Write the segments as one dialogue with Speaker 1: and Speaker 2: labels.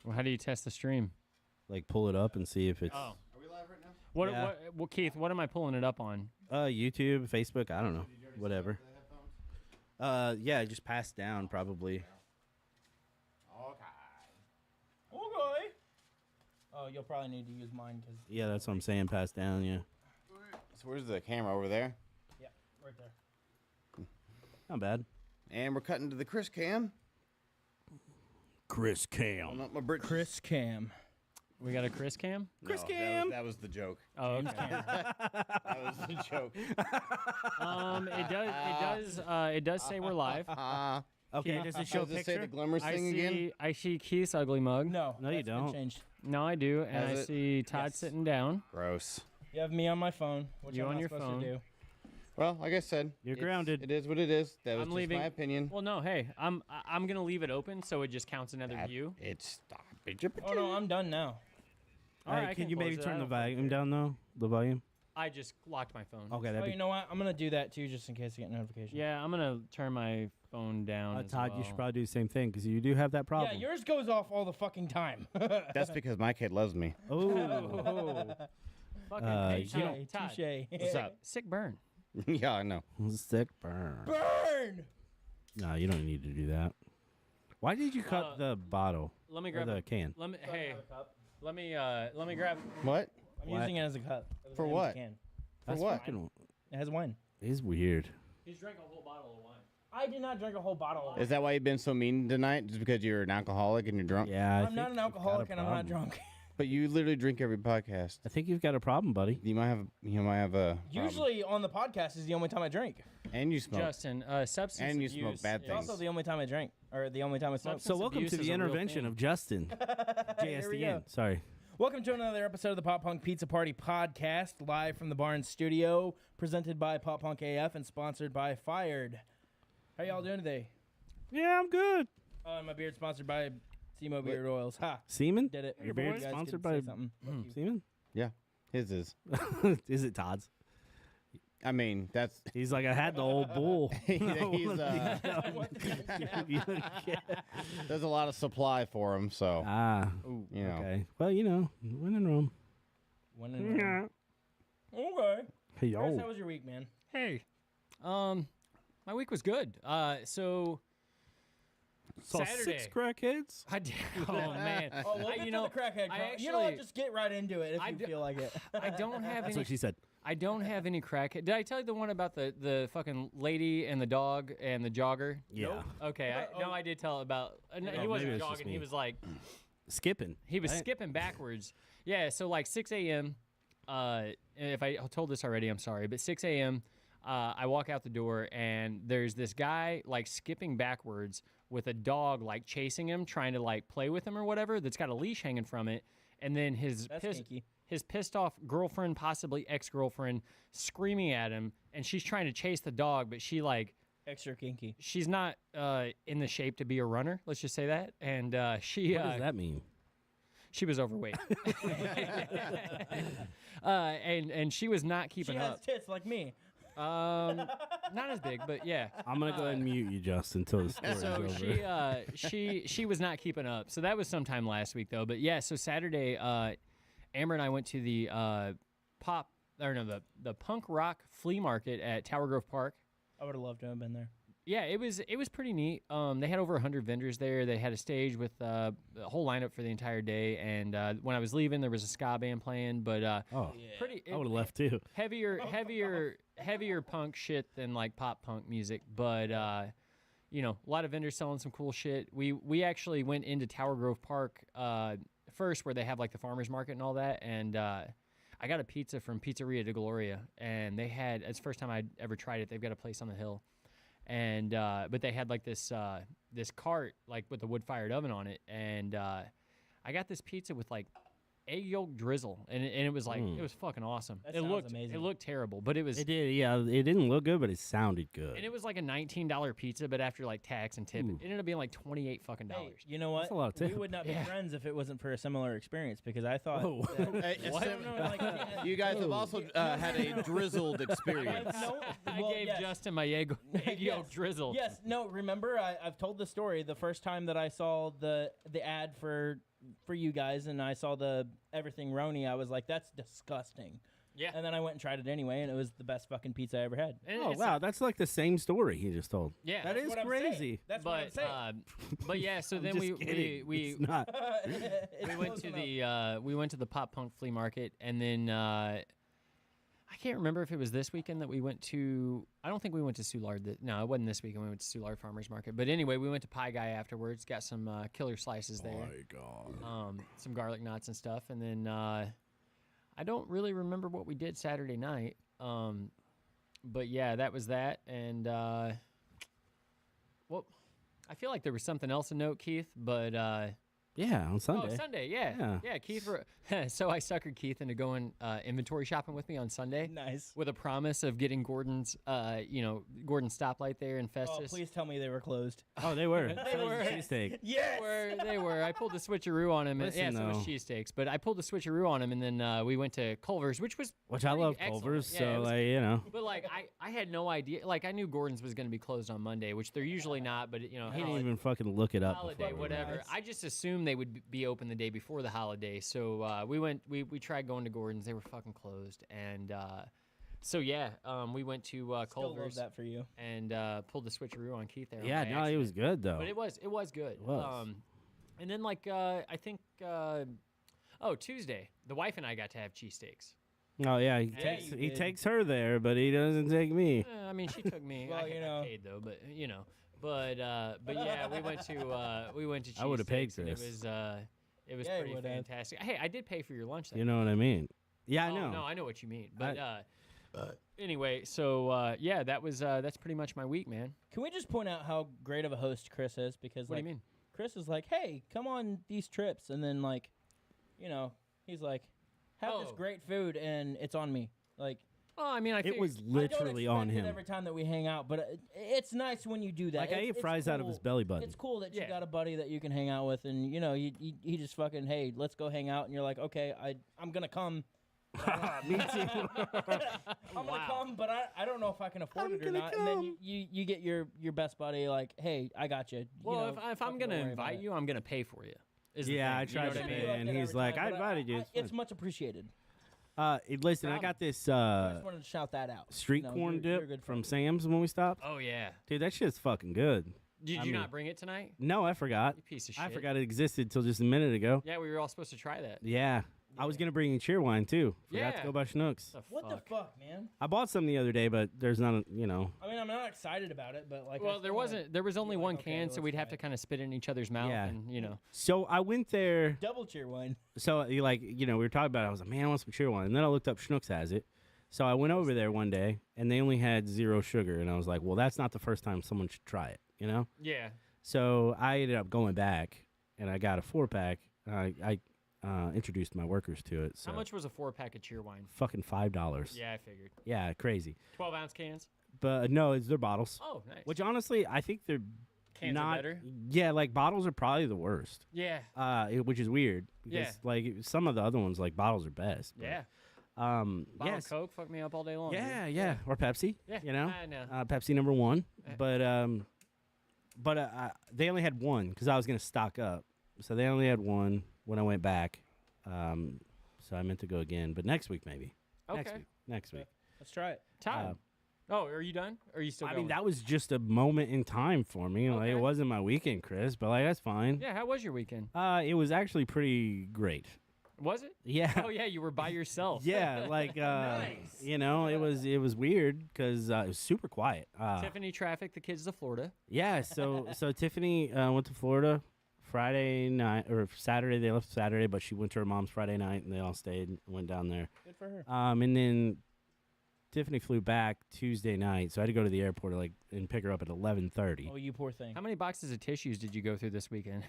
Speaker 1: Well, how do you test the stream?
Speaker 2: Like pull it up and see if it's
Speaker 1: Oh.
Speaker 3: Are we live right now?
Speaker 1: What, Keith, what am I pulling it up on?
Speaker 2: YouTube, Facebook, I don't know.
Speaker 3: Did you already
Speaker 2: Whatever.
Speaker 3: set up the headphones?
Speaker 2: Yeah, just pass down probably.
Speaker 3: Okay.
Speaker 4: Okay. Oh, you'll probably need to use mine because
Speaker 2: Yeah, that's what I'm saying, pass down, yeah.
Speaker 3: So where's the camera over there?
Speaker 4: yeah, right there.
Speaker 2: Not bad.
Speaker 3: And we're cutting to the Chris cam.
Speaker 2: Chris
Speaker 3: Pulling
Speaker 2: Cam.
Speaker 3: up my Brit.
Speaker 4: Chris Cam.
Speaker 1: We got a Chris cam?
Speaker 2: Chris
Speaker 3: No,
Speaker 2: Cam.
Speaker 3: That was the joke.
Speaker 1: Oh, okay.
Speaker 3: That was the joke.
Speaker 1: It does say we're live.
Speaker 2: Okay, does it show a
Speaker 3: Does it say the
Speaker 2: picture?
Speaker 3: Glimmer thing again?
Speaker 1: I see Keith's ugly mug.
Speaker 4: No,
Speaker 2: No, you
Speaker 4: that's been
Speaker 2: don't.
Speaker 4: Changed.
Speaker 1: No, I do, and
Speaker 3: Has
Speaker 1: I
Speaker 3: it?
Speaker 1: see Todd
Speaker 4: Yes.
Speaker 1: sitting down.
Speaker 3: Gross.
Speaker 4: You have me on my phone, which
Speaker 1: You
Speaker 4: I'm
Speaker 1: on
Speaker 4: not
Speaker 1: your
Speaker 4: supposed
Speaker 1: phone.
Speaker 4: to do.
Speaker 3: Well, like I said,
Speaker 2: You're
Speaker 3: it's-
Speaker 2: grounded.
Speaker 3: It is what it is. That was
Speaker 1: I'm
Speaker 3: just
Speaker 1: leaving.
Speaker 3: my opinion.
Speaker 1: Well, no, hey, I'm gonna leave it open so it just counts another
Speaker 3: That-
Speaker 1: view.
Speaker 3: It's
Speaker 4: Oh no, I'm done now.
Speaker 1: All right, I
Speaker 2: can
Speaker 1: can
Speaker 2: you maybe
Speaker 1: close it.
Speaker 2: turn
Speaker 1: I
Speaker 2: the
Speaker 1: don't fucking
Speaker 2: volume
Speaker 1: care.
Speaker 2: down though? The volume?
Speaker 1: I just locked my phone.
Speaker 2: Okay,
Speaker 4: Oh,
Speaker 2: that'd
Speaker 4: you
Speaker 2: be
Speaker 4: know what? I'm gonna do that too, just in case I get notifications.
Speaker 1: Yeah, I'm gonna turn my phone down. as
Speaker 2: Todd,
Speaker 1: well.
Speaker 2: you should probably do the same thing because you do have that
Speaker 4: Yeah,
Speaker 2: problem.
Speaker 4: yours goes off all the fucking time.
Speaker 3: That's because my kid loves me.
Speaker 2: Oh,
Speaker 1: Fucking
Speaker 2: Uh,
Speaker 1: hey, Todd,
Speaker 4: Touche,
Speaker 1: Todd,
Speaker 4: touche.
Speaker 3: What's up?
Speaker 1: sick burn.
Speaker 3: Yeah, I know.
Speaker 2: sick burn.
Speaker 4: Burn.
Speaker 2: No, you don't need to do that. Why did you cut the bottle
Speaker 1: Let me
Speaker 2: or
Speaker 1: grab
Speaker 2: the can?
Speaker 1: Let me. Hey, let me grab.
Speaker 3: What?
Speaker 4: I'm
Speaker 2: What?
Speaker 4: using it as a cup.
Speaker 3: For what?
Speaker 4: Can.
Speaker 3: For what?
Speaker 2: Fucking,
Speaker 4: It has wine.
Speaker 2: is weird.
Speaker 1: He's drank a whole bottle of wine.
Speaker 4: I did not drink a whole bottle of wine.
Speaker 3: Is that why you've been so mean tonight? Just because you're an alcoholic and you're drunk?
Speaker 2: Yeah,
Speaker 4: I'm not an alcoholic and I'm not drunk.
Speaker 3: But you literally drink every podcast.
Speaker 2: I think you've got a problem, buddy.
Speaker 3: You might have a problem.
Speaker 4: Usually on the podcast is the only time I drink.
Speaker 3: And you smoke.
Speaker 1: Justin, substance
Speaker 3: And you
Speaker 1: abuse
Speaker 3: smoke bad
Speaker 1: is-
Speaker 4: It's also the only time I drink, or the only time I smoke.
Speaker 2: So welcome
Speaker 1: abuse
Speaker 2: to
Speaker 1: is
Speaker 2: the
Speaker 1: a real
Speaker 2: intervention
Speaker 1: thing.
Speaker 2: of Justin.
Speaker 4: Here we go.
Speaker 2: JSDN. Sorry.
Speaker 4: Welcome to another episode of the Pop Punk Pizza Party podcast, live from the Barnes Studio, presented by Pop Punk AF and sponsored by Fired. How y'all doing today?
Speaker 2: Yeah, I'm good.
Speaker 4: Oh, and my beard sponsored by Simo Beard Oils. Ha!
Speaker 2: Semen?
Speaker 4: Did it.
Speaker 2: Your beard
Speaker 4: You guys
Speaker 2: sponsored
Speaker 4: could say
Speaker 2: by
Speaker 4: something.
Speaker 2: Semen?
Speaker 3: Yeah, his is.
Speaker 2: Is it Todd's?
Speaker 3: I mean, that's
Speaker 2: He's like, I had the old bull.
Speaker 3: he's there's a lot of supply for him, so
Speaker 2: You
Speaker 3: know.
Speaker 2: Okay. Well, when in Rome.
Speaker 4: When in Rome. Okay.
Speaker 2: Hey,
Speaker 4: Chris, how
Speaker 2: yo.
Speaker 4: was your week, man?
Speaker 1: Hey, my week was good. So
Speaker 2: Saw
Speaker 1: Saturday.
Speaker 2: 6 crackheads?
Speaker 1: I did. Oh man.
Speaker 4: Oh, we'll get to the crackhead. You know what?
Speaker 1: actually-
Speaker 4: Just get right into it if
Speaker 1: I
Speaker 4: you
Speaker 1: d-
Speaker 4: feel like it.
Speaker 1: I don't have
Speaker 2: That's
Speaker 1: any.
Speaker 2: what she said.
Speaker 1: I don't have any crackhead. Did I tell you the one about the fucking lady and the dog and the jogger?
Speaker 2: Yeah.
Speaker 1: Okay. I did tell about. He
Speaker 2: maybe
Speaker 1: wasn't
Speaker 2: it's just
Speaker 1: jogging.
Speaker 2: me.
Speaker 1: He was like
Speaker 2: Skipping.
Speaker 1: he was
Speaker 2: right?
Speaker 1: skipping backwards. Yeah. So like 6 a.m. If I told this already, I'm sorry, but 6 a.m. I walk out the door and there's this guy like skipping backwards with a dog like chasing him, trying to like play with him or whatever. That's got a leash hanging from it, and then his
Speaker 4: That's kinky.
Speaker 1: his pissed off girlfriend, possibly ex-girlfriend, screaming at him, and she's trying to chase the dog, but she like
Speaker 4: Extra kinky.
Speaker 1: she's not in the shape to be a runner. Let's just say that, and she
Speaker 2: What does that mean?
Speaker 1: she was overweight, and she was not
Speaker 4: She
Speaker 1: keeping
Speaker 4: has
Speaker 1: up.
Speaker 4: tits like me.
Speaker 1: Not as big, but yeah.
Speaker 2: I'm going to go ahead and mute you, Justin, until the story's
Speaker 1: So
Speaker 2: over.
Speaker 1: she was not keeping up. So that was sometime last week though. But yeah, so Saturday, Amber and I went to the the punk rock flea market at Tower Grove Park.
Speaker 4: I would have loved to have been there.
Speaker 1: Yeah, it was pretty neat. They had over 100 vendors there. They had a stage with a whole lineup for the entire day. And when I was leaving, there was a ska band playing. But pretty
Speaker 2: I would have left too.
Speaker 1: heavier punk shit than like pop punk music. But a lot of vendors selling some cool shit. We actually went into Tower Grove Park first, where they have like the farmers market and all that. And I got a pizza from Pizzeria de Gloria, and it's the first time I'd ever tried it. They've got a place on the hill. And but they had like this cart like with a wood fired oven on it, and I got this pizza with like egg yolk drizzle, and it was like it was fucking awesome.
Speaker 4: That
Speaker 1: It
Speaker 4: sounds
Speaker 1: looked
Speaker 4: amazing.
Speaker 1: It looked terrible, but it was
Speaker 2: It did, yeah. It didn't look good, but it sounded good.
Speaker 1: and it was like a $19 pizza, but after like tax and tip,
Speaker 2: Ooh.
Speaker 1: it ended up being like $28 fucking
Speaker 4: Hey,
Speaker 1: dollars.
Speaker 4: you know what?
Speaker 2: That's a lot of tip.
Speaker 4: We would not be friends if it wasn't for a similar experience because I thought.
Speaker 2: Whoa.
Speaker 4: What?
Speaker 3: You guys have also had a drizzled experience.
Speaker 1: I gave Justin my egg yolk drizzle.
Speaker 4: Yes, no. Remember, I've told the story. The first time that I saw the ad for for you guys and I saw the everything Roni, I was like, that's disgusting.
Speaker 1: Yeah.
Speaker 4: And then I went and tried it anyway, and it was the best fucking pizza I ever had.
Speaker 1: And
Speaker 2: Oh
Speaker 1: it's-
Speaker 2: wow, that's like the same story he just told.
Speaker 1: Yeah.
Speaker 2: That is
Speaker 4: What I'm saying.
Speaker 2: crazy.
Speaker 4: That's what I'm
Speaker 1: But
Speaker 4: saying.
Speaker 1: but yeah, so
Speaker 2: I'm
Speaker 1: then
Speaker 2: just kidding.
Speaker 1: we
Speaker 2: It's not.
Speaker 4: It's
Speaker 1: we went
Speaker 4: close
Speaker 1: to
Speaker 4: enough.
Speaker 1: the we went to the pop punk flea market, and then I can't remember if it was this weekend that we went to. I don't think we went to Soulard. No, it wasn't this weekend. We went to Soulard Farmers Market. But anyway, we went to Pie Guy afterwards. Got some killer slices there.
Speaker 2: God.
Speaker 1: Some garlic knots and stuff, and then I don't really remember what we did Saturday night. But yeah, that was that, and well, I feel like there was something else to note, Keith, but.
Speaker 2: Yeah, on Sunday.
Speaker 1: Oh, Sunday, yeah. Keith, so I suckered Keith into going inventory shopping with me on Sunday
Speaker 4: Nice.
Speaker 1: with a promise of getting Gordon's, Gordon's stoplight there in
Speaker 4: Oh,
Speaker 1: Festus.
Speaker 4: please tell me they were closed.
Speaker 2: Oh, they were.
Speaker 1: They were.
Speaker 2: Cheesesteak.
Speaker 4: Yes.
Speaker 1: They were. I pulled the switcheroo on him. And,
Speaker 2: Listen,
Speaker 1: so it was
Speaker 2: though.
Speaker 1: cheesesteaks. But I pulled the switcheroo on him, and then we went to Culver's, which was
Speaker 2: Which I
Speaker 1: pretty
Speaker 2: love
Speaker 1: excellent.
Speaker 2: Culver's,
Speaker 1: Yeah,
Speaker 2: so
Speaker 1: it was-
Speaker 2: like you know.
Speaker 1: But like I had no idea. Like I knew Gordon's was going to be closed on Monday, which they're usually not. But
Speaker 2: I didn't
Speaker 1: holiday,
Speaker 2: even fucking look it up.
Speaker 1: holiday,
Speaker 2: before.
Speaker 1: whatever.
Speaker 4: Nice.
Speaker 1: I just assumed they would be open the day before the holiday. So we went. We tried going to Gordon's. They were fucking closed. And so yeah, we went to
Speaker 4: Still love
Speaker 1: Culver's
Speaker 4: that for you.
Speaker 1: and pulled the switcheroo on Keith there.
Speaker 2: Yeah,
Speaker 1: by
Speaker 2: no, it
Speaker 1: accident.
Speaker 2: was good though.
Speaker 1: But it was good.
Speaker 2: It was.
Speaker 1: And then like I think Tuesday, the wife and I got to have cheesesteaks.
Speaker 2: Oh yeah, he
Speaker 1: Yeah,
Speaker 2: takes
Speaker 4: you
Speaker 2: he
Speaker 4: did.
Speaker 2: takes her there, but he doesn't take me.
Speaker 1: I mean, she took me.
Speaker 4: Well,
Speaker 1: I,
Speaker 4: you
Speaker 1: I
Speaker 4: know.
Speaker 1: paid though, but but yeah, we went to cheesesteaks.
Speaker 2: I would've paid for
Speaker 1: and
Speaker 2: this.
Speaker 1: It was
Speaker 4: Yeah, you
Speaker 1: pretty
Speaker 4: would've.
Speaker 1: fantastic. Hey, I did pay for your lunch. That
Speaker 2: You know what I mean? Yeah, I
Speaker 1: Oh,
Speaker 2: know.
Speaker 1: No, I know what you mean. But anyway, so yeah, that's pretty much my week, man.
Speaker 4: Can we just point out how great of a host Chris is? Because
Speaker 1: What
Speaker 4: like
Speaker 1: do you mean?
Speaker 4: Chris is like, hey, come on these trips, and then like, he's like, have this
Speaker 1: Oh.
Speaker 4: great food, and it's on me. Like,
Speaker 1: Oh, I mean, I
Speaker 2: It
Speaker 1: figured-
Speaker 2: was
Speaker 4: I don't
Speaker 2: literally on
Speaker 4: expect it
Speaker 2: him.
Speaker 4: every time that we hang out, but it's nice when you do that.
Speaker 2: Like I
Speaker 4: It's-
Speaker 2: ate
Speaker 4: it's
Speaker 2: fries out of his
Speaker 4: cool.
Speaker 2: belly button.
Speaker 4: It's cool that you
Speaker 1: Yeah.
Speaker 4: got a buddy that you can hang out with, and he just fucking, hey, let's go hang out, and you're like, okay, I'm gonna come.
Speaker 2: Me too.
Speaker 4: I'm gonna come, but I don't know if I can afford
Speaker 2: I'm
Speaker 4: it or
Speaker 2: gonna
Speaker 4: not. And then
Speaker 2: come.
Speaker 4: you get your best buddy like, hey, I got you.
Speaker 1: Well, if I'm
Speaker 4: fucking
Speaker 1: gonna
Speaker 4: don't worry about
Speaker 1: invite
Speaker 4: it.
Speaker 1: you, I'm gonna pay for you. is the
Speaker 2: Yeah, I
Speaker 1: thing, you know
Speaker 2: tried
Speaker 1: what
Speaker 2: to
Speaker 1: I
Speaker 2: pay,
Speaker 1: mean?
Speaker 4: love
Speaker 2: and
Speaker 4: that
Speaker 2: he's
Speaker 4: every
Speaker 2: like,
Speaker 4: time,
Speaker 2: I
Speaker 4: but
Speaker 2: invited you.
Speaker 4: It's
Speaker 2: fine.
Speaker 4: much appreciated.
Speaker 2: Listen, I got this
Speaker 4: I just wanted to shout that out.
Speaker 2: street
Speaker 4: No,
Speaker 2: corn
Speaker 4: you're a
Speaker 2: dip
Speaker 4: good
Speaker 2: from
Speaker 4: friend.
Speaker 2: Sam's when we stopped.
Speaker 1: Oh yeah.
Speaker 2: Dude, that shit's fucking good.
Speaker 1: Did
Speaker 2: I
Speaker 1: you
Speaker 2: mean-
Speaker 1: not bring it tonight?
Speaker 2: No, I forgot.
Speaker 1: You piece of shit.
Speaker 2: I forgot it existed till just a minute ago.
Speaker 1: Yeah, we were all supposed to try that.
Speaker 2: Yeah. I was gonna bring you cheerwine too. Forgot to
Speaker 1: Yeah.
Speaker 2: go buy Schnucks.
Speaker 4: What the fuck, man?
Speaker 2: I bought some the other day, but there's not a,
Speaker 4: I mean, I'm not excited about it, but like. I
Speaker 1: Well, there
Speaker 4: still,
Speaker 1: wasn't. There was only
Speaker 4: like,
Speaker 1: one
Speaker 4: okay,
Speaker 1: can, so
Speaker 4: let's
Speaker 1: we'd have
Speaker 4: try
Speaker 1: to kind of spit it in each other's mouth,
Speaker 2: Yeah.
Speaker 1: and
Speaker 2: So I went there.
Speaker 4: double cheer wine.
Speaker 2: So we were talking about it. I was like, man, I want some cheerwine. And then I looked up Schnucks has it. So I went over there one day, and they only had 0 sugar. And I was like, well, that's not the first time someone should try it, you know?
Speaker 1: yeah.
Speaker 2: So I ended up going back, and I got a 4-pack. I introduced my workers to it. So
Speaker 1: How much was a 4-pack of cheer wine?
Speaker 2: Fucking $5.
Speaker 1: Yeah, I figured.
Speaker 2: Yeah, crazy.
Speaker 1: 12-ounce cans.
Speaker 2: But no, it's their bottles.
Speaker 1: Oh, nice.
Speaker 2: Which honestly, I think they're
Speaker 1: Cans
Speaker 2: not
Speaker 1: are better.
Speaker 2: Yeah, like bottles are probably the worst.
Speaker 1: Yeah.
Speaker 2: Which is weird because
Speaker 1: Yeah.
Speaker 2: like some of the other ones, like bottles are best. But,
Speaker 1: Yeah.
Speaker 2: Um.
Speaker 1: Bottle
Speaker 2: Yes.
Speaker 1: of Coke, fuck me up all day long. dude.
Speaker 2: Yeah, yeah, or Pepsi.
Speaker 1: Yeah.
Speaker 2: You know,
Speaker 1: I know.
Speaker 2: Pepsi number 1.
Speaker 1: Eh.
Speaker 2: But they only had one because I was gonna stock up, so they only had one when I went back. So I meant to go again, but next week maybe.
Speaker 1: Okay.
Speaker 2: Next week.
Speaker 4: Let's try it.
Speaker 1: Todd. oh, are you done? Or are you still
Speaker 2: I
Speaker 1: going?
Speaker 2: mean, that was just a moment in time for me. Like
Speaker 1: Okay.
Speaker 2: it wasn't my weekend, Chris, but like that's fine.
Speaker 1: Yeah, how was your weekend?
Speaker 2: It was actually pretty great.
Speaker 1: Was it?
Speaker 2: Yeah.
Speaker 1: Oh, yeah, you were by yourself.
Speaker 2: Yeah, like it was weird because it was super quiet.
Speaker 1: Tiffany trafficked the kids to Florida.
Speaker 2: Yeah, so Tiffany went to Florida Friday night or Saturday. They left Saturday, but she went to her mom's Friday night, and they all stayed and went down there.
Speaker 4: Good for her.
Speaker 2: And then Tiffany flew back Tuesday night, so I had to go to the airport and pick her up at 11:30.
Speaker 4: Oh, you poor thing.
Speaker 1: How many boxes of tissues did you go through this weekend?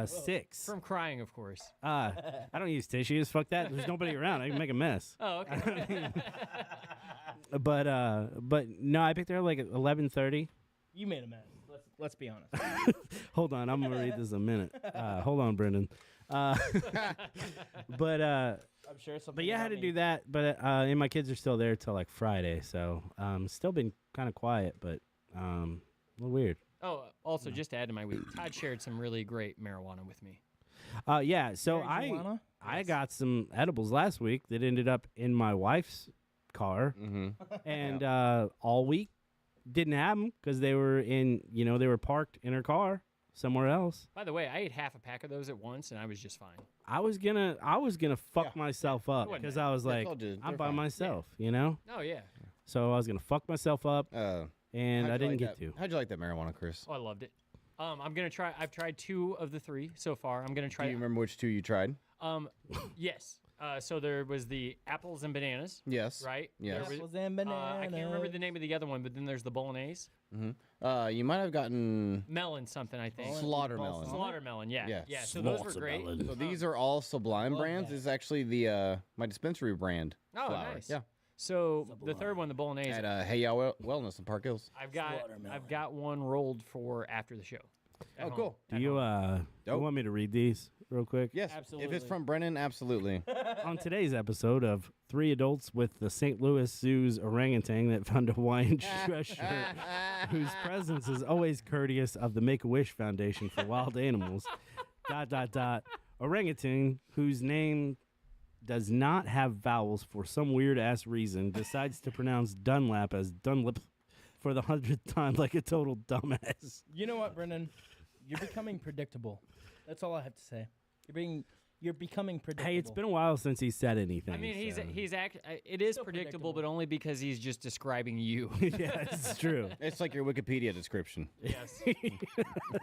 Speaker 2: 6.
Speaker 1: From crying, of course.
Speaker 2: I don't use tissues. Fuck that. There's nobody around. I can make a mess.
Speaker 1: Oh, okay.
Speaker 2: But no, I picked her up like at 11:30.
Speaker 4: You made a mess. Let's be honest.
Speaker 2: Hold on, I'm gonna read this in a minute. Hold on, Brendan. But
Speaker 4: I'm sure something.
Speaker 2: But yeah, I had
Speaker 4: about
Speaker 2: to
Speaker 4: me.
Speaker 2: do that. But and my kids are still there till like Friday, so still been kind of quiet, but a little weird.
Speaker 1: Oh, also, just to add to my week, Todd shared some really great marijuana with me.
Speaker 2: Yeah, so
Speaker 4: Marijuana?
Speaker 2: I
Speaker 4: Yes.
Speaker 2: got some edibles last week that ended up in my wife's car,
Speaker 3: Mm-hmm.
Speaker 2: and all week didn't have them because they were they were parked in her car somewhere else.
Speaker 1: By the way, I ate half a pack of those at once, and I was just fine.
Speaker 2: I was gonna fuck myself up
Speaker 1: wasn't
Speaker 2: because
Speaker 1: bad.
Speaker 2: I was like,
Speaker 3: all good.
Speaker 2: I'm
Speaker 3: They're
Speaker 2: by
Speaker 3: fine.
Speaker 2: myself,
Speaker 1: Oh yeah.
Speaker 2: So I was gonna fuck myself up,
Speaker 3: Uh,
Speaker 2: and I
Speaker 3: how'd you
Speaker 2: didn't
Speaker 3: like
Speaker 2: get
Speaker 3: that?
Speaker 2: to.
Speaker 3: How'd you like that marijuana, Chris?
Speaker 1: Oh, I loved it. I'm gonna try. I've tried 2 of the 3 so far. I'm gonna
Speaker 3: Do
Speaker 1: try.
Speaker 3: you remember which 2 you tried?
Speaker 1: Yes. So there was the apples and bananas,
Speaker 3: Yes.
Speaker 1: right?
Speaker 3: Yes.
Speaker 1: There was-
Speaker 4: Apples and bananas.
Speaker 1: I can't remember the name of the other one, but then there's the bolognese,
Speaker 3: You might have gotten
Speaker 1: melon something, I think.
Speaker 3: slaughter melon.
Speaker 1: Slaughter melon, yeah.
Speaker 3: Yeah.
Speaker 1: Yeah. So those were great.
Speaker 2: Slaughtermelon.
Speaker 3: So these are all Sublime
Speaker 4: Love
Speaker 3: brands.
Speaker 4: that.
Speaker 3: This is actually the my dispensary brand.
Speaker 1: Oh,
Speaker 3: flower.
Speaker 1: nice.
Speaker 3: Yeah.
Speaker 1: So the third one, the bolognese,
Speaker 3: At Hey Ya Wellness in Park Hills.
Speaker 1: I've got one rolled for after the show. at
Speaker 3: Oh,
Speaker 1: home.
Speaker 3: cool.
Speaker 2: Do you
Speaker 3: Dope.
Speaker 2: want me to read these real quick?
Speaker 3: Yes. If
Speaker 4: Absolutely.
Speaker 3: it's from Brennan, absolutely.
Speaker 2: On today's episode of 3 adults with the St. Louis Zoo's orangutan that found a Hawaiian shirt, whose presence is always courteous of the Make-A-Wish Foundation for Wild Animals, ... Orangutan, whose name does not have vowels for some weird-ass reason, decides to pronounce Dunlap as Dunlip for the 100th time like a total dumbass.
Speaker 4: You know what, Brendan? You're becoming predictable. That's all I have to say. You're becoming predictable.
Speaker 2: Hey, it's been a while since he said anything.
Speaker 1: I mean,
Speaker 2: so-
Speaker 1: it is
Speaker 4: Still
Speaker 1: predictable,
Speaker 4: predictable.
Speaker 1: but only because he's just describing you.
Speaker 2: Yeah, it's true.
Speaker 3: It's like your Wikipedia description.
Speaker 1: Yes.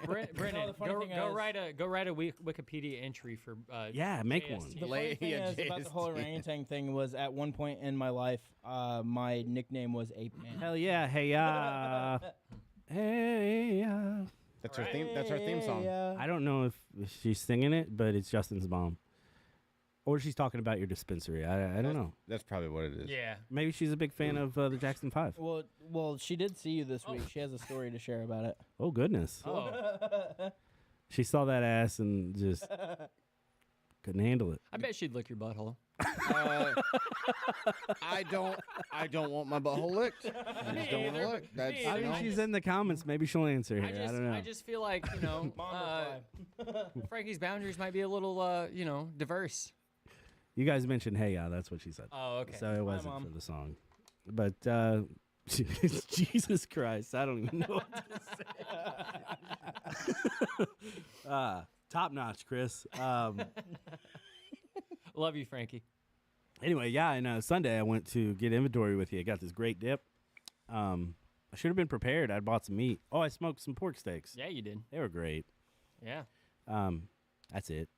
Speaker 1: Brennan,
Speaker 4: the funny thing
Speaker 1: go
Speaker 4: is-
Speaker 1: write a Wikipedia entry for.
Speaker 2: Yeah, make
Speaker 1: JST.
Speaker 2: one.
Speaker 4: The funny thing is about the whole orangutan thing was at one point in my life, my nickname was Ape Man.
Speaker 2: Hell yeah, hey hey
Speaker 3: That's our theme. That's our theme song.
Speaker 2: I don't know if she's singing it, but it's Justin's mom, or she's talking about your dispensary. I don't know.
Speaker 3: That's probably what it is.
Speaker 1: Yeah.
Speaker 2: Maybe she's a big fan of the Jackson 5.
Speaker 4: Well, she did see you this week. She has a story to share about it.
Speaker 2: Oh goodness,
Speaker 1: Oh,
Speaker 2: she saw that ass and just couldn't handle it.
Speaker 1: I bet she'd lick your butthole.
Speaker 3: I don't want my butthole licked. I just don't want to look. That's
Speaker 1: Me
Speaker 2: I
Speaker 1: either.
Speaker 2: think she's in the comments. Maybe she'll answer here. I don't know.
Speaker 1: I just feel like
Speaker 4: Mom
Speaker 1: Frankie's boundaries might be a little diverse.
Speaker 2: You guys mentioned hey ya. That's what she said.
Speaker 1: Oh, okay.
Speaker 2: So it wasn't
Speaker 4: Mom.
Speaker 2: for the song, but Jesus Christ, I don't even know what to say. Top notch, Chris.
Speaker 1: Love you, Frankie.
Speaker 2: Anyway, yeah, and Sunday I went to get inventory with you. I got this great dip. I should have been prepared. I bought some meat. Oh, I smoked some pork steaks.
Speaker 1: Yeah, you did.
Speaker 2: They were great.
Speaker 1: Yeah.
Speaker 2: That's it.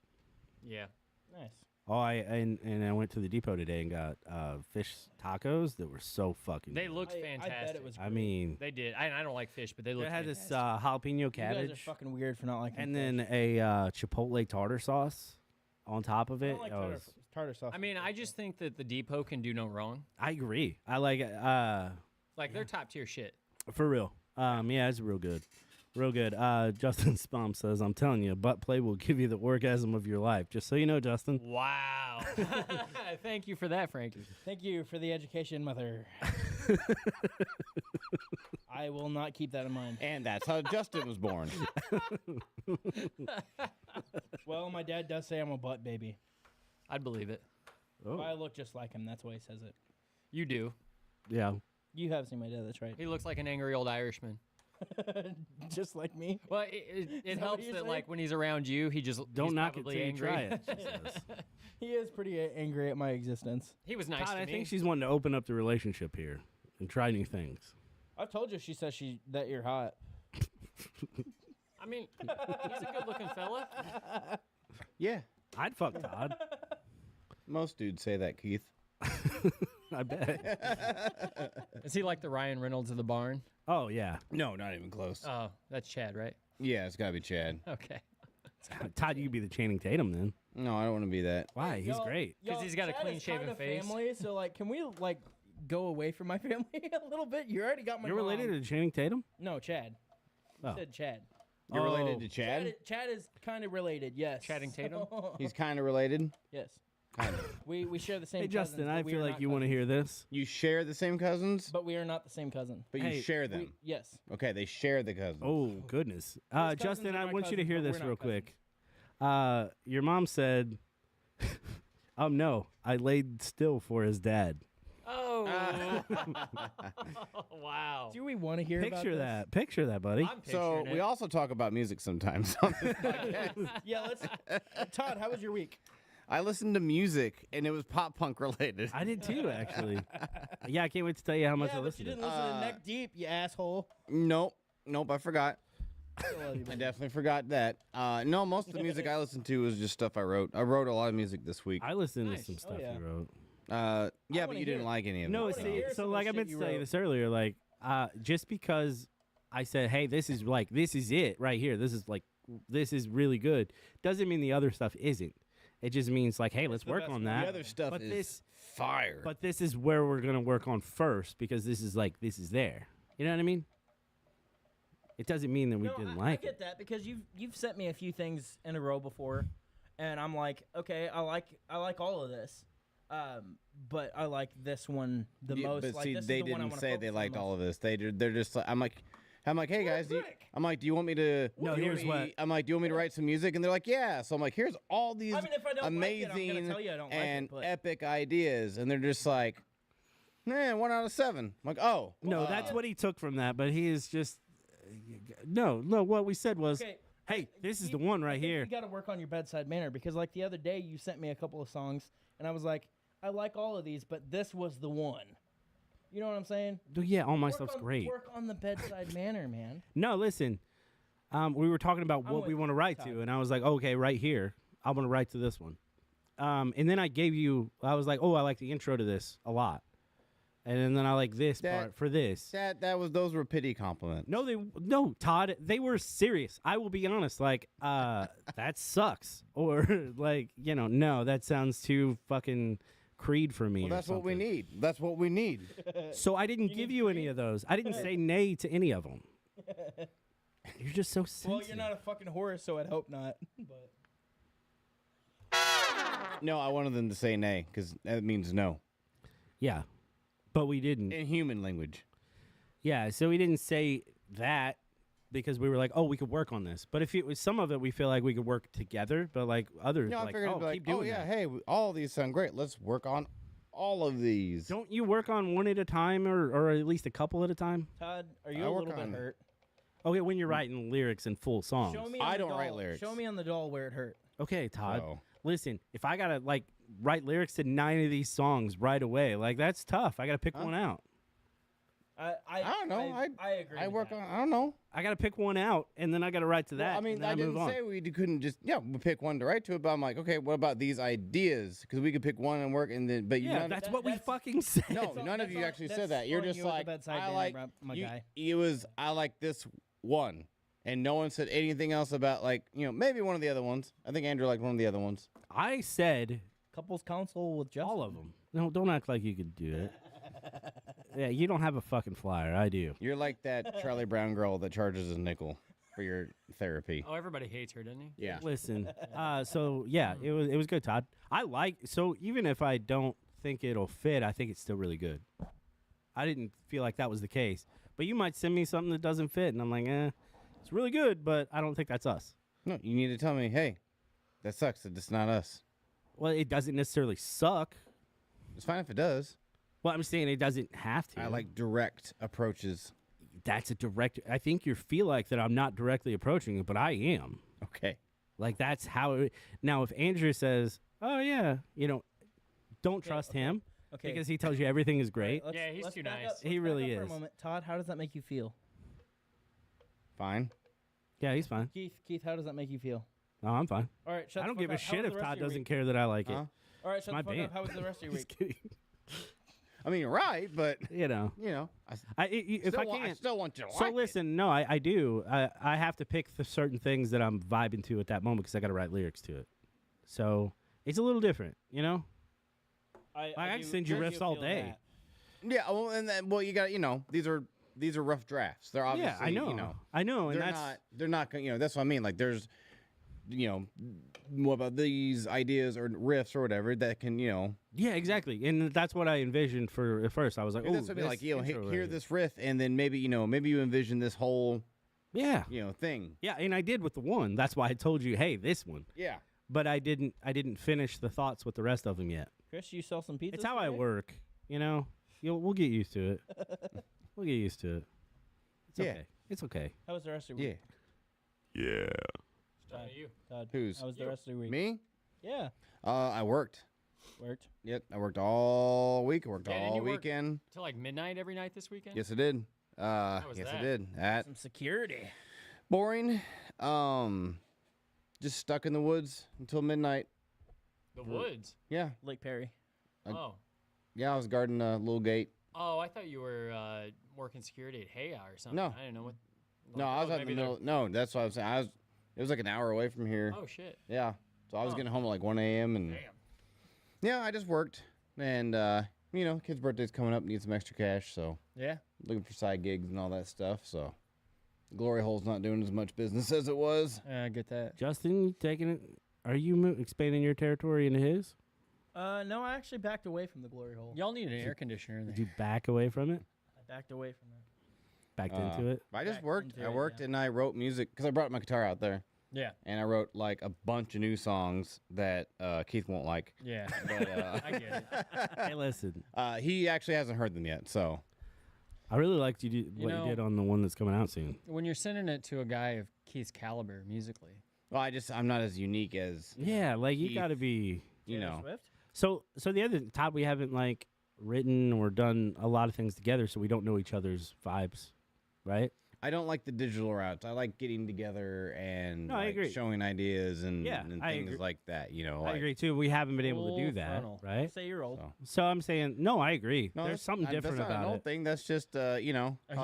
Speaker 1: Yeah.
Speaker 4: Nice.
Speaker 2: Oh, and I went to the depot today and got fish tacos that were so fucking.
Speaker 1: They
Speaker 2: good.
Speaker 1: looked
Speaker 4: I
Speaker 1: fantastic.
Speaker 4: bet it was.
Speaker 2: I mean,
Speaker 1: They did. I don't like fish, but they
Speaker 2: they
Speaker 1: looked
Speaker 2: had this
Speaker 1: fantastic.
Speaker 2: jalapeno
Speaker 4: You guys are
Speaker 2: cabbage
Speaker 4: fucking weird for not liking.
Speaker 2: and
Speaker 4: fish.
Speaker 2: then a chipotle tartar sauce on top of
Speaker 4: I
Speaker 2: it.
Speaker 4: don't like
Speaker 2: It
Speaker 4: tartar,
Speaker 2: was-
Speaker 4: tartar sauce.
Speaker 1: I mean, I just think that the depot can do no wrong.
Speaker 2: I agree. I like it.
Speaker 1: Like they're top tier shit.
Speaker 2: For real. Yeah, it's real good. Real good. Justin Spum says, I'm telling you, butt play will give you the orgasm of your life. Just so you know, Justin.
Speaker 1: Wow. Thank you for that, Frankie.
Speaker 4: Thank you for the education, mother. I will not keep that in mind.
Speaker 3: And that's how Justin was born.
Speaker 4: Well, my dad does say I'm a butt baby.
Speaker 1: I'd believe it.
Speaker 2: Oh.
Speaker 4: I look just like him. That's why he says it.
Speaker 1: You do.
Speaker 2: Yeah.
Speaker 4: You have seen my dad. That's right.
Speaker 1: He looks like an angry old Irishman.
Speaker 4: Just like me.
Speaker 1: Well,
Speaker 4: Is
Speaker 1: it
Speaker 4: that what
Speaker 1: helps
Speaker 4: you're
Speaker 1: that
Speaker 4: saying?
Speaker 1: like when he's around you, he just
Speaker 2: Don't
Speaker 1: he's
Speaker 2: knock it
Speaker 1: probably
Speaker 2: till you
Speaker 1: angry.
Speaker 2: try it, she says.
Speaker 4: He is pretty angry at my existence.
Speaker 1: He was nice
Speaker 2: Todd,
Speaker 1: to
Speaker 2: I
Speaker 1: me.
Speaker 2: think she's wanting to open up the relationship here and try new things.
Speaker 4: I've told you. She says that you're hot.
Speaker 1: I mean, he's a good-looking fella.
Speaker 3: Yeah.
Speaker 2: I'd fuck Todd.
Speaker 3: Most dudes say that, Keith.
Speaker 2: I bet.
Speaker 1: Is he like the Ryan Reynolds of the barn?
Speaker 2: Oh, yeah.
Speaker 3: No, not even close.
Speaker 1: Oh, that's Chad, right?
Speaker 3: Yeah, it's got to be Chad.
Speaker 1: Okay.
Speaker 2: Todd, you could be the Channing Tatum then.
Speaker 3: No, I don't want to be that.
Speaker 2: Why? He's
Speaker 4: Y'all-
Speaker 2: great.
Speaker 1: 'Cause
Speaker 4: y'all,
Speaker 1: he's got a
Speaker 4: Chad is
Speaker 1: clean-shaven
Speaker 4: kinda
Speaker 1: face.
Speaker 4: Family, so like, can we like go away from my family a little bit? You already got my.
Speaker 2: You're related
Speaker 4: mom.
Speaker 2: to Channing Tatum?
Speaker 4: No, Chad. You
Speaker 2: Oh.
Speaker 4: said Chad.
Speaker 3: You're related
Speaker 2: Oh.
Speaker 3: to Chad?
Speaker 4: Chad is kind of related. Yes.
Speaker 1: Channing Tatum?
Speaker 3: He's kind of related.
Speaker 4: Yes.
Speaker 3: Kind of.
Speaker 4: We share the same.
Speaker 2: Hey,
Speaker 4: cousins,
Speaker 2: Justin,
Speaker 4: but
Speaker 2: I
Speaker 4: we
Speaker 2: feel
Speaker 4: are
Speaker 2: like
Speaker 4: not
Speaker 2: you want to
Speaker 4: cousins.
Speaker 2: hear this.
Speaker 3: You share the same cousins,
Speaker 4: But we are not the same cousin.
Speaker 3: but
Speaker 2: Hey,
Speaker 3: you share them.
Speaker 4: Yes.
Speaker 3: Okay, they share the cousins.
Speaker 2: Oh, goodness.
Speaker 4: cousins
Speaker 2: Justin,
Speaker 4: are
Speaker 2: I
Speaker 4: my
Speaker 2: want you to
Speaker 4: cousins,
Speaker 2: hear
Speaker 4: but
Speaker 2: this
Speaker 4: we're
Speaker 2: real
Speaker 4: not cousins.
Speaker 2: quick. Your mom said, no, I laid still for his dad.
Speaker 1: Oh. Wow.
Speaker 4: Do we want to hear about
Speaker 2: Picture
Speaker 4: this?
Speaker 2: that. Picture that, buddy.
Speaker 1: I'm
Speaker 3: So
Speaker 1: picturing
Speaker 3: we
Speaker 1: it.
Speaker 3: also talk about music sometimes on this podcast.
Speaker 4: Yeah, let's. Todd, how was your week?
Speaker 3: I listened to music and it was pop punk related.
Speaker 2: I did too, actually. Yeah, I can't wait to tell you how much
Speaker 4: Yeah,
Speaker 2: I
Speaker 4: but you
Speaker 2: listened
Speaker 4: didn't
Speaker 2: to.
Speaker 4: listen to Neck Deep, you asshole.
Speaker 3: Nope, I forgot.
Speaker 4: Still love you,
Speaker 3: I
Speaker 4: buddy.
Speaker 3: definitely forgot that. No, most of the music I listened to was just stuff I wrote. I wrote a lot of music this week.
Speaker 2: I listened
Speaker 1: Nice.
Speaker 2: to some
Speaker 1: Oh,
Speaker 2: stuff
Speaker 4: yeah.
Speaker 2: you wrote.
Speaker 3: Yeah, but
Speaker 4: wanna
Speaker 3: you didn't
Speaker 4: hear-
Speaker 3: like any of
Speaker 2: No,
Speaker 3: it.
Speaker 4: wanna
Speaker 2: see,
Speaker 4: hear
Speaker 2: so
Speaker 4: some of
Speaker 2: like
Speaker 4: the
Speaker 2: I
Speaker 4: shit
Speaker 2: meant to
Speaker 4: you
Speaker 2: tell you
Speaker 4: wrote.
Speaker 2: this earlier, like just because I said, hey, this is it right here. This is really good. Doesn't mean the other stuff isn't. It just means like, hey, let's
Speaker 4: the
Speaker 2: work
Speaker 4: best
Speaker 2: on
Speaker 4: one.
Speaker 2: that.
Speaker 3: The other stuff
Speaker 2: but
Speaker 3: is
Speaker 2: this,
Speaker 3: fire.
Speaker 2: but this is where we're gonna work on first because this is there. You know what I mean? It doesn't mean that we
Speaker 4: No,
Speaker 2: didn't
Speaker 4: I
Speaker 2: like
Speaker 4: get
Speaker 2: it.
Speaker 4: that because you've sent me a few things in a row before, and I'm like, okay, I like all of this, but I like this one the
Speaker 3: Yeah,
Speaker 4: most.
Speaker 3: but
Speaker 4: like,
Speaker 3: see,
Speaker 4: this is
Speaker 3: they
Speaker 4: the one I
Speaker 3: didn't
Speaker 4: wanna
Speaker 3: say
Speaker 4: focus
Speaker 3: they
Speaker 4: on
Speaker 3: liked
Speaker 4: the
Speaker 3: all
Speaker 4: most.
Speaker 3: of this. They're just like, I'm like, hey guys, do you want me to?
Speaker 2: No,
Speaker 3: do you want
Speaker 2: here's
Speaker 3: me-
Speaker 2: what-
Speaker 3: I'm like, do you want me to write some music? And they're like, yeah. So I'm like, here's all these
Speaker 4: I mean, if I don't
Speaker 3: amazing
Speaker 4: like it, I'm gonna tell you I don't like
Speaker 3: and
Speaker 4: it, but
Speaker 3: epic ideas, and they're just like, 1 out of 7. I'm like, oh,
Speaker 2: No, that's what he took from that. But he is just no. What we said was,
Speaker 4: okay.
Speaker 2: hey, this is
Speaker 4: You-
Speaker 2: the one
Speaker 4: I
Speaker 2: right
Speaker 4: think
Speaker 2: here.
Speaker 4: You got to work on your bedside manner because, like the other day, you sent me a couple of songs, and I was like, I like all of these, but this was the one. You know what I'm saying?
Speaker 2: Yeah, all my
Speaker 4: Work
Speaker 2: stuff's
Speaker 4: on-
Speaker 2: great.
Speaker 4: Work on the bedside manner, man.
Speaker 2: No, listen. We were talking about
Speaker 4: I'm
Speaker 2: what
Speaker 4: with
Speaker 2: we
Speaker 4: you,
Speaker 2: want to write
Speaker 4: Todd.
Speaker 2: to, and I was like, okay, right here. I want to write to this one. And then I was like, oh, I like the intro to this a lot. And then I like this part for this.
Speaker 3: those were pity compliments.
Speaker 2: No, Todd, they were serious. I will be honest. Like, that sucks. Or like, no, that sounds too fucking Creed for me.
Speaker 3: Well,
Speaker 2: or
Speaker 3: that's what we
Speaker 2: something.
Speaker 3: need. That's what we need.
Speaker 2: So I didn't give
Speaker 4: need
Speaker 2: you any of those. I didn't say nay to any of them. You're just so sensitive.
Speaker 4: Well, you're not a fucking horse, so I'd hope not. But
Speaker 3: No, I wanted them to say nay because that means no
Speaker 2: Yeah, but we didn't.
Speaker 3: in human language.
Speaker 2: Yeah, so we didn't say that because we were like, oh, we could work on this. But if it was some of it, we feel like we could work together. But like others,
Speaker 3: No, I
Speaker 2: like,
Speaker 3: figured
Speaker 2: oh,
Speaker 3: it'd be like,
Speaker 2: keep doing
Speaker 3: oh yeah,
Speaker 2: that.
Speaker 3: hey, all these sound great. Let's work on all of these.
Speaker 2: Don't you work on one at a time or at least a couple at a time?
Speaker 4: Todd, are you
Speaker 3: I
Speaker 4: a
Speaker 3: work
Speaker 4: little bit
Speaker 3: on-
Speaker 4: hurt?
Speaker 2: Okay, when you're writing lyrics in full songs.
Speaker 4: Show me.
Speaker 3: I
Speaker 4: on the
Speaker 3: don't write
Speaker 4: doll-
Speaker 3: lyrics.
Speaker 4: Show me on the doll where it hurt.
Speaker 2: Okay, Todd.
Speaker 3: Oh.
Speaker 2: Listen, if I gotta like write lyrics to 9 of these songs right away, like that's tough. I gotta pick one out.
Speaker 4: I
Speaker 3: don't know.
Speaker 4: I agree.
Speaker 3: I
Speaker 4: with
Speaker 3: work
Speaker 4: that.
Speaker 3: on. I don't know.
Speaker 2: I gotta pick one out, and then I gotta write to that.
Speaker 3: Well, I mean,
Speaker 2: and then
Speaker 3: I
Speaker 2: move
Speaker 3: didn't
Speaker 2: on.
Speaker 3: say we couldn't just we pick one to write to it, but I'm like, okay, what about these ideas? Because we could pick one and work, and then
Speaker 2: Yeah,
Speaker 3: none,
Speaker 2: that's
Speaker 4: that-
Speaker 2: what we
Speaker 4: that's-
Speaker 2: fucking said.
Speaker 3: no,
Speaker 4: That's all-
Speaker 3: none of
Speaker 4: that's
Speaker 3: you
Speaker 4: all-
Speaker 3: actually
Speaker 4: that's
Speaker 3: said that. You're
Speaker 4: throwing
Speaker 3: just
Speaker 4: you with the
Speaker 3: like,
Speaker 4: bedside
Speaker 3: I
Speaker 4: manner,
Speaker 3: like
Speaker 4: my
Speaker 3: you,
Speaker 4: guy.
Speaker 3: it was I like this one, and no one said anything else about like maybe one of the other ones. I think Andrew liked one of the other ones.
Speaker 2: I said
Speaker 4: Couples counsel with Justin.
Speaker 2: all of them. No, don't act like you could do it. Yeah, you don't have a fucking flyer. I do.
Speaker 3: You're like that Charlie Brown girl that charges a nickel for your therapy.
Speaker 1: Oh, everybody hates her, doesn't he?
Speaker 3: Yeah.
Speaker 2: Listen, so yeah, it was good, Todd. I like so even if I don't think it'll fit, I think it's still really good. I didn't feel like that was the case, but you might send me something that doesn't fit, and I'm like, it's really good, but I don't think that's us.
Speaker 3: No, you need to tell me, hey, that sucks. It's not us.
Speaker 2: Well, it doesn't necessarily suck.
Speaker 3: It's fine if it does.
Speaker 2: Well, I'm saying it doesn't have to.
Speaker 3: I like direct approaches.
Speaker 2: that's a direct. I think you feel like that I'm not directly approaching it, but I am.
Speaker 3: Okay.
Speaker 2: Like that's how. Now, if Andrew says, "Oh yeah," don't trust him
Speaker 4: Okay.
Speaker 2: because he tells you everything is great.
Speaker 4: Let's-
Speaker 1: Yeah, he's
Speaker 4: let's
Speaker 1: too
Speaker 4: back
Speaker 1: nice.
Speaker 4: up-
Speaker 2: He
Speaker 4: let's back
Speaker 2: really
Speaker 4: up for a
Speaker 2: is.
Speaker 4: moment. Todd, how does that make you feel?
Speaker 3: Fine.
Speaker 2: Yeah, he's fine.
Speaker 4: Keith, how does that make you feel?
Speaker 2: No, I'm fine.
Speaker 4: All right, shut
Speaker 2: I
Speaker 4: the
Speaker 2: don't
Speaker 4: fuck
Speaker 2: give a
Speaker 4: up. How
Speaker 2: shit
Speaker 4: was
Speaker 2: if
Speaker 4: the rest
Speaker 2: Todd
Speaker 4: of your
Speaker 2: doesn't
Speaker 4: week?
Speaker 2: care that I like it.
Speaker 3: Huh?
Speaker 4: All right, shut
Speaker 2: my
Speaker 4: the fuck
Speaker 2: band.
Speaker 4: up. How was the rest of your
Speaker 2: Just
Speaker 4: week?
Speaker 2: kidding.
Speaker 3: I mean, you're right, but
Speaker 2: You know, if I
Speaker 3: I
Speaker 2: can't.
Speaker 3: still want you to
Speaker 2: So
Speaker 3: like it.
Speaker 2: listen, no, I do. I have to pick the certain things that I'm vibing to at that moment because I got to write lyrics to it. So it's a little different, you know. I can
Speaker 4: do-
Speaker 2: send you
Speaker 4: do
Speaker 2: riffs all
Speaker 4: feel
Speaker 2: day.
Speaker 4: that.
Speaker 3: Yeah, well, and then, you got these are rough drafts. They're obviously
Speaker 2: Yeah, I know. I know, and
Speaker 3: they're not gonna, that's what I mean. Like there's, what about these ideas or riffs or whatever that can,
Speaker 2: yeah, exactly, and that's what I envisioned for at first. I was like, oh,
Speaker 3: that's what I mean. Like,
Speaker 2: this intro
Speaker 3: hear
Speaker 2: right
Speaker 3: this riff, and then maybe you envision this whole
Speaker 2: Yeah.
Speaker 3: thing.
Speaker 2: Yeah, and I did with the one. That's why I told you, hey, this one.
Speaker 3: Yeah.
Speaker 2: But I didn't finish the thoughts with the rest of them yet.
Speaker 4: Chris, you sell some pizzas?
Speaker 2: It's how I
Speaker 4: today?
Speaker 2: work, We'll get used to it. We'll get used to it. It's
Speaker 3: Yeah.
Speaker 2: okay. It's okay.
Speaker 4: How was the rest of your
Speaker 3: Yeah.
Speaker 4: week?
Speaker 2: Yeah.
Speaker 4: Todd,
Speaker 1: you.
Speaker 4: Todd,
Speaker 3: Who's?
Speaker 4: how was the rest of the week?
Speaker 3: Me?
Speaker 4: Yeah,
Speaker 3: I worked.
Speaker 4: worked.
Speaker 3: Yep. I worked all week. I worked
Speaker 1: Yeah, didn't
Speaker 3: all
Speaker 1: you work-
Speaker 3: weekend.
Speaker 1: Till like midnight every night this weekend.
Speaker 3: Yes, I did.
Speaker 1: was
Speaker 3: Yes, I
Speaker 1: that?
Speaker 3: did. That
Speaker 4: Some security.
Speaker 3: boring. Just stuck in the woods until midnight.
Speaker 1: The woods.
Speaker 3: Yeah.
Speaker 4: Lake Perry.
Speaker 1: Oh.
Speaker 3: Yeah, I was guarding a little gate.
Speaker 1: Oh, I thought you were working security at Heya or something.
Speaker 3: No.
Speaker 1: I didn't know what.
Speaker 3: No, I was out in the
Speaker 1: maybe they're-
Speaker 3: middle. No, that's what I was saying. It was like an hour away from here.
Speaker 1: Oh shit.
Speaker 3: Yeah. So I was
Speaker 1: Oh.
Speaker 3: getting home at like 1 a.m. and
Speaker 1: Damn.
Speaker 3: yeah, I just worked. And kid's birthday's coming up, need some extra cash, so
Speaker 1: Yeah.
Speaker 3: looking for side gigs and all that stuff. So Glory Hole's not doing as much business as it was.
Speaker 1: I get that.
Speaker 2: Justin, you taking it? Are you expanding your territory into his?
Speaker 4: No, I actually backed away from the glory hole.
Speaker 1: Y'all need an air conditioner in
Speaker 2: Did
Speaker 1: there.
Speaker 2: you back away from it?
Speaker 4: I backed away from that.
Speaker 2: Backed into it?
Speaker 3: I just
Speaker 4: Back
Speaker 3: worked.
Speaker 4: into
Speaker 3: I
Speaker 4: it,
Speaker 3: worked
Speaker 4: yeah.
Speaker 3: and I wrote music because I brought my guitar out there
Speaker 1: Yeah.
Speaker 3: and I wrote like a bunch of new songs that Keith won't like.
Speaker 1: Yeah.
Speaker 3: But
Speaker 1: I get it.
Speaker 2: Hey, listen.
Speaker 3: he actually hasn't heard them yet. So
Speaker 2: I really liked what you
Speaker 1: know-
Speaker 2: did on the one that's coming out soon.
Speaker 1: When you're sending it to a guy of Keith's caliber musically.
Speaker 3: well, I'm not as unique as
Speaker 2: Yeah, like you
Speaker 3: Keith.
Speaker 2: got to be.
Speaker 4: Taylor Swift?
Speaker 2: So the other Todd, we haven't like written or done a lot of things together, so we don't know each other's vibes, right?
Speaker 3: I don't like the digital routes. I like getting together and
Speaker 2: No, I
Speaker 3: like,
Speaker 2: agree.
Speaker 3: showing ideas and,
Speaker 2: Yeah,
Speaker 3: and
Speaker 2: I
Speaker 3: things
Speaker 2: agree.
Speaker 3: like that.
Speaker 2: I
Speaker 3: like,
Speaker 2: agree too. We haven't been able to do
Speaker 1: Full
Speaker 2: that,
Speaker 1: frontal.
Speaker 2: right?
Speaker 4: Say you're old.
Speaker 3: So.
Speaker 2: So I'm saying no. I agree.
Speaker 3: No,
Speaker 2: There's
Speaker 3: that's-
Speaker 2: something different
Speaker 3: that's not
Speaker 2: about
Speaker 3: an old
Speaker 2: it.
Speaker 3: thing. That's just
Speaker 1: A
Speaker 3: like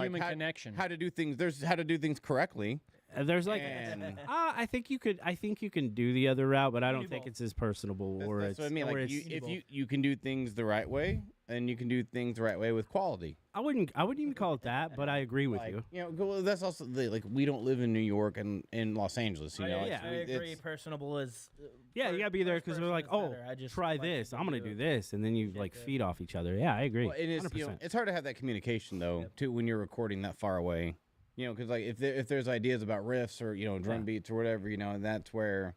Speaker 1: human
Speaker 3: how,
Speaker 1: connection.
Speaker 3: how to do things. There's how to do things correctly.
Speaker 2: There's like,
Speaker 3: And-
Speaker 2: I think you could. I think you can do the other route, but I don't
Speaker 4: do
Speaker 2: think
Speaker 4: both.
Speaker 2: it's as personable or
Speaker 3: That's
Speaker 2: it's.
Speaker 3: what I mean.
Speaker 2: or
Speaker 3: Like
Speaker 2: it's-
Speaker 3: you can do things the right way, and you can do things the right way with quality.
Speaker 2: I wouldn't even call it that, but I agree with
Speaker 3: Like,
Speaker 2: you.
Speaker 3: well, that's also like we don't live in New York and in Los Angeles. You know,
Speaker 2: yeah.
Speaker 4: I agree. Personable is.
Speaker 2: Yeah, you gotta be there
Speaker 4: first
Speaker 2: because we're
Speaker 4: person
Speaker 2: like,
Speaker 4: is
Speaker 2: oh,
Speaker 4: better. I just
Speaker 2: try
Speaker 4: like
Speaker 2: this.
Speaker 4: people
Speaker 2: I'm gonna
Speaker 4: do
Speaker 2: do this, and then you like
Speaker 4: that.
Speaker 2: feed off each other. Yeah, I agree.
Speaker 3: Well, it is.
Speaker 2: 100%.
Speaker 3: It's hard to have that communication though, too, when you're recording that far away. Because like if there's ideas about riffs or drum
Speaker 2: Yeah.
Speaker 3: beats or whatever, and that's where,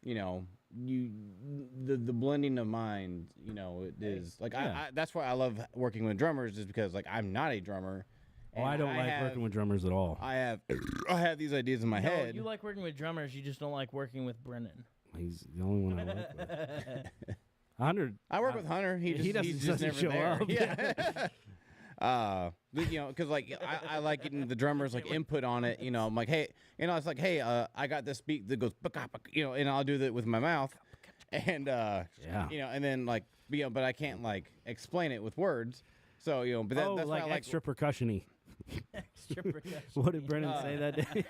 Speaker 3: the blending of minds, it is like
Speaker 2: Yeah.
Speaker 3: I that's why I love working with drummers is because like I'm not a drummer.
Speaker 2: Oh, I
Speaker 3: and
Speaker 2: don't like working with drummers at all.
Speaker 3: I have I have these ideas in my
Speaker 4: No,
Speaker 3: head.
Speaker 4: you like working with drummers. You just don't like working with Brennan.
Speaker 2: He's the only one I work with. 100.
Speaker 3: I work with Hunter.
Speaker 2: he
Speaker 3: He's
Speaker 2: doesn't
Speaker 3: just never
Speaker 2: show
Speaker 3: there.
Speaker 2: up.
Speaker 3: Yeah. Because like I like getting the drummers like input on it. I'm like, hey, it's like, hey, I got this beat that goes, and I'll do that with my mouth, and
Speaker 2: Yeah.
Speaker 3: and then like, but I can't like explain it with words. So but
Speaker 2: Oh,
Speaker 3: that's
Speaker 2: like
Speaker 3: why I like
Speaker 2: extra percussion-y.
Speaker 4: Extra percussion.
Speaker 2: What did Brennan say that day?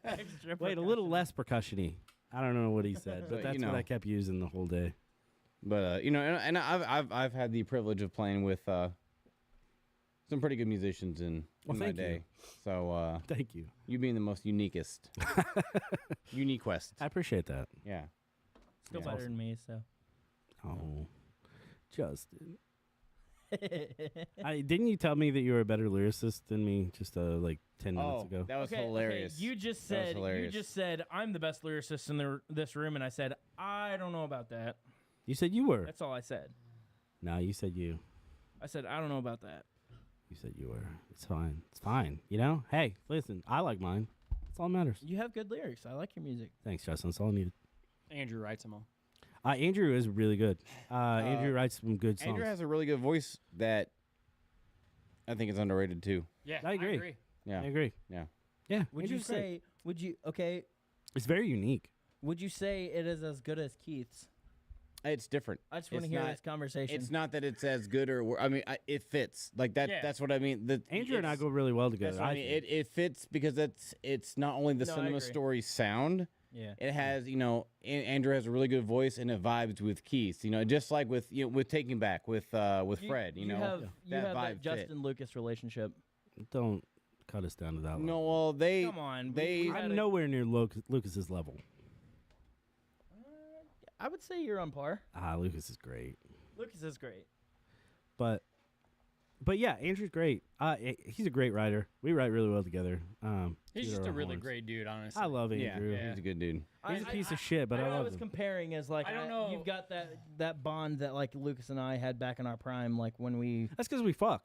Speaker 4: Extra
Speaker 2: Wait, a little less percussion-y. I don't know what he said, but
Speaker 3: But,
Speaker 2: that's
Speaker 3: you
Speaker 2: what
Speaker 3: know.
Speaker 2: I kept using the whole day.
Speaker 3: But and I've had the privilege of playing with some pretty good musicians in
Speaker 2: Well,
Speaker 3: my
Speaker 2: thank you.
Speaker 3: day. So
Speaker 2: Thank you.
Speaker 3: you being the most uniquest, uniquest.
Speaker 2: I appreciate that.
Speaker 3: Yeah.
Speaker 4: Still
Speaker 3: Yeah.
Speaker 4: better than me, so.
Speaker 2: Oh, Justin. Didn't you tell me that you were a better lyricist than me just like 10 minutes ago?
Speaker 3: that was
Speaker 4: Okay,
Speaker 3: hilarious.
Speaker 4: Okay, you just
Speaker 3: That was
Speaker 4: said
Speaker 3: hilarious.
Speaker 4: I'm the best lyricist in this room, and I said I don't know about that.
Speaker 2: You said you were.
Speaker 4: That's all I said.
Speaker 2: No, you said you.
Speaker 4: I said I don't know about that.
Speaker 2: You said you were. It's fine. It's fine. Hey, listen, I like mine. That's all that matters.
Speaker 4: You have good lyrics. I like your music.
Speaker 2: Thanks, Justin. That's all I needed.
Speaker 1: Andrew writes them all.
Speaker 2: Andrew is really good. Andrew writes some good songs.
Speaker 3: Andrew has a really good voice that I think is underrated too.
Speaker 1: Yeah,
Speaker 2: I agree.
Speaker 3: Yeah.
Speaker 2: I agree.
Speaker 3: Yeah.
Speaker 2: Yeah.
Speaker 4: Would you
Speaker 2: Andrew's great.
Speaker 4: say? Would you? Okay.
Speaker 2: It's very unique?
Speaker 4: Would you say it is as good as Keith's?
Speaker 3: It's different.
Speaker 4: I just want to
Speaker 3: It's
Speaker 4: hear
Speaker 3: not-
Speaker 4: this conversation.
Speaker 3: It's not that it's as good or I mean it fits. Like that
Speaker 1: Yeah.
Speaker 3: that's what I mean.
Speaker 2: Andrew and I
Speaker 3: it's-
Speaker 2: go really well
Speaker 3: That's
Speaker 2: together.
Speaker 3: what I mean.
Speaker 2: think.
Speaker 3: It fits because it's not only the
Speaker 4: No, I
Speaker 3: cinema
Speaker 4: agree.
Speaker 3: story sound.
Speaker 4: Yeah.
Speaker 3: It has, Andrew has a really good voice and it vibes with Keith. Just like with with Taking Back with Fred.
Speaker 4: You have
Speaker 3: that
Speaker 4: that
Speaker 3: vibe fit.
Speaker 4: Justin Lucas relationship.
Speaker 2: Don't cut us down to that
Speaker 3: No,
Speaker 2: level.
Speaker 3: well they
Speaker 4: Come on,
Speaker 3: they
Speaker 4: we
Speaker 2: I'm
Speaker 4: gotta-
Speaker 2: nowhere near Lucas's level.
Speaker 4: I would say you're on par.
Speaker 2: Lucas is great.
Speaker 4: Lucas is great.
Speaker 2: But But yeah, Andrew's great. He's a great writer. We write really well together.
Speaker 1: He's
Speaker 2: toot
Speaker 1: just
Speaker 2: our
Speaker 1: a really
Speaker 2: horns.
Speaker 1: great dude, honestly.
Speaker 2: I love
Speaker 3: Yeah,
Speaker 2: Andrew.
Speaker 3: he's a good dude.
Speaker 2: He's a piece of shit, but I
Speaker 4: what I
Speaker 2: love
Speaker 4: was
Speaker 2: him.
Speaker 4: comparing is like
Speaker 1: I don't know.
Speaker 4: You've got that bond that like Lucas and I had back in our prime, like when we.
Speaker 2: That's because we fuck.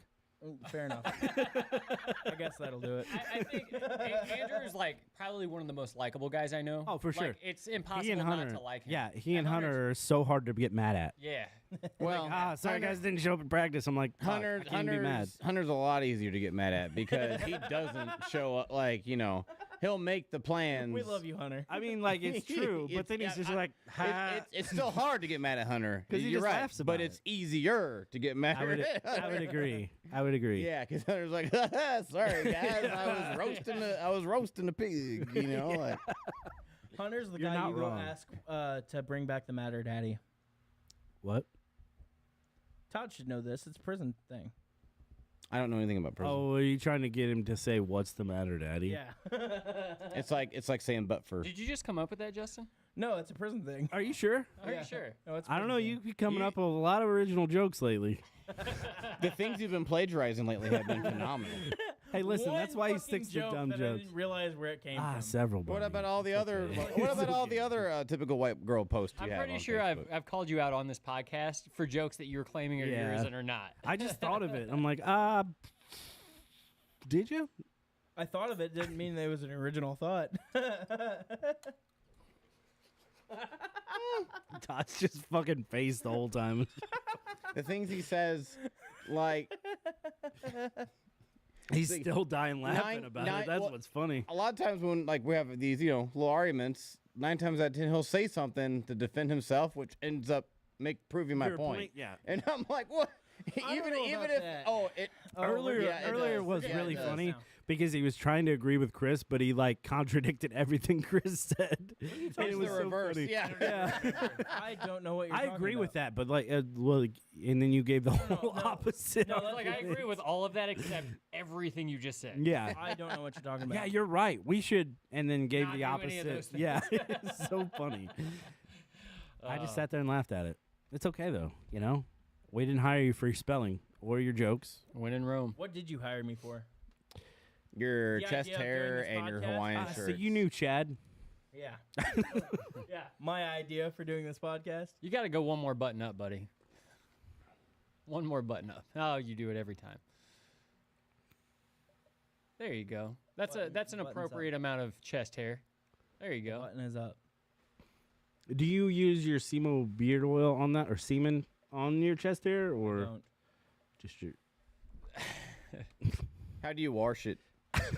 Speaker 4: Fair enough. I guess that'll do it.
Speaker 1: I think Andrew's like probably one of the most likable guys I know.
Speaker 2: Oh, for sure.
Speaker 1: Like, it's
Speaker 2: He
Speaker 1: impossible
Speaker 2: and Hunter.
Speaker 1: not to like him.
Speaker 2: Yeah, he and
Speaker 1: Hunter's-
Speaker 2: Hunter are so hard to get mad at.
Speaker 1: Yeah.
Speaker 3: Well,
Speaker 2: Sorry guys, didn't show up in practice. I'm like,
Speaker 3: Hunter,
Speaker 2: I can't be mad.
Speaker 3: Hunter's a lot easier to get mad at because he doesn't show up. Like, you know, he'll make the plans.
Speaker 4: We love you, Hunter.
Speaker 2: I mean, like it's true, but then he's just like,
Speaker 3: It's still hard to get mad at Hunter
Speaker 2: 'Cause he
Speaker 3: you're
Speaker 2: just
Speaker 3: right,
Speaker 2: laughs
Speaker 3: but
Speaker 2: about
Speaker 3: it's
Speaker 2: it.
Speaker 3: easier to get mad.
Speaker 2: I would agree. I would agree.
Speaker 3: Yeah, because Hunter's like, sorry guys, I was roasting the pig. You know, like,
Speaker 4: Hunter's the
Speaker 2: You're
Speaker 4: guy
Speaker 2: not
Speaker 4: you go
Speaker 2: wrong.
Speaker 4: ask to bring back the Matter Daddy.
Speaker 2: What?
Speaker 4: Todd should know this. It's a prison thing.
Speaker 3: I don't know anything about prison.
Speaker 2: Oh, are you trying to get him to say what's the matter, Daddy?
Speaker 4: Yeah.
Speaker 3: It's like saying but for.
Speaker 1: Did you just come up with that, Justin?
Speaker 4: No, it's a prison thing.
Speaker 2: Are you sure?
Speaker 1: Are
Speaker 4: Yeah.
Speaker 1: you sure?
Speaker 4: No, it's a
Speaker 2: I don't know.
Speaker 4: prison
Speaker 2: You
Speaker 4: thing.
Speaker 2: be coming up with a lot of original jokes lately.
Speaker 3: The things you've been plagiarizing lately have been phenomenal.
Speaker 2: Hey, listen,
Speaker 4: One
Speaker 2: that's why he
Speaker 4: fucking
Speaker 2: sticks to
Speaker 4: joke
Speaker 2: dumb
Speaker 4: that I
Speaker 2: jokes.
Speaker 4: didn't realize where it came from.
Speaker 2: Several.
Speaker 3: What
Speaker 2: buddy.
Speaker 3: about all the
Speaker 2: It's
Speaker 3: other?
Speaker 2: okay.
Speaker 3: What about all the other typical white girl posts you
Speaker 1: I'm
Speaker 3: have
Speaker 1: pretty
Speaker 3: on
Speaker 1: sure
Speaker 3: Facebook?
Speaker 1: I've called you out on this podcast for jokes that you were claiming are
Speaker 2: Yeah.
Speaker 1: yours and are not.
Speaker 2: I just thought of it. I'm like, did you?
Speaker 4: I thought of it. Didn't mean there was an original thought.
Speaker 2: Todd's just fucking face the whole time.
Speaker 3: The things he says, like
Speaker 2: He's still dying laughing about it. That's
Speaker 3: well,
Speaker 2: what's funny.
Speaker 3: a lot of times when like we have these, little arguments, 9 times out of 10 he'll say something to defend himself, which ends up proving my
Speaker 2: Your
Speaker 3: point.
Speaker 2: yeah.
Speaker 3: And I'm like, what?
Speaker 4: I don't know about that.
Speaker 2: Earlier,
Speaker 3: yeah, it
Speaker 2: earlier
Speaker 3: does.
Speaker 2: was
Speaker 3: Yeah, it
Speaker 2: really
Speaker 3: does.
Speaker 2: funny
Speaker 4: Now.
Speaker 2: because he was trying to agree with Chris, but he like contradicted everything Chris said. And
Speaker 3: It's
Speaker 2: it was
Speaker 3: the
Speaker 2: so
Speaker 3: reverse.
Speaker 2: funny.
Speaker 3: Yeah.
Speaker 2: Yeah.
Speaker 4: I don't know what you're
Speaker 2: I
Speaker 4: talking
Speaker 2: agree with
Speaker 4: about.
Speaker 2: that, but like, and then you gave the whole
Speaker 4: no.
Speaker 2: opposite.
Speaker 4: No,
Speaker 2: of
Speaker 1: Like I
Speaker 2: it.
Speaker 1: agree with all of that except everything you just said.
Speaker 2: Yeah.
Speaker 4: I don't know what you're talking about.
Speaker 2: Yeah, you're right. We should, and then gave
Speaker 1: Not
Speaker 2: the
Speaker 1: do any of
Speaker 2: opposite.
Speaker 1: those things.
Speaker 2: Yeah, it's so funny. I just sat there and laughed at it. It's okay though, you know. We didn't hire you for your spelling or your jokes.
Speaker 1: When in Rome.
Speaker 4: What did you hire me for?
Speaker 3: Your
Speaker 4: The
Speaker 3: chest
Speaker 4: idea of doing
Speaker 3: hair
Speaker 4: this
Speaker 3: and your
Speaker 4: podcast?
Speaker 3: Hawaiian
Speaker 2: So
Speaker 3: shirt.
Speaker 2: you knew Chad.
Speaker 4: Yeah. Yeah. My idea for doing this podcast.
Speaker 1: You got to go one more button up, buddy. One more button up. Oh, you do it every time. There you go. That's an
Speaker 4: Buttons up.
Speaker 1: appropriate amount of chest hair. There you go.
Speaker 4: Button is up.
Speaker 2: Do you use your Semo beard oil on that or semen on your chest hair or
Speaker 4: Don't.
Speaker 2: just your
Speaker 3: How do you wash it?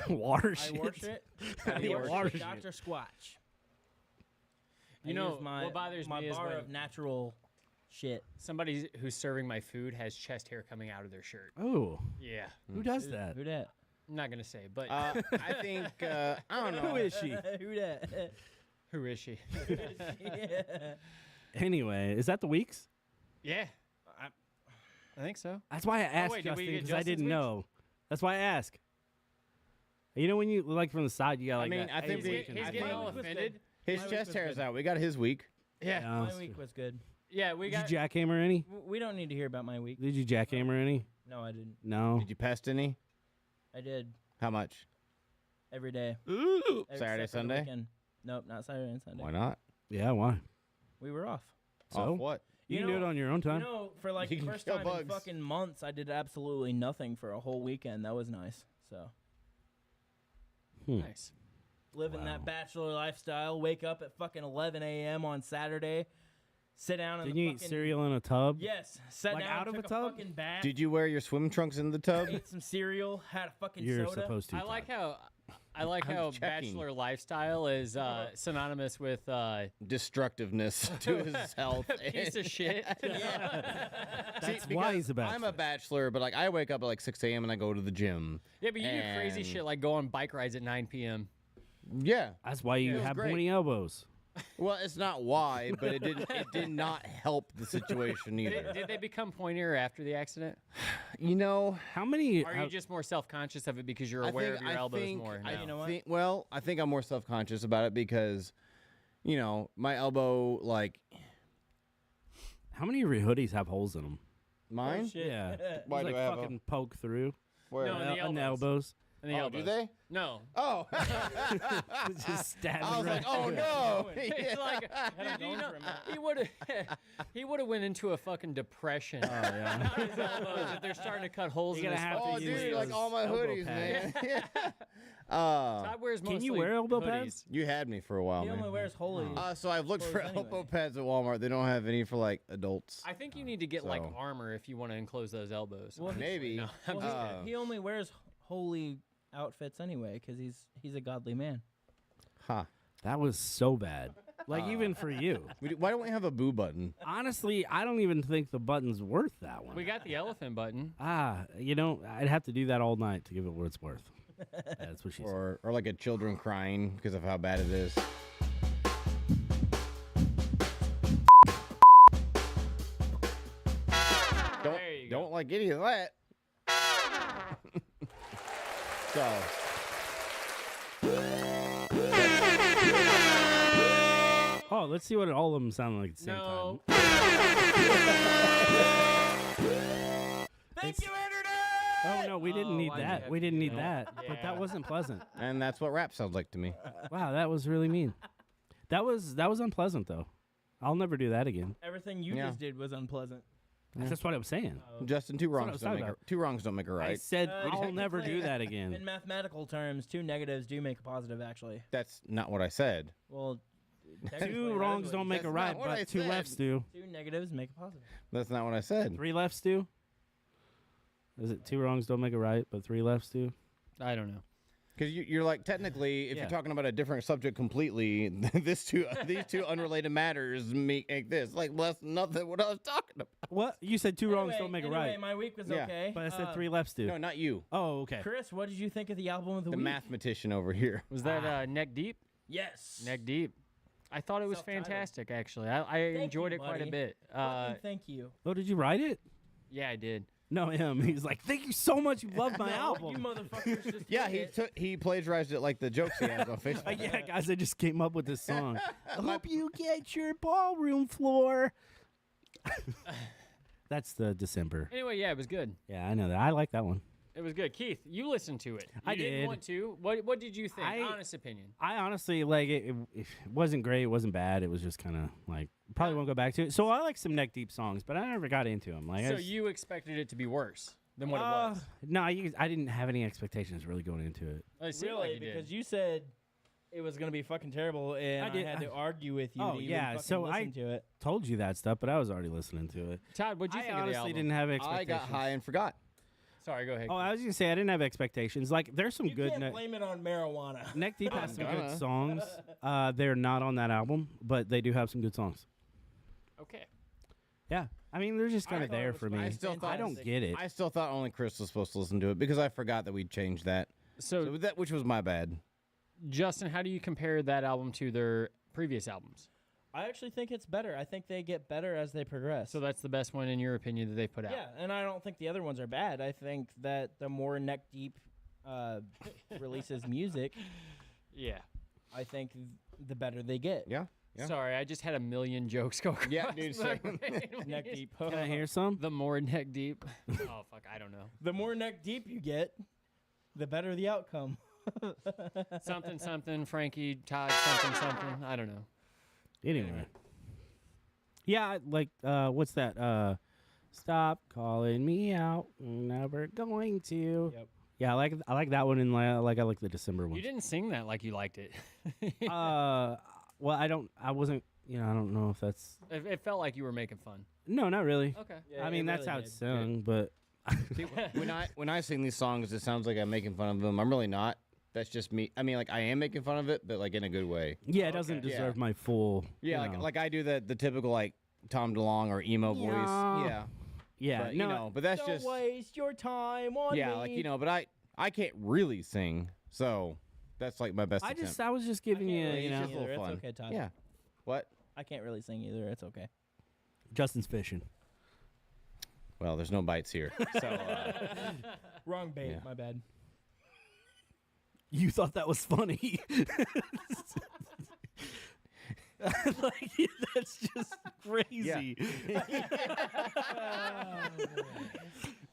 Speaker 2: water
Speaker 4: I
Speaker 2: shit?
Speaker 4: wash it.
Speaker 2: How do you
Speaker 4: I
Speaker 2: wash
Speaker 4: wash
Speaker 2: it?
Speaker 4: Dr. Squatch.
Speaker 1: You
Speaker 4: I
Speaker 1: know,
Speaker 4: use my,
Speaker 1: what bothers
Speaker 4: my
Speaker 1: me is
Speaker 4: bar
Speaker 1: when
Speaker 4: of natural shit.
Speaker 1: somebody who's serving my food has chest hair coming out of their shirt.
Speaker 2: Oh,
Speaker 1: Yeah.
Speaker 2: who does that?
Speaker 4: Who dat?
Speaker 1: I'm not going to say, but
Speaker 3: I think I don't know.
Speaker 2: Who is she?
Speaker 4: Who dat?
Speaker 1: who is she?
Speaker 4: Yeah.
Speaker 2: Anyway, is that the weeks?
Speaker 1: Yeah. I think so.
Speaker 2: That's why I asked
Speaker 1: wait, did we
Speaker 2: Justin
Speaker 1: get
Speaker 2: because I
Speaker 1: Justin's
Speaker 2: didn't
Speaker 1: weeks?
Speaker 2: know. That's why I ask. You know when you like from the side, you got like.
Speaker 3: mean,
Speaker 2: that
Speaker 3: I think
Speaker 2: A
Speaker 3: we-
Speaker 2: week and
Speaker 1: He's
Speaker 3: I
Speaker 2: stuff.
Speaker 1: getting
Speaker 3: think-
Speaker 1: all
Speaker 4: week was
Speaker 1: offended.
Speaker 4: good.
Speaker 3: His
Speaker 4: My week
Speaker 3: chest
Speaker 4: was
Speaker 3: hair is
Speaker 4: good.
Speaker 3: out. We got his week.
Speaker 1: Yeah.
Speaker 2: Yeah,
Speaker 4: My
Speaker 2: that's
Speaker 4: week
Speaker 2: true.
Speaker 4: was good.
Speaker 1: Yeah, we
Speaker 2: Did
Speaker 1: got.
Speaker 2: you jackhammer any?
Speaker 4: We don't need to hear about my week.
Speaker 2: Did you jackhammer any?
Speaker 4: No, I didn't.
Speaker 2: No.
Speaker 3: Did you pest any?
Speaker 4: I did
Speaker 3: How much?
Speaker 4: every day.
Speaker 2: Ooh.
Speaker 4: Except
Speaker 3: Saturday,
Speaker 4: for the
Speaker 3: Sunday?
Speaker 4: weekend. Nope, not Saturday and Sunday.
Speaker 3: Why not?
Speaker 2: Yeah, why?
Speaker 4: We were off.
Speaker 2: So?
Speaker 3: Off what?
Speaker 2: You
Speaker 4: You
Speaker 2: can do it
Speaker 4: know-
Speaker 2: on your own time.
Speaker 4: You know, for like
Speaker 3: You
Speaker 4: the
Speaker 3: can
Speaker 4: first
Speaker 3: kill
Speaker 4: time in
Speaker 3: bugs.
Speaker 4: fucking months, I did absolutely nothing for a whole weekend. That was nice. So
Speaker 1: Nice.
Speaker 4: living
Speaker 2: Wow.
Speaker 4: that bachelor lifestyle. Wake up at fucking 11 a.m. on Saturday. Sit down in
Speaker 2: Didn't
Speaker 4: the
Speaker 2: you eat
Speaker 4: fucking
Speaker 2: cereal in a tub?
Speaker 4: Yes, sat
Speaker 2: Like
Speaker 4: down,
Speaker 2: out of
Speaker 4: took
Speaker 2: a tub?
Speaker 4: fucking bath,
Speaker 3: Did you wear your swim trunks in the tub?
Speaker 4: ate some cereal, had a fucking
Speaker 2: You're
Speaker 4: soda.
Speaker 2: supposed to.
Speaker 1: I like
Speaker 2: Todd.
Speaker 1: how
Speaker 3: I'm
Speaker 1: how
Speaker 3: checking.
Speaker 1: bachelor lifestyle is synonymous with
Speaker 3: Destructiveness to his health.
Speaker 1: piece of shit.
Speaker 2: That's why he's a bachelor.
Speaker 3: I'm a bachelor, but like I wake up at like 6 a.m. and I go to the gym.
Speaker 1: Yeah, but you do crazy
Speaker 3: And-
Speaker 1: shit like go on bike rides at 9 p.m.
Speaker 3: Yeah.
Speaker 2: That's why you
Speaker 3: It was
Speaker 2: have
Speaker 3: great.
Speaker 2: pointy elbows.
Speaker 3: Well, it's not why, but it did not help the situation either.
Speaker 1: Did they become pointier after the accident?
Speaker 3: You know,
Speaker 2: How many?
Speaker 1: Or are you just more self-conscious of it because you're aware of your elbows more now?
Speaker 4: You know what?
Speaker 3: Well, I think I'm more self-conscious about it because, my elbow, like,
Speaker 2: How many of your hoodies have holes in them?
Speaker 3: Mine?
Speaker 4: Shit.
Speaker 2: Yeah.
Speaker 3: Why
Speaker 2: It's
Speaker 3: do
Speaker 2: like
Speaker 3: I have
Speaker 2: fucking poke through
Speaker 3: Where?
Speaker 1: No, in the
Speaker 2: on the
Speaker 1: elbows.
Speaker 2: elbows.
Speaker 1: And the
Speaker 3: Oh,
Speaker 1: elbows.
Speaker 3: do they?
Speaker 1: No.
Speaker 3: Oh.
Speaker 2: Just stabbing
Speaker 3: I was
Speaker 2: right
Speaker 3: like, oh
Speaker 2: there.
Speaker 3: no.
Speaker 1: It's like,
Speaker 4: Had him
Speaker 1: dude,
Speaker 4: going
Speaker 1: you know,
Speaker 4: for a minute.
Speaker 1: he would have went into a fucking depression.
Speaker 2: Oh yeah.
Speaker 1: His elbows, if they're starting to cut holes
Speaker 2: You're
Speaker 1: in
Speaker 2: gonna
Speaker 1: his
Speaker 2: have to
Speaker 3: Oh,
Speaker 1: fucking
Speaker 2: use
Speaker 3: dude,
Speaker 1: sleeves.
Speaker 3: like all my
Speaker 2: elbow
Speaker 3: hoodies, man.
Speaker 2: pads.
Speaker 3: Yeah.
Speaker 1: Todd wears
Speaker 2: Can you
Speaker 1: mostly
Speaker 2: wear elbow
Speaker 1: hoodies.
Speaker 2: pads?
Speaker 3: You had me for a while,
Speaker 4: He
Speaker 3: man.
Speaker 4: only wears holy.
Speaker 3: So I've looked for
Speaker 4: clothes
Speaker 3: elbow
Speaker 4: anyway.
Speaker 3: pads at Walmart. They don't have any for like adults.
Speaker 1: I think you need to get like
Speaker 3: So-
Speaker 1: armor if you want to enclose those elbows.
Speaker 4: Well,
Speaker 3: Maybe.
Speaker 1: No, I'm
Speaker 4: Well,
Speaker 1: just
Speaker 3: Uh,
Speaker 4: he only wears holy outfits anyway because he's a godly man.
Speaker 3: Huh.
Speaker 2: That was so bad. Like even for you.
Speaker 3: Why don't we have a boo button?
Speaker 2: Honestly, I don't even think the button's worth that one.
Speaker 1: we got the elephant button.
Speaker 2: I'd have to do that all night to give it what it's worth. That's what she said.
Speaker 3: Or like a children crying because of how bad it is.
Speaker 1: There you go.
Speaker 3: Don't like any of that. So
Speaker 2: Oh, let's see what all of them sound like at the same
Speaker 1: No.
Speaker 2: time.
Speaker 4: Thank you, Internet.
Speaker 2: Oh no, we didn't
Speaker 1: Oh,
Speaker 2: need
Speaker 1: why'd you
Speaker 2: that.
Speaker 1: have
Speaker 2: We
Speaker 1: to
Speaker 2: didn't
Speaker 1: do
Speaker 2: need
Speaker 1: that?
Speaker 2: that. But that
Speaker 1: Yeah.
Speaker 2: wasn't pleasant.
Speaker 3: and that's what rap sounds like to me.
Speaker 2: Wow, that was really mean. That was unpleasant though. I'll never do that again.
Speaker 4: Everything you
Speaker 3: Yeah.
Speaker 4: just did was unpleasant.
Speaker 2: That's what I'm saying.
Speaker 3: Justin, two
Speaker 2: what I
Speaker 3: wrongs
Speaker 2: was
Speaker 3: don't
Speaker 2: talking
Speaker 3: make a,
Speaker 2: about.
Speaker 3: two wrongs don't make a
Speaker 2: I
Speaker 3: right.
Speaker 2: said I'll never
Speaker 4: technically,
Speaker 2: do that
Speaker 4: In
Speaker 2: again.
Speaker 4: mathematical terms, two negatives do make a positive, actually.
Speaker 3: That's not what I said.
Speaker 4: Well, technically,
Speaker 2: Two
Speaker 4: that is
Speaker 2: wrongs
Speaker 4: what
Speaker 2: don't
Speaker 4: you
Speaker 2: make
Speaker 3: That's
Speaker 2: a
Speaker 3: not
Speaker 2: right,
Speaker 3: what I
Speaker 2: but two
Speaker 3: said.
Speaker 2: lefts do.
Speaker 4: said. Two negatives make a positive.
Speaker 3: That's not what I said.
Speaker 2: Three lefts do? Is it two wrongs don't make a right, but three lefts do?
Speaker 1: I don't know.
Speaker 3: Because you're like technically, if
Speaker 2: Yeah.
Speaker 3: you're talking about a different subject completely, these two unrelated matters make this like less nothing what I was talking about.
Speaker 2: What? You said two wrongs
Speaker 4: Anyway,
Speaker 2: don't make a
Speaker 4: anyway,
Speaker 2: right.
Speaker 4: My week was
Speaker 3: Yeah.
Speaker 4: okay.
Speaker 2: But I said three lefts do.
Speaker 3: No, not you.
Speaker 2: Oh, okay.
Speaker 4: Chris, what did you think of the album of the
Speaker 3: The
Speaker 4: week?
Speaker 3: mathematician over here.
Speaker 1: Was that Neck Deep?
Speaker 4: Yes.
Speaker 1: Neck Deep. I thought it was
Speaker 4: Self-titled.
Speaker 1: fantastic, actually. I
Speaker 4: Thank
Speaker 1: enjoyed
Speaker 4: you,
Speaker 1: it quite a
Speaker 4: buddy.
Speaker 1: bit.
Speaker 4: Fucking thank you.
Speaker 2: Oh, did you write it?
Speaker 1: Yeah, I did.
Speaker 2: No, him. He's like, thank you so much. You love my
Speaker 4: You
Speaker 2: album.
Speaker 4: motherfuckers just
Speaker 3: Yeah,
Speaker 4: took it.
Speaker 3: he plagiarized it like the jokes he has on Facebook.
Speaker 2: Yeah, guys, I just came up with this song. I hope you get your ballroom floor. That's the December.
Speaker 1: Anyway, yeah, it was good.
Speaker 2: Yeah, I know that. I like that one.
Speaker 1: It was good. Keith, you listened to it. You
Speaker 2: I
Speaker 1: didn't
Speaker 2: did.
Speaker 1: want to. What did you think?
Speaker 2: I-
Speaker 1: Honest opinion.
Speaker 2: I honestly like it. It wasn't great. It wasn't bad. It was just kind of like probably won't go back to it. So I like some Neck Deep songs, but I never got into them. Like, I
Speaker 1: So
Speaker 2: just-
Speaker 1: you expected it to be worse than what it was.
Speaker 2: No, I didn't have any expectations really going into it.
Speaker 1: It seemed
Speaker 4: Really?
Speaker 1: like you did.
Speaker 4: Because you said it was going to be fucking terrible, and
Speaker 2: I
Speaker 4: I,
Speaker 2: did-
Speaker 4: had to argue with you
Speaker 2: Oh,
Speaker 4: to even
Speaker 2: yeah,
Speaker 4: fucking
Speaker 2: so
Speaker 4: listen to it.
Speaker 2: Told you that stuff, but I was already listening to it.
Speaker 1: Todd, what'd you
Speaker 2: I
Speaker 1: think of the
Speaker 2: honestly
Speaker 1: album?
Speaker 2: didn't have
Speaker 3: I
Speaker 2: expectations.
Speaker 3: got high and forgot.
Speaker 1: Sorry, go ahead.
Speaker 2: Oh, I was gonna say I didn't have expectations. Like, there's some
Speaker 4: You
Speaker 2: good
Speaker 4: can't blame it on marijuana.
Speaker 2: Neck Deep has some
Speaker 3: gonna.
Speaker 2: good songs. They're not on that album, but they do have some good songs.
Speaker 1: Okay.
Speaker 2: Yeah, I mean they're just kind of
Speaker 4: thought it
Speaker 2: there
Speaker 4: was
Speaker 2: for me.
Speaker 3: I still thought-
Speaker 2: I don't get it.
Speaker 3: I still thought only Chris was supposed to listen to it because I forgot that we changed that.
Speaker 1: So,
Speaker 3: So that which was my bad.
Speaker 1: Justin, how do you compare that album to their previous albums?
Speaker 4: I actually think it's better. I think they get better as they progress.
Speaker 1: So that's the best one in your opinion that they put out.
Speaker 4: yeah, and I don't think the other ones are bad. I think that the more Neck Deep releases music,
Speaker 1: Yeah.
Speaker 4: I think the better they get.
Speaker 3: Yeah. Yeah.
Speaker 1: Sorry, I just had a million jokes go across
Speaker 3: Yeah, dude,
Speaker 1: my
Speaker 3: same.
Speaker 1: brain.
Speaker 4: Neck Deep.
Speaker 2: Can I hear some?
Speaker 1: The more neck deep. Oh fuck, I don't know.
Speaker 4: The more Neck Deep you get, the better the outcome.
Speaker 1: Something something. Frankie Todd something something. I don't know.
Speaker 2: Anyway. Yeah, like what's that? Stop calling me out. I'm never going to.
Speaker 4: Yep.
Speaker 2: Yeah, I like that one, and I like the December one.
Speaker 1: You didn't sing that like you liked it.
Speaker 2: Well, I wasn't. I don't know if that's.
Speaker 1: It felt like you were making fun.
Speaker 2: No, not really.
Speaker 1: Okay.
Speaker 4: Yeah,
Speaker 2: I mean,
Speaker 4: it
Speaker 2: that's
Speaker 4: really
Speaker 2: how
Speaker 4: did.
Speaker 2: it's sung, but
Speaker 3: See, when I sing these songs, it sounds like I'm making fun of them. I'm really not. That's just me. I mean, like I am making fun of it, but like in a good way.
Speaker 2: yeah, it doesn't
Speaker 1: Okay.
Speaker 2: deserve
Speaker 3: Yeah.
Speaker 2: my full.
Speaker 3: Yeah,
Speaker 2: you know.
Speaker 3: like I do the typical like Tom DeLonge or emo voice.
Speaker 2: Yeah.
Speaker 3: Yeah.
Speaker 2: yeah,
Speaker 3: But,
Speaker 2: no,
Speaker 3: but that's
Speaker 4: Don't
Speaker 3: just
Speaker 4: waste your time on
Speaker 3: yeah,
Speaker 4: me.
Speaker 3: like but I can't really sing, so that's like my best
Speaker 2: I
Speaker 3: attempt.
Speaker 2: was just giving you,
Speaker 4: really
Speaker 2: you know,
Speaker 3: just a little
Speaker 4: It's
Speaker 3: fun.
Speaker 4: okay, Todd.
Speaker 3: Yeah. What?
Speaker 4: I can't really sing either. It's okay.
Speaker 2: Justin's fishing.
Speaker 3: Well, there's no bites here. So
Speaker 4: Wrong bait.
Speaker 3: Yeah.
Speaker 4: My bad.
Speaker 2: You thought that was funny. Like, that's just crazy.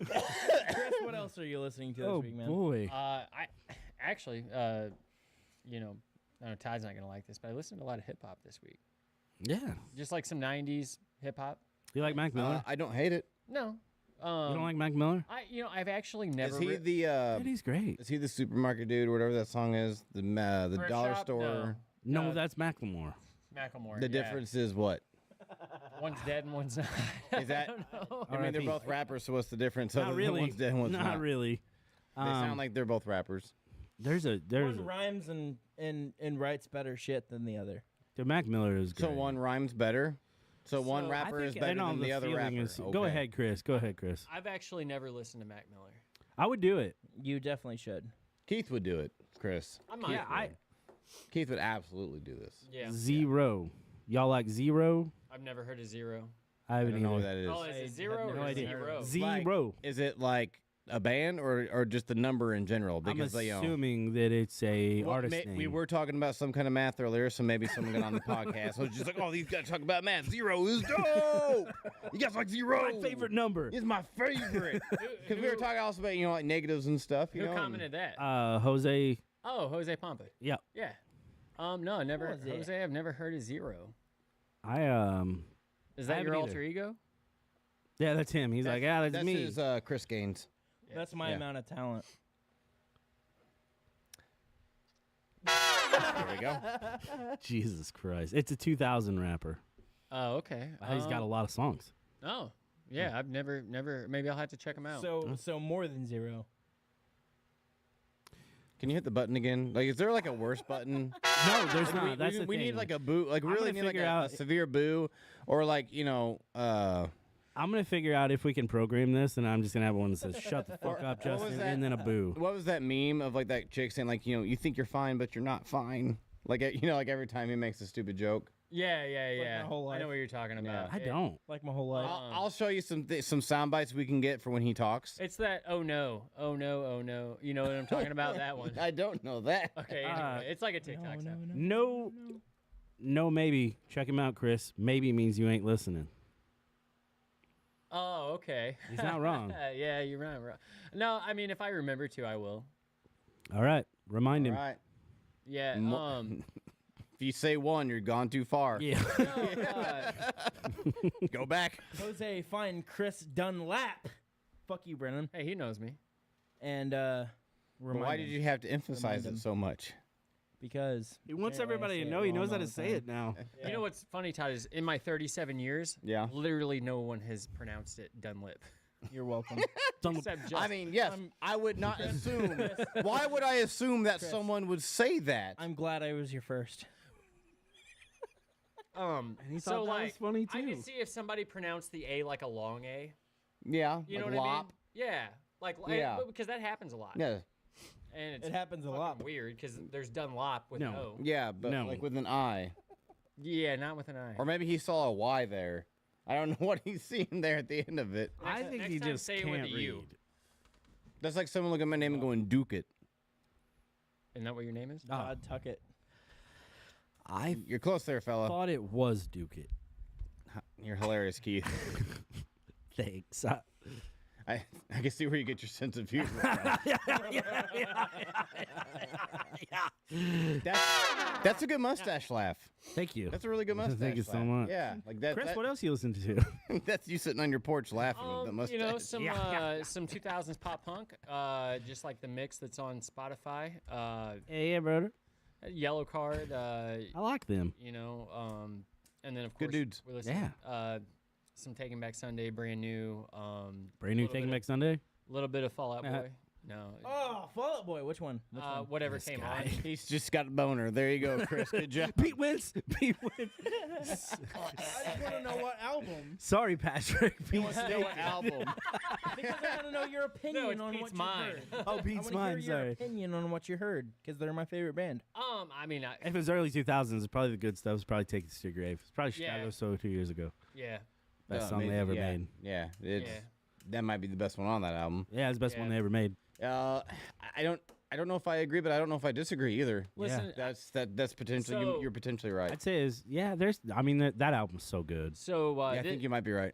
Speaker 4: Chris, what else are you listening to this
Speaker 2: Oh
Speaker 4: week, man?
Speaker 2: boy.
Speaker 1: I actually, you know, I know Todd's not gonna like this, but I listened to a lot of hip hop this week.
Speaker 2: Yeah.
Speaker 1: Just like some '90s hip hop.
Speaker 2: You like Mac Miller?
Speaker 3: I don't hate it.
Speaker 1: No,
Speaker 2: you don't like Mac Miller?
Speaker 1: I've actually never.
Speaker 3: Is he the
Speaker 2: Dude, he's great.
Speaker 3: is he the supermarket dude or whatever that song is? The
Speaker 1: Thrift
Speaker 3: dollar
Speaker 1: shop?
Speaker 3: store.
Speaker 2: No,
Speaker 1: No.
Speaker 2: that's Macklemore.
Speaker 1: Macklemore.
Speaker 3: The
Speaker 1: yeah.
Speaker 3: difference is what?
Speaker 1: One's dead and one's not.
Speaker 3: Is that? I mean, they're
Speaker 2: R.I.P.
Speaker 3: both rappers, so what's the difference?
Speaker 2: Not
Speaker 3: other than
Speaker 2: really.
Speaker 3: One's dead and one's not.
Speaker 2: Not really.
Speaker 3: They sound like they're both rappers.
Speaker 2: there's
Speaker 4: One rhymes and writes better shit than the other.
Speaker 2: the Mac Miller is great.
Speaker 3: So one rhymes better. So one
Speaker 1: So,
Speaker 2: I
Speaker 3: rapper is
Speaker 2: think-
Speaker 3: better
Speaker 2: I know
Speaker 3: than the other
Speaker 2: feeling
Speaker 3: rapper.
Speaker 2: is- Go
Speaker 3: Okay.
Speaker 2: ahead, Chris. Go ahead, Chris.
Speaker 1: I've actually never listened to Mac Miller.
Speaker 2: I would do it.
Speaker 4: You definitely should.
Speaker 3: Keith would do it, Chris.
Speaker 1: I might.
Speaker 2: Yeah,
Speaker 3: Keith would absolutely do this.
Speaker 1: Yeah.
Speaker 2: Zero. Y'all like Zero?
Speaker 1: I've never heard of Zero.
Speaker 2: I
Speaker 3: I
Speaker 2: haven't
Speaker 3: don't know what
Speaker 2: either.
Speaker 3: that is.
Speaker 1: Oh, is
Speaker 4: I
Speaker 1: it
Speaker 4: have
Speaker 1: Zero
Speaker 4: no
Speaker 1: or
Speaker 2: idea.
Speaker 1: Zero?
Speaker 2: Zero.
Speaker 3: Is it like a band or just the number in general?
Speaker 2: I'm
Speaker 3: Because they
Speaker 2: assuming that it's a
Speaker 3: Well,
Speaker 2: artist name.
Speaker 3: we were talking about some kind of math earlier, so maybe someone got on the podcast. I was just like, "Oh, these guys talk about math. Zero is dope. You guys like zero?
Speaker 2: My favorite number.
Speaker 3: It's my favorite." Because we were talking also about like negatives and stuff. You
Speaker 1: Who
Speaker 3: know,
Speaker 1: commented that?
Speaker 2: Jose.
Speaker 1: Oh, Jose Pompa.
Speaker 2: Yeah.
Speaker 1: Yeah. No, never.
Speaker 4: was it?
Speaker 1: Jose, I've never heard of Zero.
Speaker 2: I
Speaker 1: Is
Speaker 2: I
Speaker 1: that your
Speaker 2: haven't
Speaker 1: alter ego?
Speaker 2: Yeah, that's him. He's like, that's
Speaker 3: that's
Speaker 2: me.
Speaker 3: his Chris Gaines.
Speaker 4: That's my
Speaker 3: Yeah.
Speaker 4: amount of talent.
Speaker 3: There we go.
Speaker 2: Jesus Christ. It's a 2000 rapper.
Speaker 1: Oh, okay.
Speaker 2: He's got a lot of songs.
Speaker 1: Oh, yeah. I've never. Maybe I'll have to check him out.
Speaker 4: So more than zero.
Speaker 3: Can you hit the button again? Like, is there like a worse button?
Speaker 2: No, there's
Speaker 3: Like,
Speaker 2: not. That's the
Speaker 3: we
Speaker 2: thing.
Speaker 3: need like a boo. Like, we
Speaker 2: I'm
Speaker 3: really
Speaker 2: gonna
Speaker 3: need like
Speaker 2: figure
Speaker 3: a
Speaker 2: out-
Speaker 3: severe boo, or like
Speaker 2: I'm gonna figure out if we can program this, and I'm just gonna have one that says "Shut the fuck up,
Speaker 3: what was
Speaker 2: Justin,"
Speaker 3: that?
Speaker 2: and then a boo.
Speaker 3: What was that meme of like that chick saying like, you think you're fine, but you're not fine? Like, like every time he makes a stupid joke.
Speaker 1: yeah.
Speaker 4: my whole
Speaker 1: I know
Speaker 4: life.
Speaker 1: what you're talking about.
Speaker 2: I don't.
Speaker 4: Like my whole life.
Speaker 3: I'll show you some sound bites we can get for when he talks.
Speaker 1: It's that. Oh no. Oh no. Oh no. You know what I'm talking about? That one.
Speaker 3: I don't know that.
Speaker 1: Okay. Anyway, it's like a TikTok sound.
Speaker 2: No, maybe. Check him out, Chris. Maybe means you ain't listening.
Speaker 1: Oh, okay.
Speaker 2: He's not wrong.
Speaker 1: Yeah, you're right. No, I mean, if I remember to, I will.
Speaker 2: All right, remind
Speaker 3: All
Speaker 2: him.
Speaker 3: right.
Speaker 1: Yeah.
Speaker 3: If you say one, you're gone too far.
Speaker 2: Yeah.
Speaker 3: Go back.
Speaker 4: Jose, find Chris Dunlap. Fuck you, Brennan.
Speaker 1: Hey, he knows me.
Speaker 4: And
Speaker 3: But
Speaker 4: remind
Speaker 3: why
Speaker 4: him,
Speaker 3: did you have to emphasize
Speaker 4: Remind him.
Speaker 3: it so much?
Speaker 4: Because
Speaker 2: He wants
Speaker 4: apparently I
Speaker 2: everybody
Speaker 4: say
Speaker 2: to
Speaker 4: it
Speaker 2: know. He
Speaker 4: wrong
Speaker 2: knows how
Speaker 4: all
Speaker 2: to
Speaker 4: the
Speaker 2: say
Speaker 4: time.
Speaker 2: it now.
Speaker 1: You know what's funny, Todd, is in my 37 years,
Speaker 3: Yeah.
Speaker 1: literally no one has pronounced it Dunlip.
Speaker 4: You're welcome.
Speaker 1: Except just,
Speaker 3: I mean, yes, I would not assume. Why would I assume that someone would say that?
Speaker 4: I'm glad I was your first.
Speaker 2: And he
Speaker 1: so
Speaker 2: thought that
Speaker 1: like,
Speaker 2: was funny
Speaker 1: I
Speaker 2: too.
Speaker 1: can see if somebody pronounced the A like a long A.
Speaker 3: Yeah.
Speaker 1: You know
Speaker 3: like
Speaker 1: what I mean?
Speaker 3: lop.
Speaker 1: Yeah. Like,
Speaker 3: Yeah.
Speaker 1: because that happens a lot.
Speaker 3: Yeah.
Speaker 1: And it's
Speaker 4: It happens a
Speaker 1: fucking
Speaker 4: lot.
Speaker 1: weird because there's Dunlop with
Speaker 2: No.
Speaker 1: an O.
Speaker 3: Yeah, but
Speaker 2: No.
Speaker 3: like with an I.
Speaker 1: Yeah, not with an I.
Speaker 3: Or maybe he saw a Y there. I don't know what he's seeing there at the end of it.
Speaker 2: I
Speaker 1: Next-
Speaker 2: think
Speaker 1: next
Speaker 2: he
Speaker 1: time
Speaker 2: just
Speaker 1: say it
Speaker 2: can't
Speaker 1: with a U.
Speaker 2: read.
Speaker 3: That's like someone looking at my name and going, Duke it.
Speaker 1: Isn't that what your name is?
Speaker 4: Todd Tuckett.
Speaker 2: I
Speaker 3: You're close there, fella.
Speaker 2: thought it was Duke It.
Speaker 3: You're hilarious, Keith.
Speaker 2: Thanks.
Speaker 3: I can see where you get your sense of humor from. That's a good mustache laugh.
Speaker 2: Thank you.
Speaker 3: That's a really good mustache
Speaker 2: Thank you so
Speaker 3: laugh.
Speaker 2: much.
Speaker 3: Yeah, like that.
Speaker 2: Chris,
Speaker 3: that-
Speaker 2: what else you listen to?
Speaker 3: That's you sitting on your porch laughing with the mustache.
Speaker 1: You know, some 2000s pop punk, just like the mix that's on Spotify.
Speaker 2: Yeah, brother.
Speaker 1: Yellow Card,
Speaker 2: I like them.
Speaker 1: you know, and then of
Speaker 3: Good
Speaker 1: course
Speaker 3: dudes.
Speaker 1: we listen. Some Taking Back Sunday, brand new.
Speaker 2: Brand new
Speaker 1: little
Speaker 2: Taking
Speaker 1: bit
Speaker 2: Back Sunday.
Speaker 1: A little bit of Fall Out
Speaker 2: Uh-huh.
Speaker 1: Boy. No,
Speaker 4: Oh, Fall Out Boy. Which one?
Speaker 1: whatever
Speaker 2: This
Speaker 1: came
Speaker 2: guy.
Speaker 1: on.
Speaker 3: He's just got a boner. There you go, Chris. Good job.
Speaker 2: Pete wins. Pete wins.
Speaker 4: I just want to know what album.
Speaker 2: Sorry, Patrick. Pete
Speaker 3: What's the album?
Speaker 4: Because I want to know your opinion
Speaker 1: No, it's
Speaker 4: on
Speaker 1: Pete's
Speaker 4: what you
Speaker 1: mine.
Speaker 4: heard.
Speaker 2: Oh,
Speaker 4: I
Speaker 2: Pete's
Speaker 4: wanna
Speaker 2: mine.
Speaker 4: hear your
Speaker 2: Sorry.
Speaker 4: opinion on what you heard because they're my favorite band.
Speaker 1: I mean,
Speaker 2: If it was early 2000s, it's probably the good stuff. It's probably Take This to Your Grave. It's probably
Speaker 1: Yeah.
Speaker 2: Chicago So 2 years ago.
Speaker 1: yeah,
Speaker 2: Best song
Speaker 3: Maybe,
Speaker 2: they ever
Speaker 3: yeah,
Speaker 2: made.
Speaker 3: Yeah, it's
Speaker 1: Yeah.
Speaker 3: that might be the best one on that album.
Speaker 2: Yeah, it's the best one
Speaker 1: Yeah.
Speaker 2: they ever made.
Speaker 3: I I don't know if I agree, but I don't know if I disagree either.
Speaker 1: Listen,
Speaker 3: That's potentially
Speaker 1: So-
Speaker 3: you're potentially right.
Speaker 2: I'd say there's. I mean, that album's so good.
Speaker 1: so
Speaker 3: Yeah, I think you might be right.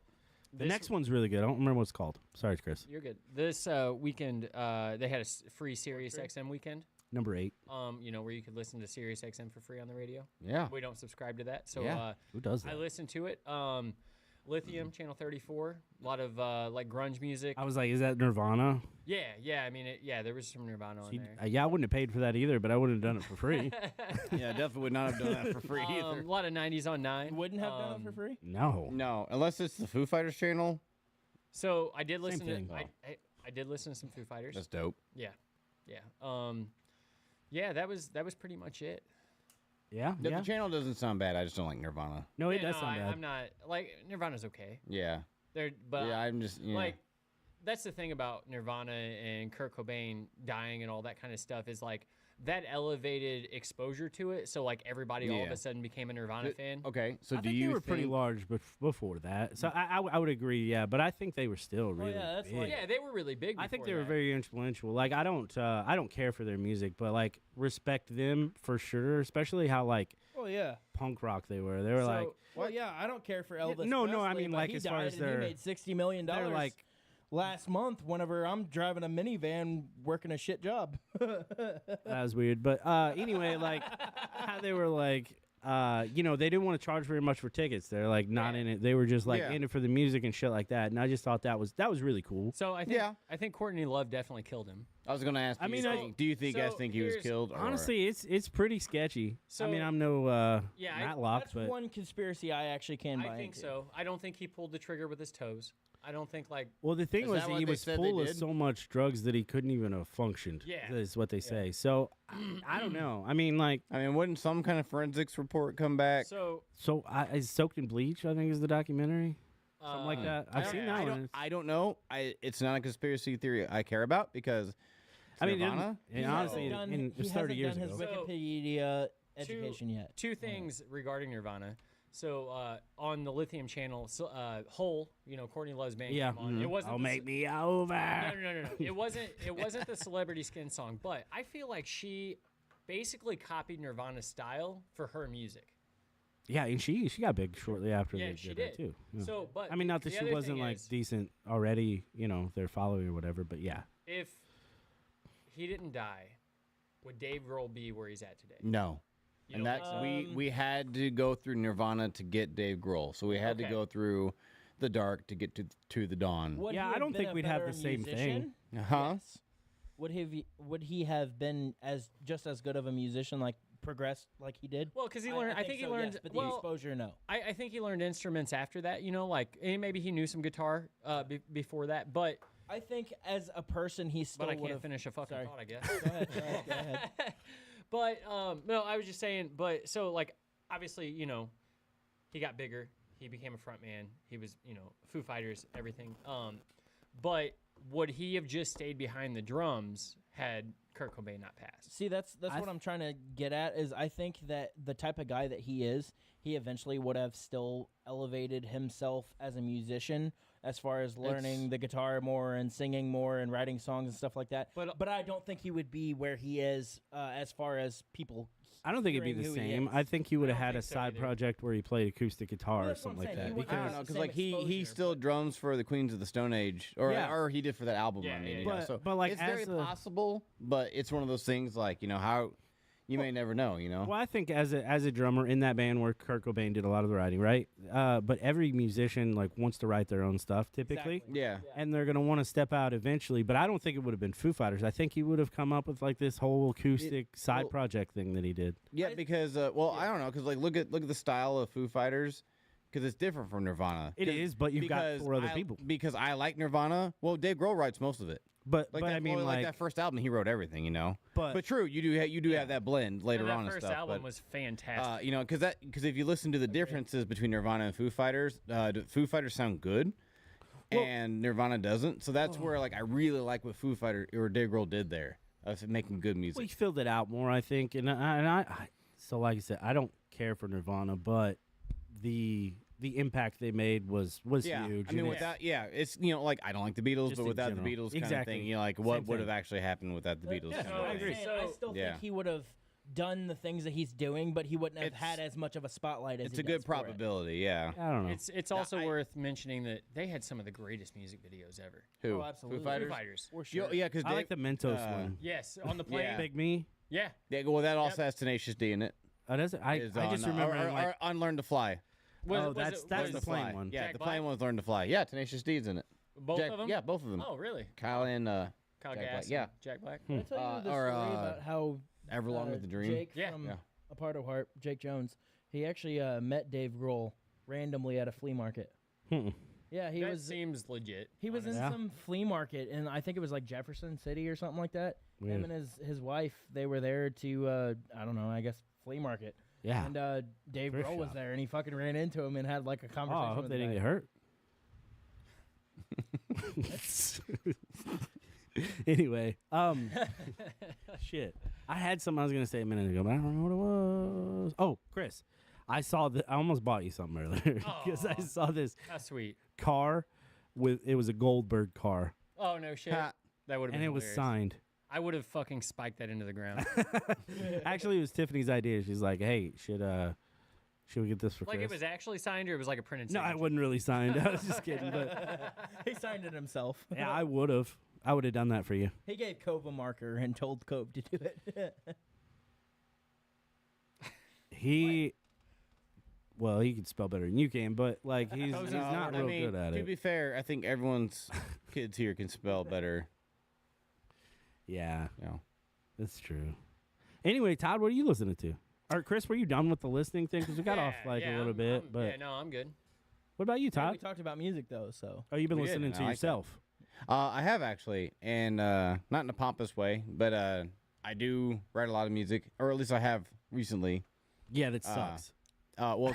Speaker 2: The next one's really good. I don't remember what it's called. Sorry, Chris.
Speaker 1: You're good. This weekend, they had a free Sirius XM weekend.
Speaker 2: Number 8.
Speaker 1: Where you could listen to Sirius XM for free on the radio.
Speaker 3: Yeah.
Speaker 1: We don't subscribe to that, so
Speaker 3: Yeah.
Speaker 2: Who does that?
Speaker 1: I listened to it. Lithium, Channel 34. A lot of like grunge music.
Speaker 2: I was like, is that Nirvana?
Speaker 1: Yeah. I mean, there was some Nirvana on there.
Speaker 2: Yeah, I wouldn't have paid for that either, but I wouldn't have done it for free.
Speaker 3: Yeah, definitely would not have done that for free
Speaker 1: A
Speaker 3: either.
Speaker 1: lot of 90s on 9.
Speaker 4: Wouldn't have done it for free.
Speaker 2: No.
Speaker 3: No, unless it's the Foo Fighters channel.
Speaker 1: So I did listen to.
Speaker 2: thing.
Speaker 1: I did listen to some Foo Fighters.
Speaker 3: That's dope.
Speaker 1: Yeah. That was pretty much it.
Speaker 2: Yeah.
Speaker 3: The
Speaker 2: Yeah.
Speaker 3: channel doesn't sound bad. I just don't like Nirvana.
Speaker 2: No, it
Speaker 1: Yeah,
Speaker 2: does
Speaker 1: no,
Speaker 2: sound bad.
Speaker 1: I'm not like Nirvana's okay.
Speaker 3: Yeah.
Speaker 1: But
Speaker 3: Yeah, I'm just
Speaker 1: like that's the thing about Nirvana and Kurt Cobain dying and all that kind of stuff is like that elevated exposure to it. So like everybody all of
Speaker 3: Yeah.
Speaker 1: a sudden became a Nirvana fan.
Speaker 3: Okay, so
Speaker 2: I
Speaker 3: do
Speaker 2: think
Speaker 3: you
Speaker 2: they were pretty
Speaker 3: think-
Speaker 2: large before that. So I would agree, yeah. But I think they were still really
Speaker 4: yeah, that's
Speaker 2: big.
Speaker 4: like-
Speaker 1: Yeah, they were really big.
Speaker 2: I think
Speaker 1: before
Speaker 2: they were
Speaker 1: that.
Speaker 2: very influential. Like I don't care for their music, but like respect them for sure. Especially how like
Speaker 4: Oh yeah.
Speaker 2: punk rock they were. They were
Speaker 1: So,
Speaker 2: like
Speaker 4: Well, yeah. I don't care for Elvis.
Speaker 2: no, I
Speaker 4: Presley,
Speaker 2: mean,
Speaker 4: but
Speaker 2: like,
Speaker 4: he
Speaker 2: as far
Speaker 4: died
Speaker 2: as
Speaker 4: and he
Speaker 2: their-
Speaker 4: made $60 million
Speaker 2: they're like
Speaker 4: last month. Whenever I'm driving a minivan working a shit job.
Speaker 2: that was weird. But anyway, like how they were like. They didn't want to charge very much for tickets. They're like not in it. They were just like
Speaker 3: Yeah.
Speaker 2: in it for the music and shit like that. And I just thought that was really cool.
Speaker 1: So I think
Speaker 3: Yeah.
Speaker 1: I think Courtney Love definitely killed him.
Speaker 3: I was gonna ask.
Speaker 2: I mean,
Speaker 3: do you think guys
Speaker 1: so
Speaker 3: think he was
Speaker 1: here's-
Speaker 3: killed? Or?
Speaker 2: Honestly, it's pretty sketchy.
Speaker 1: So-
Speaker 2: I mean, I'm no
Speaker 1: Yeah,
Speaker 2: Matlock,
Speaker 4: That's
Speaker 2: but
Speaker 4: one conspiracy I actually can buy
Speaker 1: I think
Speaker 4: into.
Speaker 1: so. I don't think he pulled the trigger with his toes. I don't think like
Speaker 2: well, the thing
Speaker 3: Is
Speaker 2: was
Speaker 3: that
Speaker 2: that
Speaker 3: what
Speaker 2: he
Speaker 3: they
Speaker 2: was
Speaker 3: said they
Speaker 2: full of
Speaker 3: did?
Speaker 2: so much drugs that he couldn't even have functioned.
Speaker 1: Yeah.
Speaker 2: Is what they say. So I don't know. I mean, like,
Speaker 3: I mean, wouldn't some kind of forensics report come back?
Speaker 1: so.
Speaker 2: is Soaked in Bleach, I think, is the documentary. Something like that. I've
Speaker 1: I
Speaker 2: seen
Speaker 1: don't-
Speaker 2: that
Speaker 3: I
Speaker 2: one.
Speaker 3: don't. I don't know. It's not a conspiracy theory I care about because.
Speaker 2: I mean,
Speaker 3: Nirvana.
Speaker 2: and
Speaker 4: He
Speaker 2: honestly,
Speaker 4: hasn't done-
Speaker 2: it
Speaker 4: he
Speaker 2: was 30 years
Speaker 4: hasn't
Speaker 2: ago.
Speaker 4: done his
Speaker 1: So-
Speaker 4: Wikipedia education yet.
Speaker 1: Two things regarding Nirvana. So on the Lithium channel, Hole, Courtney Love's band
Speaker 2: Yeah.
Speaker 1: came on. It wasn't.
Speaker 2: Oh,
Speaker 1: the
Speaker 2: make me over.
Speaker 1: No. It wasn't the Celebrity Skin song, but I feel like she basically copied Nirvana's style for her music.
Speaker 2: Yeah, and she got big shortly after
Speaker 1: Yeah,
Speaker 2: they
Speaker 1: she
Speaker 2: did
Speaker 1: did.
Speaker 2: that too. Yeah.
Speaker 1: So, but
Speaker 2: I mean, not that
Speaker 1: the
Speaker 2: she
Speaker 1: other
Speaker 2: wasn't
Speaker 1: thing
Speaker 2: like
Speaker 1: is,
Speaker 2: decent already, their following or whatever, but yeah.
Speaker 1: if he didn't die, would Dave Grohl be where he's at today?
Speaker 3: No.
Speaker 1: You
Speaker 3: And
Speaker 1: don't
Speaker 3: that's
Speaker 1: think so?
Speaker 3: we had to go through Nirvana to get Dave Grohl, so we had to
Speaker 1: Okay.
Speaker 3: go through the dark to get to the dawn.
Speaker 4: Would
Speaker 2: Yeah,
Speaker 4: he
Speaker 2: I
Speaker 4: have
Speaker 2: don't
Speaker 4: been
Speaker 2: think
Speaker 4: a
Speaker 2: we'd have
Speaker 4: better
Speaker 2: the same thing.
Speaker 4: musician?
Speaker 3: Huh?
Speaker 4: Yes. Would he have been just as good of a musician, like progressed like he did?
Speaker 1: Well, because he learned. I think he
Speaker 4: so,
Speaker 1: learned.
Speaker 4: yes, but the
Speaker 1: well,
Speaker 4: exposure, no.
Speaker 1: I think he learned instruments after that. Like maybe he knew some guitar before that, but
Speaker 4: I think as a person, he still
Speaker 1: I
Speaker 4: would
Speaker 1: can't
Speaker 4: have.
Speaker 1: finish a fucking
Speaker 4: Sorry.
Speaker 1: thought. I guess.
Speaker 4: Go ahead.
Speaker 1: But no, I was just saying. But so like obviously he got bigger. He became a front man. He was Foo Fighters, everything. But would he have just stayed behind the drums had Kurt Cobain not passed?
Speaker 4: See, that's what I'm trying to get at. Is I think that the type of guy that he is, he eventually would have still elevated himself as a musician, as far as learning the guitar more and singing more and writing songs and stuff like that. But I don't think he would be where he is as far as people.
Speaker 2: I don't think it'd be the
Speaker 4: hearing who he
Speaker 2: same.
Speaker 4: is.
Speaker 2: I think he would have
Speaker 1: don't
Speaker 2: had a
Speaker 1: think so
Speaker 2: side
Speaker 1: either.
Speaker 2: project where he played acoustic guitar or
Speaker 4: that's what
Speaker 2: something
Speaker 4: I'm
Speaker 2: like
Speaker 4: saying.
Speaker 2: that.
Speaker 4: He wouldn't
Speaker 3: I don't
Speaker 2: Because
Speaker 3: know, because
Speaker 4: Same
Speaker 3: like he
Speaker 4: exposure,
Speaker 3: still drums for the Queens of the Stone Age, or
Speaker 2: Yeah.
Speaker 3: or he did for that album.
Speaker 1: Yeah,
Speaker 3: I mean,
Speaker 1: yeah,
Speaker 3: you know,
Speaker 1: yeah.
Speaker 3: so
Speaker 2: But, like,
Speaker 3: it's very
Speaker 2: as a-
Speaker 3: possible, but it's one of those things like how you may never know.
Speaker 2: well, I think as a drummer in that band where Kurt Cobain did a lot of the writing, right? But every musician like wants to write their own stuff typically.
Speaker 4: Exactly.
Speaker 3: Yeah.
Speaker 2: And they're gonna want to step out eventually, but I don't think it would have been Foo Fighters. I think he would have come up with like this whole acoustic side
Speaker 3: well-
Speaker 2: project thing that he did.
Speaker 3: Yeah, because I don't know, because like look at the style of Foo Fighters, because it's different from Nirvana.
Speaker 2: It is, but you've got four other people.
Speaker 3: Because I like Nirvana. Well, Dave Grohl writes most of it.
Speaker 2: But
Speaker 3: Like
Speaker 2: but
Speaker 3: that,
Speaker 2: I mean
Speaker 3: well,
Speaker 2: like
Speaker 3: that first album, he wrote everything,
Speaker 2: But-
Speaker 3: But true, you do have that blend later
Speaker 1: And that
Speaker 3: on and
Speaker 1: first
Speaker 3: stuff.
Speaker 1: album
Speaker 3: but,
Speaker 1: was fantastic.
Speaker 3: because if you listen to the differences between Nirvana and Foo Fighters, Foo Fighters sound good, and Nirvana doesn't. So that's where like I really like what Foo Fighters or Dave Grohl did there of making good music.
Speaker 2: we filled it out more, I think, and I so like I said, I don't care for Nirvana, but the the impact they made was
Speaker 3: Yeah,
Speaker 2: huge.
Speaker 3: I mean,
Speaker 2: and
Speaker 3: without it's like I don't like the Beatles,
Speaker 2: Just
Speaker 3: but
Speaker 2: in
Speaker 3: without the
Speaker 2: general.
Speaker 3: Beatles kind of
Speaker 2: Exactly.
Speaker 3: thing, like
Speaker 2: Same
Speaker 3: what would have
Speaker 2: thing.
Speaker 3: actually happened without the Beatles?
Speaker 4: That's
Speaker 3: kind
Speaker 4: what
Speaker 3: of
Speaker 4: I'm
Speaker 3: thing.
Speaker 4: saying. I still
Speaker 3: Yeah.
Speaker 4: think he would have done the things that he's doing, but he wouldn't have
Speaker 3: It's-
Speaker 4: had as much of a spotlight as
Speaker 3: It's
Speaker 4: he
Speaker 3: a good
Speaker 4: does for it.
Speaker 3: probability, yeah.
Speaker 2: I don't know.
Speaker 1: It's also worth mentioning that they had some of the greatest music videos ever.
Speaker 3: Who?
Speaker 4: Oh, absolutely.
Speaker 3: Foo Fighters?
Speaker 1: Foo Fighters.
Speaker 4: For sure.
Speaker 3: Yeah, because
Speaker 2: I like the Mentos one.
Speaker 1: Yes, on the plane.
Speaker 3: Yeah.
Speaker 2: Big Me.
Speaker 1: Yeah.
Speaker 3: Yeah, well, that also has Tenacious D in it.
Speaker 2: Oh, does it? I
Speaker 3: Is
Speaker 2: just
Speaker 3: on,
Speaker 2: remember
Speaker 3: or,
Speaker 2: like,
Speaker 3: on Learn to Fly.
Speaker 1: Was,
Speaker 2: that's
Speaker 1: was
Speaker 2: the
Speaker 1: it
Speaker 2: plane
Speaker 3: Fly.
Speaker 2: one.
Speaker 3: Yeah,
Speaker 1: Jack
Speaker 3: the
Speaker 1: Black?
Speaker 3: plane one's Learn to Fly. Yeah, Tenacious D's in it.
Speaker 1: both
Speaker 3: Jack-
Speaker 1: of them?
Speaker 3: Yeah, both of them.
Speaker 1: Oh, really?
Speaker 3: Kyle and
Speaker 1: Kyle
Speaker 3: Jack
Speaker 1: Gass.
Speaker 3: Black,
Speaker 1: and
Speaker 3: yeah.
Speaker 1: Jack Black.
Speaker 4: Did I tell you the
Speaker 3: or,
Speaker 4: story about how
Speaker 3: Everlong with the Dream.
Speaker 4: Jake
Speaker 1: Yeah.
Speaker 4: from
Speaker 3: Yeah.
Speaker 4: A Part of Heart, Jake Jones, he actually met Dave Grohl randomly at a flea market.
Speaker 2: Hmm.
Speaker 4: Yeah, he
Speaker 1: That
Speaker 4: was
Speaker 1: seems legit.
Speaker 4: he was in
Speaker 2: Yeah.
Speaker 4: some flea market, and I think it was like Jefferson City or something like that. Him
Speaker 2: Weird.
Speaker 4: and his wife, they were there to I don't know, I guess flea market.
Speaker 2: Yeah.
Speaker 4: And Dave
Speaker 2: Thrift
Speaker 4: Grohl was
Speaker 2: shop.
Speaker 4: there, and he fucking ran into him and had like a
Speaker 2: Oh,
Speaker 4: conversation.
Speaker 2: I hope
Speaker 4: with
Speaker 2: they
Speaker 4: the
Speaker 2: didn't
Speaker 4: guy.
Speaker 2: get hurt. Anyway, shit. I had something I was gonna say a minute ago, but I don't know what it was. Oh, Chris, I almost bought you something earlier because I
Speaker 1: Aw.
Speaker 2: saw this
Speaker 1: How sweet.
Speaker 2: car it was a Goldberg car,
Speaker 1: Oh, no shit.
Speaker 3: Ha.
Speaker 1: That would have
Speaker 2: and
Speaker 1: been
Speaker 2: it was
Speaker 1: hilarious.
Speaker 2: signed.
Speaker 1: I would have fucking spiked that into the ground.
Speaker 2: Actually, it was Tiffany's idea. She's like, "Hey, should we get this for
Speaker 1: Like
Speaker 2: Chris?"
Speaker 1: it was actually signed or it was like a printed
Speaker 2: No, I
Speaker 1: signature?
Speaker 2: wasn't really signed. I was just kidding, but
Speaker 4: He signed it himself.
Speaker 2: yeah, I would have. I would have done that for you.
Speaker 4: He gave Cove a marker and told Cove to do it.
Speaker 2: He, well, he can spell better than you can, but like he's
Speaker 1: No,
Speaker 2: not real good at
Speaker 3: to
Speaker 2: it.
Speaker 3: be fair, I think everyone's kids here can spell better.
Speaker 2: Yeah,
Speaker 3: You know.
Speaker 2: that's true. Anyway, Todd, what are you listening to? Or Chris, were you done with the listening thing? Because we got off like a little bit. But
Speaker 1: yeah, no, I'm good.
Speaker 2: what about you,
Speaker 4: Yeah,
Speaker 2: Todd?
Speaker 4: we talked about music though, so
Speaker 2: Oh, you've been
Speaker 3: we did,
Speaker 2: listening
Speaker 3: and
Speaker 2: to
Speaker 3: I like that.
Speaker 2: yourself.
Speaker 3: I have actually, and not in a pompous way, but I do write a lot of music, or at least I have recently.
Speaker 2: Yeah, that sucks.
Speaker 3: Well,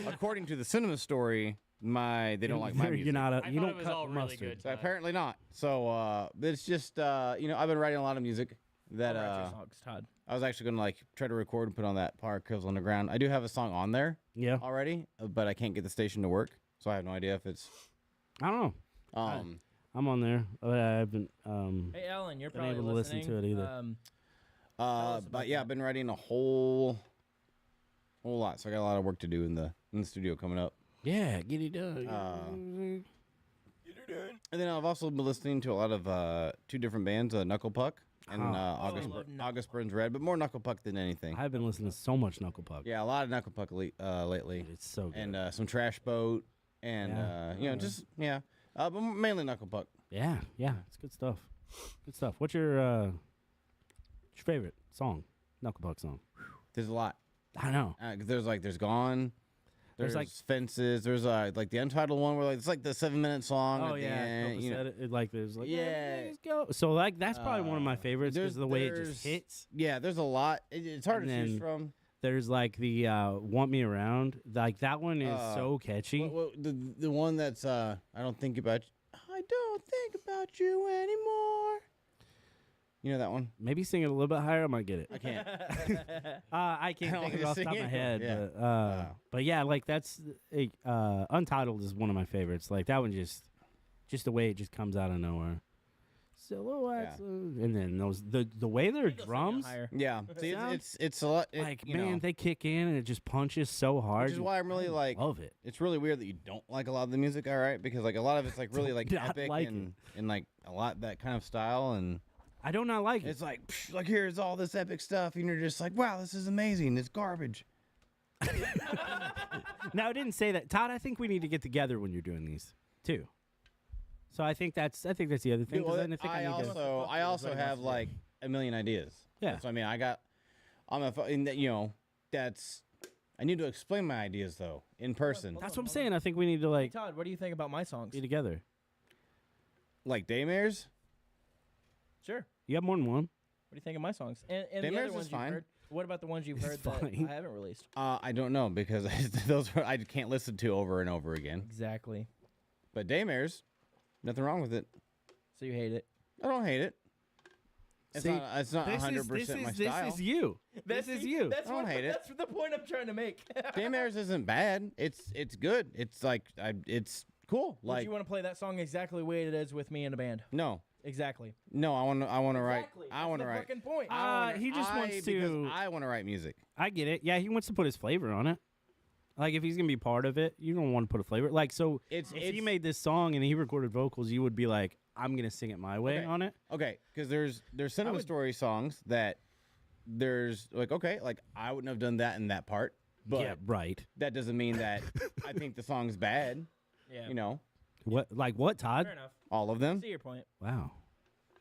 Speaker 3: according to the Cinema Story, they don't like my music.
Speaker 2: You're not
Speaker 1: I
Speaker 2: you
Speaker 1: thought
Speaker 2: don't
Speaker 1: it was
Speaker 2: cut
Speaker 1: all
Speaker 2: the
Speaker 1: really
Speaker 2: mustard.
Speaker 1: good.
Speaker 3: So apparently not. So it's just I've been writing a lot of music that
Speaker 4: I'll write your songs, Todd.
Speaker 3: I was actually gonna like try to record and put on that Park Hills Underground. I do have a song on there
Speaker 2: Yeah,
Speaker 3: already, but I can't get the station to work, so I have no idea if it's
Speaker 2: I don't know. I'm on there, but I haven't.
Speaker 4: Hey, Alan, you're
Speaker 2: Been
Speaker 4: probably
Speaker 2: able to listen to
Speaker 4: listening.
Speaker 2: it either.
Speaker 4: us about
Speaker 3: but yeah,
Speaker 4: that.
Speaker 3: I've been writing a whole lot, so I got a lot of work to do in the studio coming up.
Speaker 2: Yeah, get it done.
Speaker 3: And then I've also been listening to a lot of two different bands, Knuckle Puck and
Speaker 2: Oh.
Speaker 3: August
Speaker 4: I love Knuckle
Speaker 3: August Burns Red, but more Knuckle Puck than anything.
Speaker 2: I've been listening to so much Knuckle Puck.
Speaker 3: Yeah, a lot of Knuckle Puck lately,
Speaker 2: Dude, it's so good.
Speaker 3: and some Trash Boat, and just but mainly Knuckle Puck.
Speaker 2: yeah, it's good stuff. Good stuff. What's your favorite song? Knuckle Puck song.
Speaker 3: There's a lot.
Speaker 2: I know.
Speaker 3: 'Cause there's Gone.
Speaker 2: There's,
Speaker 3: There's
Speaker 2: like-
Speaker 3: Fences. There's like the untitled one where like it's like the 7-minute song.
Speaker 2: Oh
Speaker 3: at the
Speaker 2: yeah,
Speaker 3: end, you know.
Speaker 2: like there's like
Speaker 3: Yeah.
Speaker 2: let's go. So like that's probably one of my
Speaker 3: Uh,
Speaker 2: favorites because of the way it just hits.
Speaker 3: Yeah, there's a lot. It's hard
Speaker 2: And
Speaker 3: to choose
Speaker 2: then
Speaker 3: from.
Speaker 2: There's like the "Want Me Around." Like that one is so catchy.
Speaker 3: The one that's I don't think about I don't think about you anymore. You know that one?
Speaker 2: Maybe sing it a little bit higher. I might get it.
Speaker 3: I can't.
Speaker 2: I can't
Speaker 3: don't
Speaker 2: think of
Speaker 3: wanna
Speaker 2: it off the
Speaker 3: sing
Speaker 2: top of my
Speaker 3: it.
Speaker 2: head.
Speaker 3: Yeah.
Speaker 2: But yeah, like that's Untitled is one of my favorites. Like that one just the way it just comes out of nowhere. Silhouettes, and then the way their drums,
Speaker 3: Yeah. See,
Speaker 2: Sounds
Speaker 3: it's a lot.
Speaker 2: like man, they kick in and it just punches so hard.
Speaker 3: which is why I'm really like.
Speaker 2: love it.
Speaker 3: It's really weird that you don't like a lot of the music, all right? Because like a lot of it's like really like
Speaker 2: Not
Speaker 3: epic
Speaker 2: like
Speaker 3: and like a lot that kind of style, and
Speaker 2: I do not like it.
Speaker 3: it's like here's all this epic stuff, and you're just like, wow, this is amazing. It's garbage.
Speaker 2: No, I didn't say that, Todd. I think we need to get together when you're doing these too. So I think that's the other thing. 'cause then I think I need to.
Speaker 3: I also have like a million ideas.
Speaker 2: Yeah.
Speaker 3: So I mean, that's. I need to explain my ideas though in person.
Speaker 2: That's what I'm saying. I think we need to like
Speaker 4: Todd, what do you think about my songs?
Speaker 2: be together.
Speaker 3: Like Daymares.
Speaker 4: Sure.
Speaker 2: You have more than one.
Speaker 4: What do you think of my songs? And the
Speaker 3: Daymares
Speaker 4: other
Speaker 3: is
Speaker 4: ones you've
Speaker 3: fine.
Speaker 4: heard. What about the ones you've
Speaker 2: It's
Speaker 4: heard that
Speaker 2: fine.
Speaker 4: I haven't released?
Speaker 3: I don't know because I can't listen to over and over again.
Speaker 4: Exactly.
Speaker 3: But Daymares, nothing wrong with it.
Speaker 4: So you hate it.
Speaker 3: I don't hate it. It's not 100% my style.
Speaker 2: This is you. This is you.
Speaker 4: That's
Speaker 3: I don't hate it.
Speaker 4: That's the point I'm trying to make.
Speaker 3: Damn Airs isn't bad. It's good. It's like it's cool.
Speaker 4: Would
Speaker 3: Like
Speaker 4: you want to play that song exactly the way it is with me in a band?
Speaker 3: no,
Speaker 4: Exactly.
Speaker 3: no. I want to write.
Speaker 4: Exactly.
Speaker 3: I want to
Speaker 4: That's
Speaker 3: write.
Speaker 4: the fucking point.
Speaker 2: He just wants
Speaker 3: because
Speaker 2: to.
Speaker 3: I want to write music.
Speaker 2: I get it. Yeah, he wants to put his flavor on it. Like if he's gonna be part of it, you're gonna want to put a flavor. Like so,
Speaker 3: It's
Speaker 2: if he made this song and he recorded vocals, you would be like, I'm gonna sing it my way
Speaker 3: Okay.
Speaker 2: on it.
Speaker 3: Okay, because there's cinema story songs that there's like okay, like I wouldn't have done that in that part, but
Speaker 2: yeah, right.
Speaker 3: that doesn't mean that I think the song's bad.
Speaker 4: Yeah.
Speaker 3: You know,
Speaker 2: What, Todd?
Speaker 4: Fair enough.
Speaker 3: all of
Speaker 4: I
Speaker 3: them.
Speaker 4: see your point.
Speaker 2: Wow.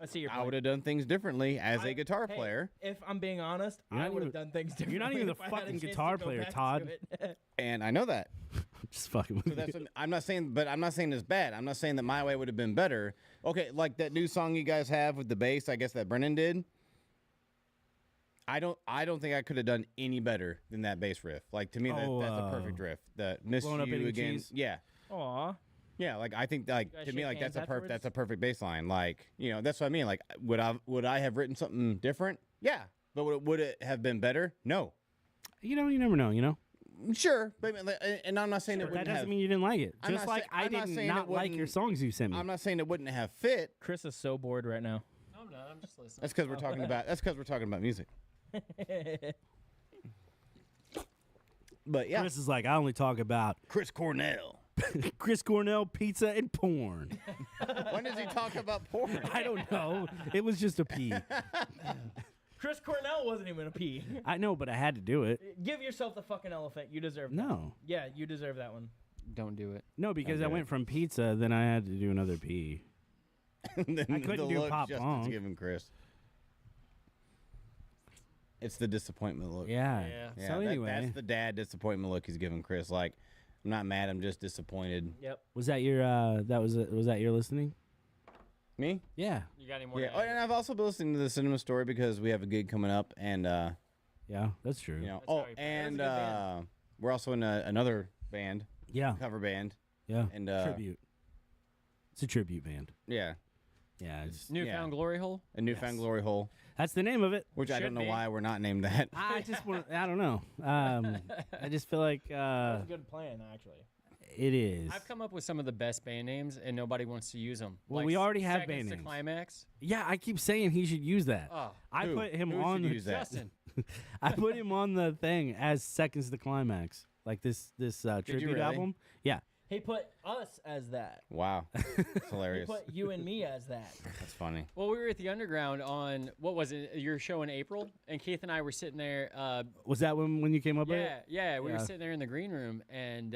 Speaker 4: I see your
Speaker 3: I
Speaker 4: point.
Speaker 3: would have done things differently as a guitar
Speaker 4: Hey,
Speaker 3: player,
Speaker 4: if I'm being honest,
Speaker 2: You're
Speaker 4: I
Speaker 2: not
Speaker 4: would have
Speaker 2: even-
Speaker 4: done things differently.
Speaker 2: you're not even
Speaker 4: if
Speaker 2: a
Speaker 4: I had
Speaker 2: fucking
Speaker 4: chance to
Speaker 2: guitar
Speaker 4: go
Speaker 2: player,
Speaker 4: back to
Speaker 2: Todd.
Speaker 4: it.
Speaker 3: and I know that.
Speaker 2: I'm just fucking with
Speaker 3: So
Speaker 2: you.
Speaker 3: that's what, I'm not saying, but I'm not saying it's bad. I'm not saying that my way would have been better. Okay, like that new song you guys have with the bass, I guess that Brennan did. I don't think I could have done any better than that bass riff. Like to me, that's a perfect riff. The Miss
Speaker 2: Blowing Up
Speaker 3: You
Speaker 2: Eating
Speaker 3: again.
Speaker 2: Cheese?
Speaker 3: Yeah.
Speaker 4: Aw.
Speaker 3: Yeah, like I think like
Speaker 4: guys
Speaker 3: to me
Speaker 4: shake
Speaker 3: like
Speaker 4: hands
Speaker 3: that's
Speaker 4: afterwards?
Speaker 3: a perfect bass line. Like, you know, that's what I mean. Like would I have written something different? Yeah. But would it have been better? No.
Speaker 2: You never know. You know.
Speaker 3: Sure. But and I'm not saying it
Speaker 2: That
Speaker 3: wouldn't
Speaker 2: doesn't
Speaker 3: have
Speaker 2: mean you didn't like it.
Speaker 3: I'm
Speaker 2: Just
Speaker 3: not
Speaker 2: like
Speaker 3: say-
Speaker 2: I
Speaker 3: I'm not
Speaker 2: did
Speaker 3: saying it
Speaker 2: not like your
Speaker 3: wouldn't-
Speaker 2: songs you sent me.
Speaker 3: I'm not saying it wouldn't have fit.
Speaker 4: Chris is so bored right now.
Speaker 1: No, I'm not. I'm just listening.
Speaker 3: That's because we're talking about music. But yeah,
Speaker 2: Chris is like, I only talk about
Speaker 3: Chris Cornell.
Speaker 2: Chris Cornell, pizza, and porn.
Speaker 3: When does he talk about porn?
Speaker 2: I don't know. It was just a P.
Speaker 4: Chris Cornell wasn't even a P.
Speaker 2: I know, but I had to do it.
Speaker 4: Give yourself the fucking elephant. You deserve that.
Speaker 2: No.
Speaker 4: Yeah, you deserve that one.
Speaker 1: Don't do it.
Speaker 2: No, because I
Speaker 3: Okay.
Speaker 2: went from pizza, then I had to do another P.
Speaker 3: Then
Speaker 2: I couldn't
Speaker 3: the
Speaker 2: do
Speaker 3: look
Speaker 2: pop
Speaker 3: Justin's
Speaker 2: punk.
Speaker 3: giving Chris. It's the disappointment look.
Speaker 2: Yeah.
Speaker 1: Yeah.
Speaker 3: Yeah,
Speaker 2: So anyway,
Speaker 3: that's the dad disappointment look he's giving Chris. Like, I'm not mad. I'm just disappointed.
Speaker 4: Yep.
Speaker 2: was that your was that your listening?
Speaker 3: Me?
Speaker 2: Yeah.
Speaker 1: You got any more?
Speaker 3: Yeah. Oh, and I've also been listening to the cinema story because we have a gig coming up, and
Speaker 2: Yeah, that's true.
Speaker 3: you know.
Speaker 1: That's how
Speaker 3: Oh,
Speaker 1: he-
Speaker 3: and
Speaker 4: That's a good band.
Speaker 3: we're also in another band,
Speaker 2: Yeah.
Speaker 3: cover band,
Speaker 2: Yeah.
Speaker 3: and
Speaker 2: Tribute. It's a tribute band.
Speaker 3: yeah,
Speaker 2: Yeah. It's,
Speaker 1: Newfound Glory Hole.
Speaker 3: a Newfound
Speaker 2: Yes.
Speaker 3: Glory Hole,
Speaker 2: that's the name of it.
Speaker 3: which I
Speaker 1: Should
Speaker 3: don't know
Speaker 1: be.
Speaker 3: why we're not named that.
Speaker 2: I just want. I don't know. I just feel like
Speaker 4: That's a good plan, actually.
Speaker 2: it is.
Speaker 1: I've come up with some of the best band names, and nobody wants to use them.
Speaker 2: Well, we already have
Speaker 1: Seconds
Speaker 2: band
Speaker 1: to
Speaker 2: names.
Speaker 1: Climax.
Speaker 2: Yeah, I keep saying he should use that.
Speaker 1: Oh,
Speaker 2: I
Speaker 3: Who?
Speaker 2: put him
Speaker 3: Who
Speaker 2: on
Speaker 3: should
Speaker 2: the
Speaker 3: use that?
Speaker 1: Justin.
Speaker 2: I put him on the thing as seconds to climax, like this tribute
Speaker 3: really?
Speaker 2: album. Yeah,
Speaker 4: He put us as that.
Speaker 3: Wow, it's
Speaker 4: He
Speaker 3: hilarious.
Speaker 4: put you and me as that.
Speaker 3: That's funny.
Speaker 1: Well, we were at the Underground on what was it? Your show in April, and Keith and I were sitting there.
Speaker 2: was that when you came up with
Speaker 1: Yeah,
Speaker 2: it?
Speaker 1: yeah, we were
Speaker 2: Yeah.
Speaker 1: sitting there in the green room, and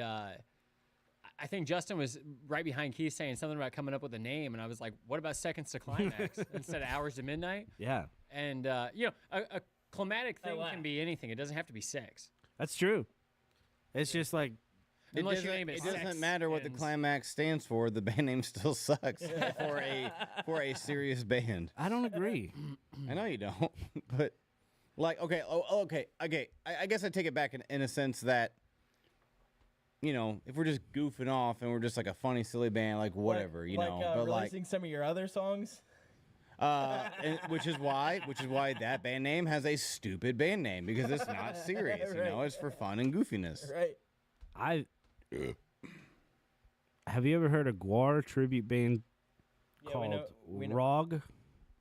Speaker 1: I think Justin was right behind Keith saying something about coming up with a name, and I was like, "What about Seconds to Climax instead of Hours to Midnight?"
Speaker 2: Yeah,
Speaker 1: And you know, a climatic
Speaker 4: I
Speaker 1: thing
Speaker 4: laugh.
Speaker 1: can be anything. It doesn't have to be sex.
Speaker 2: that's true. It's just like
Speaker 1: Unless you name it
Speaker 3: doesn't
Speaker 1: Sex
Speaker 3: matter what the
Speaker 1: Ends.
Speaker 3: climax stands for. The band name still sucks for a serious band.
Speaker 2: I don't agree.
Speaker 3: I know you don't, but like, okay, okay. I guess I take it back in a sense that, you know, if we're just goofing off and we're just like a funny, silly band, like whatever, you know. But
Speaker 4: releasing some of your other songs.
Speaker 3: which is why that band name has a stupid band name because it's not serious, you know.
Speaker 4: Right.
Speaker 3: It's for fun and goofiness.
Speaker 4: Right.
Speaker 2: Have you ever heard a Guar tribute band
Speaker 4: Yeah,
Speaker 2: called
Speaker 4: we know.
Speaker 2: Rog?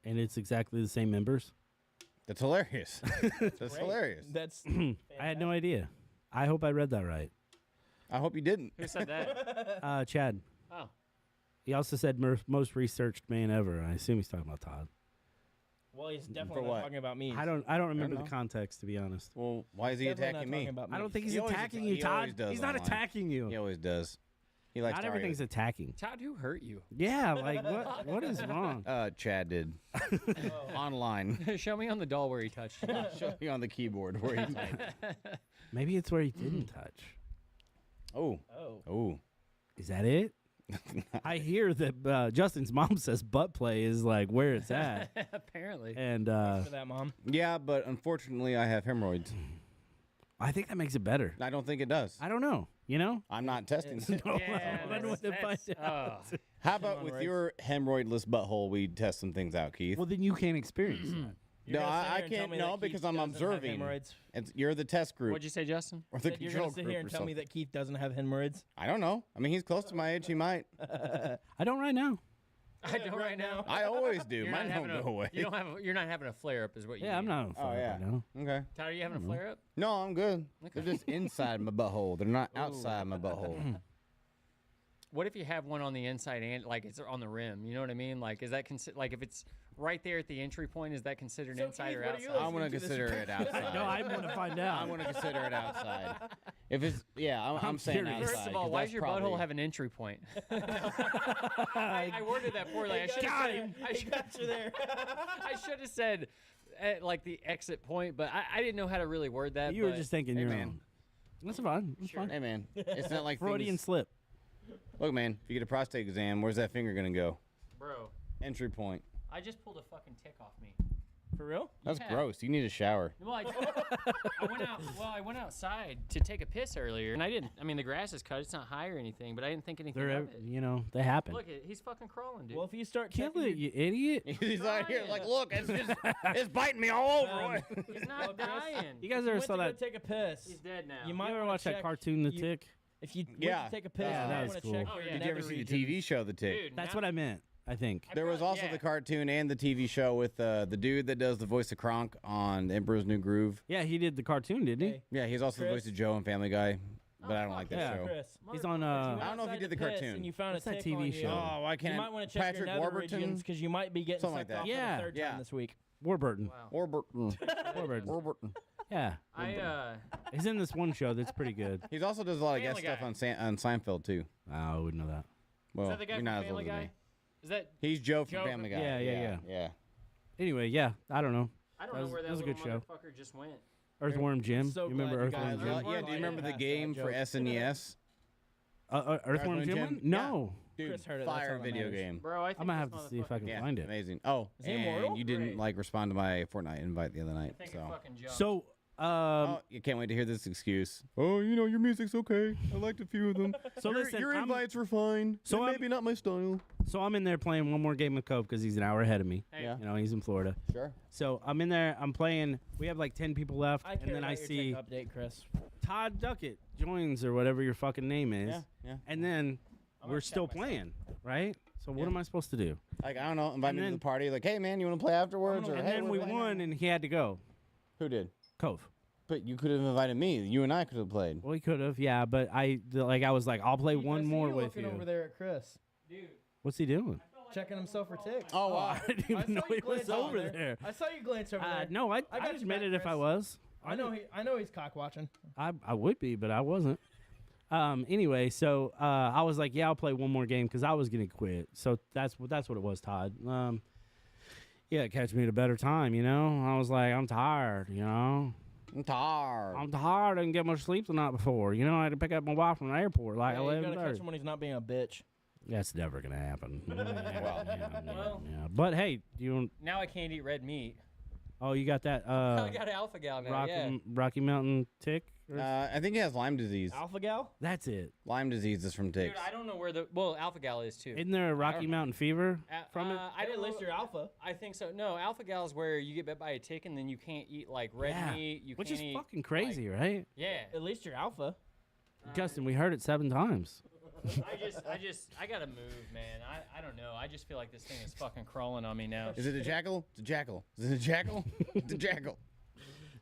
Speaker 2: And it's exactly the same members.
Speaker 3: That's hilarious. That's
Speaker 4: Great.
Speaker 3: hilarious.
Speaker 4: That's.
Speaker 2: I had no idea. I hope I read that right.
Speaker 3: I hope you didn't.
Speaker 1: Who said that?
Speaker 2: Chad.
Speaker 1: Oh,
Speaker 2: He also said most researched man ever. I assume he's talking about Todd.
Speaker 4: Well, he's definitely
Speaker 3: what?
Speaker 4: not talking about me.
Speaker 2: I don't remember the
Speaker 3: know.
Speaker 2: context, to be honest.
Speaker 3: Well, why is he
Speaker 4: Definitely not
Speaker 3: attacking
Speaker 4: talking
Speaker 3: me?
Speaker 4: about
Speaker 2: I don't think he's
Speaker 3: He always
Speaker 2: attacking
Speaker 3: atta-
Speaker 2: you,
Speaker 3: he always
Speaker 2: Todd.
Speaker 3: does
Speaker 2: He's not
Speaker 3: online.
Speaker 2: attacking you.
Speaker 3: He always does. He likes
Speaker 2: Not
Speaker 3: to
Speaker 2: everything's
Speaker 3: argue.
Speaker 2: attacking.
Speaker 1: Todd, who hurt you?
Speaker 2: Yeah, like what is wrong?
Speaker 3: Chad did online.
Speaker 1: Show me on the doll where he touched you.
Speaker 3: Show you on the keyboard where he typed.
Speaker 2: Maybe it's where he didn't touch.
Speaker 3: Oh,
Speaker 4: Oh.
Speaker 3: oh.
Speaker 2: Is that it? I hear that Justin's mom says butt play is like where it's at.
Speaker 1: Apparently.
Speaker 2: And
Speaker 4: For that, Mom.
Speaker 3: Yeah, but unfortunately, I have hemorrhoids.
Speaker 2: I think that makes it better.
Speaker 3: I don't think it does.
Speaker 2: I don't know. You know?
Speaker 3: I'm not testing.
Speaker 2: No,
Speaker 1: Yeah,
Speaker 2: I wouldn't find
Speaker 1: that's-
Speaker 2: out.
Speaker 3: How about with your hemorrhoidless butthole, we test some things out, Keith?
Speaker 2: Well, then you can't experience that.
Speaker 4: You're
Speaker 3: No,
Speaker 4: gonna sit
Speaker 3: I
Speaker 4: here and tell
Speaker 3: can't.
Speaker 4: me
Speaker 3: No,
Speaker 4: that Keith
Speaker 3: because I'm
Speaker 4: doesn't have
Speaker 3: observing.
Speaker 4: hemorrhoids?
Speaker 3: You're the test group
Speaker 1: What'd you say, Justin?
Speaker 3: or the
Speaker 4: Said you're
Speaker 3: control
Speaker 4: gonna sit
Speaker 3: group
Speaker 4: here
Speaker 3: or
Speaker 4: and tell me
Speaker 3: something.
Speaker 4: that Keith doesn't have hemorrhoids?
Speaker 3: I don't know. I mean, he's close to my age. He might.
Speaker 2: I don't right now.
Speaker 1: I don't right now.
Speaker 3: I always do.
Speaker 1: You're
Speaker 3: Mine
Speaker 1: not
Speaker 3: don't
Speaker 1: having
Speaker 3: go
Speaker 1: a,
Speaker 3: away.
Speaker 1: you don't have. You're not having a flare up, is what you.
Speaker 2: Yeah, I'm
Speaker 1: mean.
Speaker 2: not on fire
Speaker 3: yeah.
Speaker 2: right now.
Speaker 3: Okay.
Speaker 1: Tyler, you having a flare up?
Speaker 3: No, I'm good. They're just inside my butthole. They're not outside my butthole.
Speaker 1: What if you have one on the inside and like it's on the rim? You know what I mean? Like, is that like if it's right there at the entry point? Is that considered
Speaker 4: So,
Speaker 1: inside
Speaker 4: Keith,
Speaker 1: or
Speaker 4: what are you
Speaker 1: outside?
Speaker 3: I'm gonna
Speaker 4: listening to this
Speaker 3: consider
Speaker 4: right
Speaker 3: it outside.
Speaker 2: No, I want to find out.
Speaker 3: I'm gonna consider it outside. If it's I'm saying
Speaker 2: curious.
Speaker 3: outside.
Speaker 1: First of all,
Speaker 3: 'cause
Speaker 1: why
Speaker 3: that's
Speaker 1: does your
Speaker 3: probably-
Speaker 1: butthole have an entry point? I worded that poorly. I should
Speaker 2: Got
Speaker 1: have
Speaker 2: him.
Speaker 1: said. I should,
Speaker 4: Got you there.
Speaker 1: I should have said at, like the exit point, but I didn't know how to really word that.
Speaker 2: You were
Speaker 1: but-
Speaker 2: just thinking
Speaker 3: Hey,
Speaker 2: your
Speaker 3: man.
Speaker 2: own. That's fine. That's fine.
Speaker 3: Hey man, it's not like
Speaker 2: Freudian
Speaker 3: things,
Speaker 2: slip.
Speaker 3: Look, man, if you get a prostate exam, where's that finger gonna go?
Speaker 1: bro.
Speaker 3: Entry point.
Speaker 1: I just pulled a fucking tick off me.
Speaker 4: For real?
Speaker 3: That's
Speaker 1: Yeah.
Speaker 3: gross. You need a shower.
Speaker 1: Well, I went out. Well, I went outside to take a piss earlier, and I didn't. I mean, the grass is cut; it's not high or anything. But I didn't think anything
Speaker 2: They're,
Speaker 1: of it.
Speaker 2: you know, they happen.
Speaker 1: Look, he's fucking crawling, dude.
Speaker 4: Well, if you start
Speaker 2: Kill
Speaker 4: checking
Speaker 2: it, you idiot.
Speaker 3: He's out here
Speaker 1: Crying.
Speaker 3: like, look, it's just, it's biting me all over.
Speaker 1: he's not dying.
Speaker 2: You guys
Speaker 4: you
Speaker 2: ever
Speaker 4: went
Speaker 2: saw
Speaker 4: to go
Speaker 2: that?
Speaker 4: take a piss.
Speaker 1: He's dead now.
Speaker 4: You
Speaker 2: You
Speaker 4: might
Speaker 2: ever
Speaker 4: wanna
Speaker 2: watch that
Speaker 4: check-
Speaker 2: cartoon, The
Speaker 4: you-
Speaker 2: Tick?
Speaker 4: If you went
Speaker 3: Yeah.
Speaker 4: to take a piss,
Speaker 3: Yeah,
Speaker 4: you
Speaker 3: that
Speaker 4: might
Speaker 2: was
Speaker 4: want to
Speaker 2: cool.
Speaker 4: check
Speaker 1: Oh,
Speaker 4: for
Speaker 1: yeah.
Speaker 4: your
Speaker 3: Did you ever
Speaker 4: nether
Speaker 3: see the
Speaker 4: regions.
Speaker 3: TV show, The Tick?
Speaker 1: Dude,
Speaker 2: That's
Speaker 1: now-
Speaker 2: what I meant. I think.
Speaker 3: There was also
Speaker 1: yeah.
Speaker 3: the cartoon and the TV show with the dude that does the voice of Kronk on Emperor's New Groove.
Speaker 2: Yeah, he did the cartoon, didn't he?
Speaker 4: Hey,
Speaker 3: Yeah, he's also the
Speaker 4: Chris?
Speaker 3: voice of Joe in Family Guy, but I don't like that
Speaker 2: Yeah.
Speaker 3: show.
Speaker 4: Chris,
Speaker 2: He's on.
Speaker 4: you
Speaker 3: I
Speaker 4: went
Speaker 3: don't know if he
Speaker 4: outside
Speaker 3: did the
Speaker 4: to piss
Speaker 3: cartoon.
Speaker 4: And you found
Speaker 2: What's
Speaker 4: a
Speaker 2: that
Speaker 4: tick
Speaker 2: TV
Speaker 4: on you.
Speaker 2: show?
Speaker 3: Oh, why
Speaker 4: You
Speaker 3: can't
Speaker 4: might want to check
Speaker 3: Patrick
Speaker 4: your nether
Speaker 3: Warburton
Speaker 4: regions because you might be getting
Speaker 3: Something
Speaker 4: sucked
Speaker 3: like that.
Speaker 4: off
Speaker 2: Yeah.
Speaker 4: for the third
Speaker 3: Yeah.
Speaker 4: time this week.
Speaker 2: Warburton.
Speaker 1: Wow.
Speaker 3: Warburton.
Speaker 2: Warburton.
Speaker 3: Warburton.
Speaker 2: Yeah.
Speaker 1: I
Speaker 2: He's in this one show that's pretty good.
Speaker 3: He also does a lot of guest
Speaker 1: Family
Speaker 3: stuff
Speaker 1: Guy.
Speaker 3: on Seinfeld too.
Speaker 2: Oh, I wouldn't know that.
Speaker 3: Well,
Speaker 1: is that the guy
Speaker 3: you're
Speaker 1: from
Speaker 3: not as old
Speaker 1: Family
Speaker 3: as
Speaker 1: Guy?
Speaker 3: me.
Speaker 1: Is that?
Speaker 3: He's Joe from
Speaker 1: Joe
Speaker 3: Family
Speaker 1: from-
Speaker 3: Guy.
Speaker 2: Yeah.
Speaker 3: Yeah.
Speaker 2: Anyway, yeah, I don't know.
Speaker 1: I don't
Speaker 2: That
Speaker 1: know
Speaker 2: was-
Speaker 1: where
Speaker 2: that
Speaker 1: that
Speaker 2: was a
Speaker 1: little
Speaker 2: good show.
Speaker 1: motherfucker just went.
Speaker 2: Earthworm Jim.
Speaker 4: so
Speaker 2: You remember
Speaker 4: glad you
Speaker 2: Earthworm
Speaker 4: guys-
Speaker 2: Jim?
Speaker 1: Earthworm
Speaker 3: Yeah, do you remember the
Speaker 4: Past that
Speaker 3: game for
Speaker 4: joke.
Speaker 3: SNES?
Speaker 2: Earthworm Jim? one? No.
Speaker 3: Dude,
Speaker 4: Chris heard it, that's
Speaker 3: fire
Speaker 4: all that
Speaker 3: video
Speaker 4: matters.
Speaker 3: game.
Speaker 1: Bro, I think
Speaker 2: I'm gonna
Speaker 1: this
Speaker 2: have to see if I
Speaker 1: motherfucker-
Speaker 2: can
Speaker 3: Yeah,
Speaker 2: find it.
Speaker 3: amazing. Oh,
Speaker 4: Is he
Speaker 3: and
Speaker 4: immortal?
Speaker 3: you didn't
Speaker 1: Great.
Speaker 3: like respond to my Fortnite invite the other night.
Speaker 1: I think
Speaker 3: So.
Speaker 1: it fucking jumped.
Speaker 2: So,
Speaker 3: Oh, you can't wait to hear this excuse. Oh, you know your music's okay. I liked a few of them.
Speaker 2: So listen,
Speaker 3: your
Speaker 2: I'm-
Speaker 3: invites were fine.
Speaker 2: so
Speaker 3: So
Speaker 2: I'm-
Speaker 3: maybe not my style.
Speaker 2: so I'm in there playing one more game of Cope because he's an hour ahead of me.
Speaker 1: Hey,
Speaker 3: Yeah.
Speaker 2: You know, he's in Florida.
Speaker 3: Sure.
Speaker 2: So I'm in there. I'm playing. We have like 10 people left,
Speaker 4: I
Speaker 2: and
Speaker 4: care
Speaker 2: then I
Speaker 4: about your
Speaker 2: see
Speaker 4: tick update, Chris.
Speaker 2: Todd Duckett joins or whatever your fucking name is,
Speaker 3: Yeah.
Speaker 2: and then
Speaker 1: I'm
Speaker 2: we're
Speaker 1: gonna
Speaker 2: still
Speaker 1: check myself.
Speaker 2: playing, right? So what
Speaker 3: Yeah.
Speaker 2: am I supposed to do?
Speaker 3: Like I don't know. Invite
Speaker 2: And
Speaker 3: me to
Speaker 2: then-
Speaker 3: the party. Like, hey man, you want to play afterwards? Or
Speaker 2: And
Speaker 3: hey,
Speaker 2: then
Speaker 3: we're
Speaker 2: we
Speaker 3: playing
Speaker 2: won,
Speaker 3: now."
Speaker 2: and he had to go.
Speaker 3: Who did?
Speaker 2: Cove.
Speaker 3: But you could have invited me. You and I could have played.
Speaker 2: Well, he could have, yeah, but I was like, I'll play one more with
Speaker 4: looking
Speaker 2: you.
Speaker 4: over there at Chris,
Speaker 1: Dude,
Speaker 2: What's he doing?
Speaker 4: checking himself for ticks.
Speaker 3: Oh, wow.
Speaker 2: I didn't
Speaker 4: I
Speaker 2: even know
Speaker 4: saw you
Speaker 2: he was
Speaker 4: glance over
Speaker 2: over
Speaker 4: there.
Speaker 2: there.
Speaker 4: I saw you glance over there.
Speaker 2: No, I
Speaker 4: got you
Speaker 2: admit
Speaker 4: back,
Speaker 2: it if I
Speaker 4: Chris.
Speaker 2: was.
Speaker 4: I know he's cock watching.
Speaker 2: I would be, but I wasn't. Anyway, so I was like, yeah, I'll play one more game because I was gonna quit. So that's what it was, Todd. Yeah, catch me at a better time, you know. I was like, I'm tired, you know.
Speaker 3: I'm tired.
Speaker 2: I'm tired. I didn't get much sleep the night before. You know, I had to pick up my wife from the airport like
Speaker 4: Yeah, you gotta catch
Speaker 2: 11:30.
Speaker 4: him when he's not being a bitch.
Speaker 2: That's never gonna happen.
Speaker 1: Well.
Speaker 2: Yeah. But hey, you
Speaker 1: now I can't eat red meat.
Speaker 2: oh, you got that
Speaker 1: I got alpha gal now. Yeah.
Speaker 2: Rocky Mountain tick? Or-
Speaker 3: I think he has Lyme disease.
Speaker 4: Alpha gal?
Speaker 2: That's it.
Speaker 3: Lyme disease is from
Speaker 1: Dude,
Speaker 3: ticks.
Speaker 1: I don't know where alpha gal is too.
Speaker 2: Isn't there a Rocky
Speaker 1: don't-
Speaker 2: Mountain fever from it?
Speaker 1: I
Speaker 4: At
Speaker 1: didn't
Speaker 4: least
Speaker 1: look.
Speaker 4: you're alpha.
Speaker 1: I think so. No, alpha gal is where you get bit by a tick and then you can't eat like red
Speaker 2: Yeah,
Speaker 1: meat. You
Speaker 2: Which
Speaker 1: can't
Speaker 2: is
Speaker 1: eat,
Speaker 2: fucking crazy, right?
Speaker 1: Yeah.
Speaker 4: At least you're alpha.
Speaker 2: Justin, we heard it 7 times.
Speaker 1: I gotta move, man. I don't know. I just feel like this thing is fucking crawling on me now.
Speaker 3: Is it a jackal? It's a jackal. Is it a jackal? It's a jackal.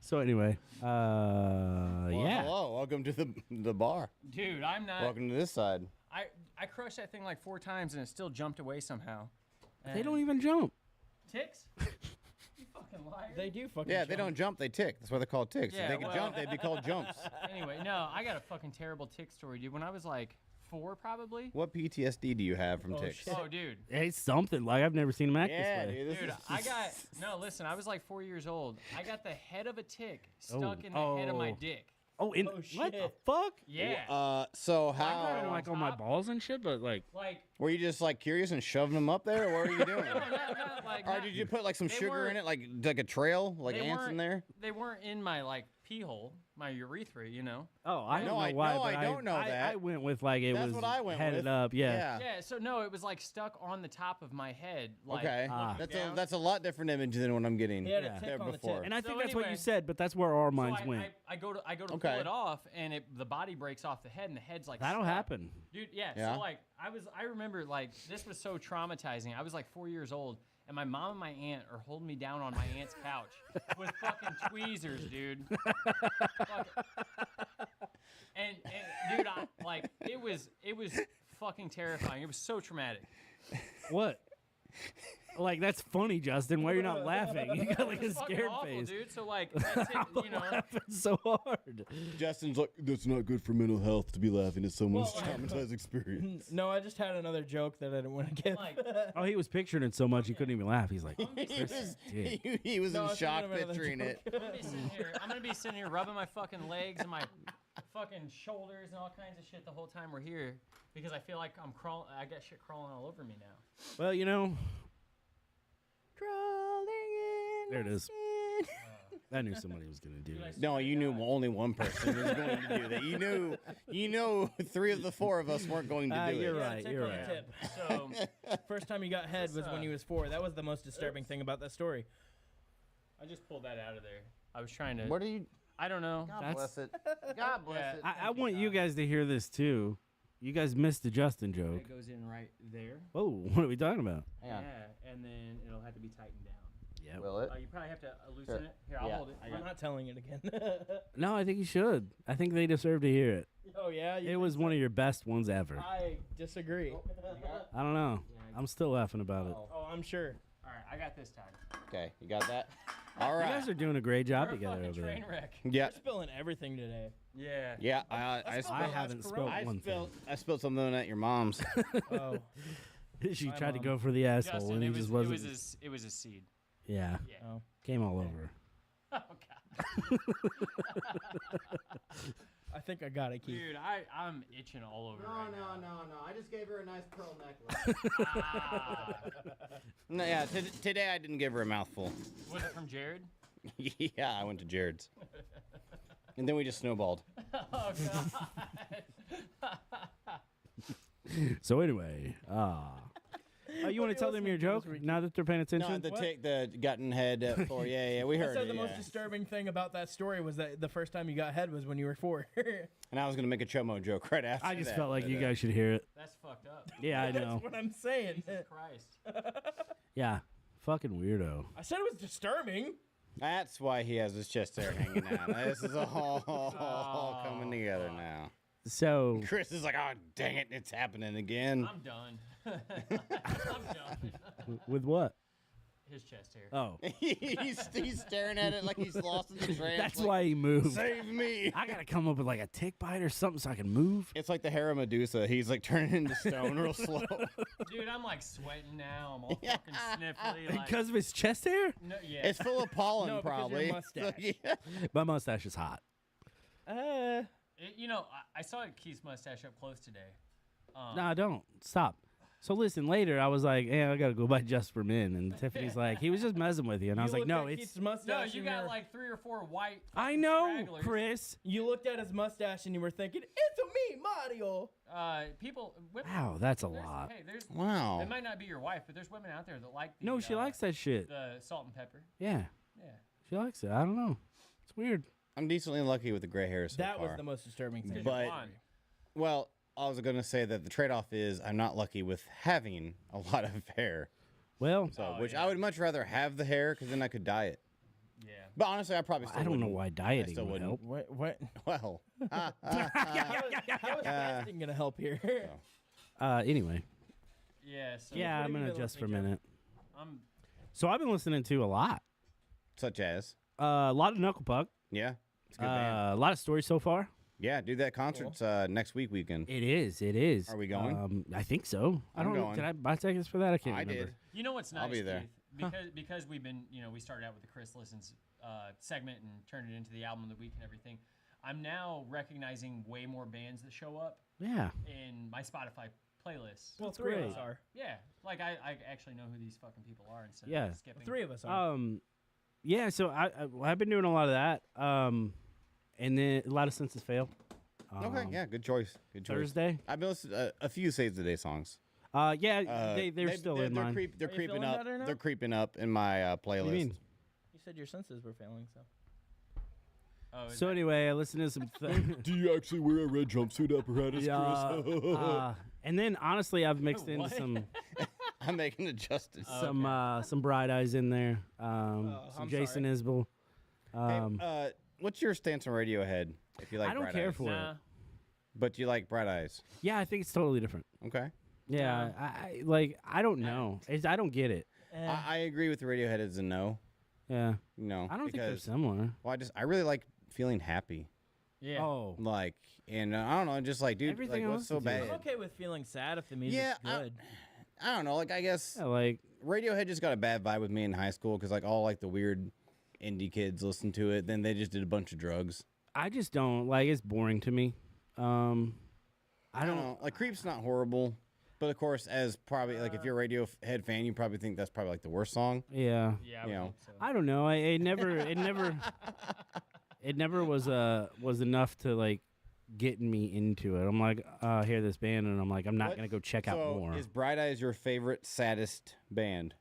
Speaker 2: So anyway,
Speaker 3: Well,
Speaker 2: yeah.
Speaker 3: Hello. Welcome to the bar.
Speaker 1: Dude, I'm not.
Speaker 3: Welcome to this side.
Speaker 1: I crushed that thing like 4 times and it still jumped away somehow.
Speaker 2: They don't even jump.
Speaker 1: Ticks? You fucking liar.
Speaker 4: They do fucking.
Speaker 3: Yeah, they don't jump. They tick. That's why they're called ticks.
Speaker 1: Yeah,
Speaker 3: if they could
Speaker 1: well-
Speaker 3: jump, they'd be called jumps.
Speaker 1: Anyway, no, I got a fucking terrible tick story, dude. When I was like 4, probably.
Speaker 3: What PTSD do you have from
Speaker 4: Oh,
Speaker 3: ticks?
Speaker 4: shit.
Speaker 1: Oh, dude.
Speaker 2: It's something. Like, I've never seen them act
Speaker 3: Yeah,
Speaker 2: this way.
Speaker 3: dude. This
Speaker 1: Dude,
Speaker 3: is
Speaker 1: I got no. Listen, I was like 4 years old. I got the head of a tick stuck
Speaker 2: Oh.
Speaker 1: in the head of my
Speaker 2: Oh.
Speaker 1: dick.
Speaker 2: Oh, what the
Speaker 4: shit.
Speaker 2: fuck?
Speaker 1: Yeah.
Speaker 3: So
Speaker 2: Kinda
Speaker 3: how
Speaker 2: like on my balls and shit, but like,
Speaker 1: Like,
Speaker 3: were you just like curious and shoving them up there, or what were you doing?
Speaker 1: not like.
Speaker 3: Or
Speaker 1: not-
Speaker 3: did you put like some
Speaker 1: They
Speaker 3: sugar in
Speaker 1: weren't-
Speaker 3: it, like a trail, like
Speaker 1: they
Speaker 3: ants in
Speaker 1: weren't-
Speaker 3: there?
Speaker 1: They weren't in my like pee hole. my urethra, you know.
Speaker 2: Oh, I
Speaker 3: No,
Speaker 2: don't
Speaker 3: I-
Speaker 2: know why.
Speaker 3: no,
Speaker 2: but
Speaker 3: I don't know that.
Speaker 2: I went with like it
Speaker 3: That's
Speaker 2: was
Speaker 3: what I went
Speaker 2: headed
Speaker 3: with.
Speaker 2: up. Yeah.
Speaker 1: Yeah, so no, it was like stuck on the top of my head. Like,
Speaker 3: Okay.
Speaker 2: Ah.
Speaker 3: That's
Speaker 1: down.
Speaker 3: a lot different image than what I'm getting
Speaker 4: He had a
Speaker 2: Yeah.
Speaker 4: tick
Speaker 3: there
Speaker 4: on the tip.
Speaker 3: before.
Speaker 2: And I
Speaker 1: So
Speaker 2: think that's what you
Speaker 1: anyway-
Speaker 2: said, but that's where our
Speaker 1: So
Speaker 2: minds went.
Speaker 1: I go to
Speaker 3: Okay.
Speaker 1: pull it off, and the body breaks off the head, and the head's like
Speaker 2: That'll
Speaker 1: stuck.
Speaker 2: happen.
Speaker 1: Dude. Yeah,
Speaker 3: Yeah.
Speaker 1: So like I remember like this was so traumatizing. I was like 4 years old, and my mom and my aunt are holding me down on my aunt's couch with fucking tweezers, dude. And dude, it was fucking terrifying. It was so traumatic.
Speaker 2: What? Like that's funny, Justin. Why you're not laughing? You got like a
Speaker 1: It's fucking
Speaker 2: scared
Speaker 1: awful,
Speaker 2: face.
Speaker 1: dude. So like, that's it, you know.
Speaker 2: Laughing so hard.
Speaker 3: Justin's like, that's not good for mental health to be laughing at someone's
Speaker 4: Well,
Speaker 3: traumatized experience.
Speaker 4: No, I just had another joke that I didn't want to give.
Speaker 1: Like,
Speaker 2: Oh, he was picturing it so much he couldn't even laugh. He's like,
Speaker 3: He was
Speaker 4: No, I
Speaker 3: in
Speaker 4: was
Speaker 3: shock
Speaker 4: thinking of another
Speaker 3: picturing it.
Speaker 1: I'm gonna be sitting here rubbing my fucking legs and my fucking shoulders and all kinds of shit the whole time we're here because I feel like I'm crawling. I got shit crawling all over me now.
Speaker 2: well, you know,
Speaker 4: Crawling in.
Speaker 2: there it is. I knew somebody was gonna do it.
Speaker 3: No, you knew only one person was going to do that. You knew 3 of the 4 of us weren't going to do
Speaker 2: You're
Speaker 3: it.
Speaker 2: right.
Speaker 4: Tick
Speaker 2: You're
Speaker 4: on the
Speaker 2: right.
Speaker 4: tip.
Speaker 1: So
Speaker 4: First time he got head was when he was 4. That was the most disturbing thing about that story.
Speaker 1: I just pulled that out of there. I was trying to.
Speaker 3: What are you?
Speaker 1: I don't know.
Speaker 3: God
Speaker 2: That's-
Speaker 3: bless it. God bless
Speaker 1: Yeah.
Speaker 3: it.
Speaker 2: I want you guys to hear this too. You guys missed the Justin joke.
Speaker 1: It goes in right there.
Speaker 2: Whoa, what are we talking about?
Speaker 3: Hang on.
Speaker 1: Yeah, and then it'll have to be tightened down.
Speaker 2: Yeah.
Speaker 3: Will it?
Speaker 1: You probably have to loosen
Speaker 3: Sure.
Speaker 1: it. Here, I'll
Speaker 3: Yeah,
Speaker 1: hold it.
Speaker 3: I
Speaker 4: I'm
Speaker 3: got
Speaker 4: not telling it again.
Speaker 2: No, I think you should. I think they deserve to hear it.
Speaker 4: Oh yeah, you
Speaker 2: It was one of your best ones ever.
Speaker 4: I disagree.
Speaker 2: I don't know. I'm still laughing about it.
Speaker 4: Oh, I'm sure.
Speaker 1: All right, I got this time.
Speaker 3: Okay, you got that? All
Speaker 2: You
Speaker 3: right.
Speaker 2: guys are doing a great job
Speaker 1: You're a
Speaker 2: together
Speaker 1: fucking
Speaker 2: over there.
Speaker 1: train wreck.
Speaker 3: Yeah.
Speaker 4: We're spilling everything today.
Speaker 1: Yeah.
Speaker 3: Yeah, I
Speaker 2: I
Speaker 3: spilled,
Speaker 2: haven't spilled
Speaker 3: I
Speaker 2: one
Speaker 3: spilled, I spilled something at your mom's.
Speaker 4: Oh,
Speaker 2: thing. She
Speaker 4: My
Speaker 2: tried to
Speaker 4: mom.
Speaker 2: go for the asshole,
Speaker 1: Justin,
Speaker 2: and he
Speaker 1: it was,
Speaker 2: just wasn't.
Speaker 1: it was a seed.
Speaker 2: Yeah,
Speaker 1: Yeah.
Speaker 4: oh.
Speaker 2: came all over.
Speaker 1: Oh god.
Speaker 4: I think I got it, Keith.
Speaker 1: Dude, I'm itching all over. right now.
Speaker 3: no. I just gave her a nice pearl necklace.
Speaker 1: Ah.
Speaker 3: No, yeah, today I didn't give her a mouthful.
Speaker 1: Was it from Jared?
Speaker 3: Yeah, I went to Jared's. And then we just snowballed.
Speaker 1: Oh god.
Speaker 2: So anyway, you want to tell them your joke now that they're paying attention?
Speaker 3: No, the
Speaker 4: What?
Speaker 3: tick, the gotten head for yeah, we
Speaker 4: I
Speaker 3: heard
Speaker 4: said
Speaker 3: it.
Speaker 4: the most
Speaker 3: Yeah.
Speaker 4: disturbing thing about that story was that the first time you got head was when you were 4.
Speaker 3: And I was gonna make a chomo joke right after.
Speaker 2: I just
Speaker 3: that,
Speaker 2: felt like
Speaker 3: but,
Speaker 2: you guys should hear it.
Speaker 1: That's fucked up.
Speaker 2: Yeah, I know.
Speaker 4: That's what I'm saying.
Speaker 1: Jesus Christ.
Speaker 2: Yeah, fucking weirdo.
Speaker 4: I said it was disturbing.
Speaker 3: That's why he has his chest hair hanging out. This is all coming together now.
Speaker 2: So
Speaker 3: Chris is like, oh dang it, it's happening again.
Speaker 1: I'm done. I'm done.
Speaker 2: with what?
Speaker 1: His chest hair.
Speaker 2: Oh,
Speaker 3: he's staring at it like he's lost in the trance.
Speaker 2: that's
Speaker 3: like,
Speaker 2: why he moved.
Speaker 3: Save me.
Speaker 2: I gotta come up with like a tick bite or something so I can move.
Speaker 3: It's like the hair of Medusa. He's like turning into stone real slow.
Speaker 1: Dude, I'm like sweating now. I'm all fucking sniffly. Like,
Speaker 2: Because of his chest hair?
Speaker 1: no, yeah.
Speaker 3: It's full of pollen,
Speaker 4: No, because your
Speaker 3: probably.
Speaker 4: mustache.
Speaker 3: yeah.
Speaker 2: My mustache is hot.
Speaker 1: You know, I saw Keith's mustache up close today.
Speaker 2: No, don't. Stop. So listen, later I was like, hey, I gotta go buy Just for Men. And Tiffany's like, he was just messing with you. And I was like, no, it's.
Speaker 1: No,
Speaker 4: mustache.
Speaker 1: you
Speaker 4: and
Speaker 1: got
Speaker 4: you're-
Speaker 1: like 3 or 4 white.
Speaker 2: I
Speaker 1: fucking
Speaker 2: know,
Speaker 1: stragglers.
Speaker 2: Chris.
Speaker 4: You looked at his mustache and you were thinking, "It's a me, Mario."
Speaker 1: People. Women,
Speaker 2: Wow, that's a
Speaker 1: there's-
Speaker 2: lot.
Speaker 1: Hey, there's.
Speaker 3: Wow.
Speaker 1: It might not be your wife, but there's women out there that like. The,
Speaker 2: No, she likes that shit.
Speaker 1: The salt and pepper.
Speaker 2: Yeah,
Speaker 1: Yeah.
Speaker 2: she likes it. I don't know. It's weird.
Speaker 3: I'm decently lucky with the gray hair so
Speaker 4: That
Speaker 3: far.
Speaker 4: was the most disturbing thing.
Speaker 3: But-
Speaker 1: Blonde.
Speaker 3: Well, I was going to say that the trade-off is I'm not lucky with having a lot of hair.
Speaker 2: Well,
Speaker 3: So,
Speaker 1: Oh,
Speaker 3: which
Speaker 1: yeah.
Speaker 3: I would much rather have the hair because then I could dye it.
Speaker 1: Yeah.
Speaker 3: But honestly, I probably still
Speaker 2: I don't know
Speaker 3: wouldn't.
Speaker 2: why dieting
Speaker 3: still
Speaker 2: would
Speaker 3: wouldn't.
Speaker 2: help.
Speaker 4: What?
Speaker 3: Well,
Speaker 4: How is fasting gonna help here?
Speaker 2: Anyway,
Speaker 1: Yeah. So
Speaker 2: yeah,
Speaker 4: what
Speaker 2: I'm
Speaker 4: have you
Speaker 2: gonna
Speaker 4: been
Speaker 2: adjust for a
Speaker 4: listening to?
Speaker 2: minute.
Speaker 1: I'm.
Speaker 2: So I've been listening to a lot.
Speaker 3: such as,
Speaker 2: A lot of Knuckle Puck.
Speaker 3: yeah, it's a good band.
Speaker 2: A lot of stories so far.
Speaker 3: Yeah, dude, that concert's next weekend.
Speaker 2: It is. It is.
Speaker 3: Are we going?
Speaker 2: I think so. I
Speaker 3: I'm
Speaker 2: don't know.
Speaker 3: going.
Speaker 2: Did I buy tickets for that? I can't
Speaker 3: I
Speaker 2: remember.
Speaker 3: did.
Speaker 1: You know what's nice?
Speaker 3: I'll be there.
Speaker 1: Keith? Because we've been, we started out with the Chris Listens segment and turned it into the album of the week and everything. I'm now recognizing way more bands that show up
Speaker 2: Yeah.
Speaker 1: in my Spotify playlists.
Speaker 4: Well,
Speaker 2: That's
Speaker 4: 3 of
Speaker 2: great.
Speaker 4: us are.
Speaker 1: Yeah, like I actually know who these fucking people are instead
Speaker 2: Yeah.
Speaker 1: of skipping.
Speaker 4: 3 of us are.
Speaker 2: Yeah. So I've been doing a lot of that. and then a lot of Senses Fail.
Speaker 3: Okay, yeah, good choice. Good choice.
Speaker 2: Thursday.
Speaker 3: I've been listening to a few Saves the Day songs.
Speaker 2: Yeah, they're still in mine.
Speaker 3: They're
Speaker 4: Are you
Speaker 3: creeping
Speaker 4: feeling
Speaker 3: up.
Speaker 4: better now?
Speaker 3: They're creeping up in my playlist.
Speaker 2: What do you mean?
Speaker 4: You said your senses were failing, so.
Speaker 1: Oh, is
Speaker 2: So
Speaker 1: that-
Speaker 2: anyway, I listened to some.
Speaker 3: Do you actually wear a red jumpsuit apparatus,
Speaker 2: Yeah, and then honestly, I've mixed in
Speaker 1: What?
Speaker 2: some
Speaker 3: I'm making adjustments.
Speaker 2: some Bright Eyes in there. Some
Speaker 4: I'm
Speaker 2: Jason
Speaker 4: sorry.
Speaker 2: Isbell.
Speaker 3: Hey, what's your stance on Radiohead? If you like,
Speaker 2: I don't
Speaker 3: Bright
Speaker 2: care
Speaker 3: Eyes?
Speaker 2: for
Speaker 1: Nah.
Speaker 2: it.
Speaker 3: But you like Bright Eyes.
Speaker 2: Yeah, I think it's totally different.
Speaker 3: Okay.
Speaker 2: Yeah, I don't know. I don't get it.
Speaker 4: Eh.
Speaker 3: I agree with Radiohead as a no.
Speaker 2: Yeah,
Speaker 3: No,
Speaker 2: I don't think they're
Speaker 3: because,
Speaker 2: similar.
Speaker 3: well, I really like feeling happy.
Speaker 1: Yeah.
Speaker 2: Oh,
Speaker 3: Like, and I don't know, just like, dude,
Speaker 2: Everything
Speaker 3: like,
Speaker 2: I
Speaker 3: what's so
Speaker 2: listen to.
Speaker 3: bad?
Speaker 4: I'm okay with feeling sad if the music's
Speaker 3: Yeah,
Speaker 4: good.
Speaker 3: I don't know. Like, I guess
Speaker 2: yeah, like
Speaker 3: Radiohead just got a bad vibe with me in high school because like all like the weird indie kids listened to it. Then they just did a bunch of drugs.
Speaker 2: I just don't like. It's boring to me. I don't.
Speaker 3: know. Like, Creep's not horrible, but of course, as probably like if you're a Radiohead fan, you probably think that's probably like the worst song.
Speaker 2: Yeah,
Speaker 1: Yeah, I
Speaker 3: You
Speaker 1: would
Speaker 3: know.
Speaker 1: think so.
Speaker 2: I don't know. It never was enough to like get me into it. I'm like, I hear this band, and I'm like, I'm not
Speaker 3: What?
Speaker 2: gonna go check out
Speaker 3: So,
Speaker 2: more.
Speaker 3: is Bright Eyes your favorite saddest band?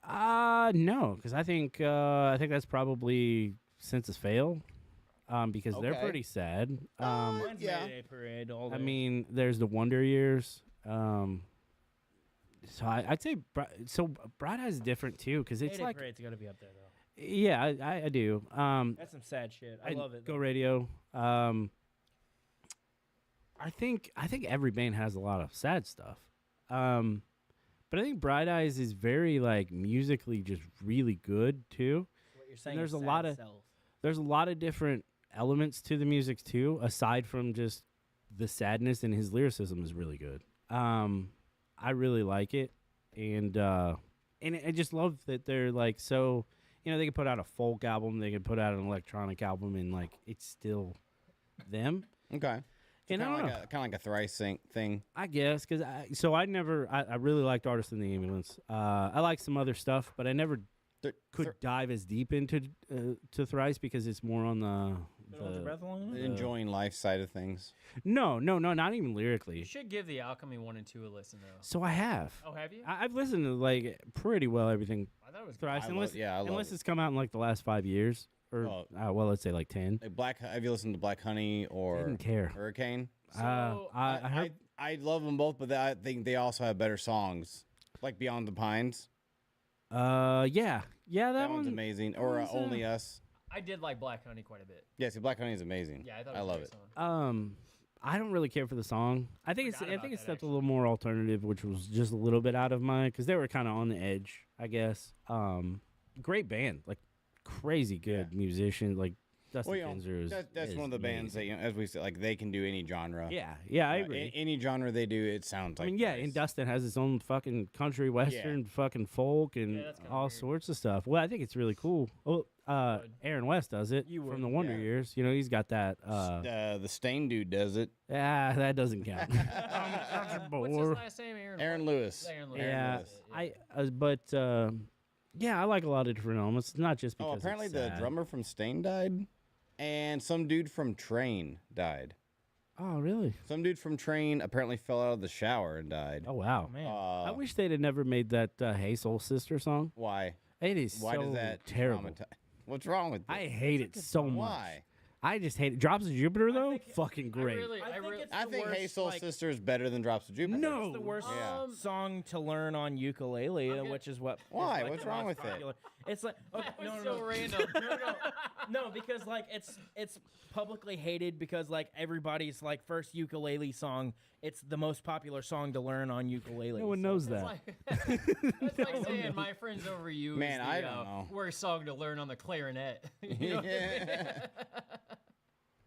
Speaker 2: No, because I think that's probably Senses Fail, because they're
Speaker 3: Okay.
Speaker 2: pretty sad.
Speaker 4: Mine's
Speaker 3: yeah.
Speaker 4: Mayday Parade all day.
Speaker 2: I mean, there's the Wonder Years. So I'd say Bright Eyes is different too, because it's
Speaker 4: Mayday
Speaker 2: like,
Speaker 4: Parade's got to be up there though.
Speaker 2: yeah, I do.
Speaker 4: That's some sad shit. I love it.
Speaker 2: Go
Speaker 4: though.
Speaker 2: Radio. I think every band has a lot of sad stuff. But I think Bright Eyes is very like musically just really good too.
Speaker 4: What you're saying
Speaker 2: there's
Speaker 4: is
Speaker 2: a lot
Speaker 4: sad
Speaker 2: of-
Speaker 4: self.
Speaker 2: There's a lot of different elements to the music too, aside from just the sadness, and his lyricism is really good. I really like it, and I just love that they're like so. They can put out a folk album, they can put out an electronic album, and like it's still them.
Speaker 3: Okay.
Speaker 2: And I
Speaker 3: Kind
Speaker 2: don't
Speaker 3: of
Speaker 2: know.
Speaker 3: like a thrice sync thing.
Speaker 2: I guess because I really liked Artist in the Ambulance. I like some other stuff, but I never could dive as deep into to Thrice because it's more on
Speaker 4: Don't hold your breath long enough?
Speaker 3: The enjoying life side of things.
Speaker 2: no, not even
Speaker 1: You
Speaker 2: lyrically.
Speaker 1: should give the Alchemy 1 and 2 a listen though.
Speaker 2: So I have.
Speaker 1: Oh, have you?
Speaker 2: I've listened to like pretty well everything
Speaker 1: I thought it was
Speaker 2: Thrice,
Speaker 3: I
Speaker 2: unless
Speaker 3: love
Speaker 2: unless
Speaker 3: it.
Speaker 2: it's come out in like the last 5 years, or
Speaker 3: Oh.
Speaker 2: well, let's say like 10.
Speaker 3: Like have you listened to Black Honey or
Speaker 2: Didn't care.
Speaker 3: Hurricane?
Speaker 1: So,
Speaker 2: I heard.
Speaker 3: I love them both, but I think they also have better songs, like Beyond the Pines.
Speaker 2: Yeah, that,
Speaker 3: That one's
Speaker 2: one.
Speaker 3: amazing. Or
Speaker 2: one's,
Speaker 3: Only Us.
Speaker 1: I did like Black Honey quite a bit.
Speaker 3: Yeah, see, Black Honey is amazing.
Speaker 1: Yeah, I thought
Speaker 3: I
Speaker 1: it was
Speaker 3: love
Speaker 1: a
Speaker 3: it.
Speaker 1: great song.
Speaker 2: I don't really care for the song. I think
Speaker 1: Forgot
Speaker 2: I
Speaker 1: about
Speaker 2: think it's
Speaker 1: that,
Speaker 2: stepped a little more alternative, which was just a little bit out of my because they were kind of on the edge, I guess. Great band, like crazy good musician, like Dustin
Speaker 3: Well, you know,
Speaker 2: Kinzer is.
Speaker 3: that's
Speaker 2: is
Speaker 3: one of the bands that,
Speaker 2: amazing.
Speaker 3: as we said, like they can do any genre.
Speaker 2: Yeah, I agree.
Speaker 3: Any genre they do, it sounds like.
Speaker 2: I mean, yeah,
Speaker 3: Thrice.
Speaker 2: and Dustin has his own fucking country, western, fucking folk, and
Speaker 1: Yeah, that's kinda
Speaker 2: all
Speaker 1: weird.
Speaker 2: sorts of stuff. Well, I think it's really cool. Oh,
Speaker 1: Would.
Speaker 2: Aaron West does it
Speaker 4: You
Speaker 2: from
Speaker 4: would,
Speaker 2: the Wonder
Speaker 3: yeah.
Speaker 2: Years. He's got that.
Speaker 3: The Stain dude does it.
Speaker 2: That doesn't count.
Speaker 1: What's his last name?
Speaker 3: Aaron Lewis.
Speaker 1: Aaron Lewis.
Speaker 2: Yeah,
Speaker 3: Lewis.
Speaker 2: Yeah, I like a lot of different elements. It's not just because.
Speaker 3: Oh, apparently
Speaker 2: it's
Speaker 3: the
Speaker 2: sad.
Speaker 3: drummer from Stain died, and some dude from Train died.
Speaker 2: Oh, really?
Speaker 3: Some dude from Train apparently fell out of the shower and died.
Speaker 2: Oh, wow.
Speaker 4: Man.
Speaker 2: I wish they'd have never made that "Hey Soul Sister" song.
Speaker 3: Why?
Speaker 2: It is
Speaker 3: Why
Speaker 2: so
Speaker 3: does that
Speaker 2: terrible.
Speaker 3: What's wrong with it?
Speaker 2: I hate it so much.
Speaker 3: Why?
Speaker 2: I just hate it. Drops of Jupiter though,
Speaker 4: think-
Speaker 2: fucking great.
Speaker 3: I
Speaker 4: the
Speaker 3: think
Speaker 4: worst,
Speaker 3: Hey Soul
Speaker 4: like,
Speaker 3: Sister is better than Drops of Jupiter.
Speaker 2: No.
Speaker 4: It's the worst
Speaker 3: Yeah.
Speaker 4: song to learn on ukulele, which is what. is,
Speaker 3: Why?
Speaker 4: like,
Speaker 3: What's
Speaker 4: the
Speaker 3: wrong
Speaker 4: most
Speaker 3: with it?
Speaker 4: popular. It's like okay,
Speaker 1: That was
Speaker 4: no,
Speaker 1: so random.
Speaker 4: no, because like it's publicly hated because like everybody's like first ukulele song. It's the most popular song to learn on ukulele.
Speaker 2: No one
Speaker 4: so-
Speaker 2: knows
Speaker 1: That's
Speaker 2: that.
Speaker 1: like, that's like saying my friends over you
Speaker 3: Man,
Speaker 1: is the
Speaker 3: I don't know.
Speaker 1: worst song to learn on the clarinet. You know what I mean?
Speaker 3: Yeah.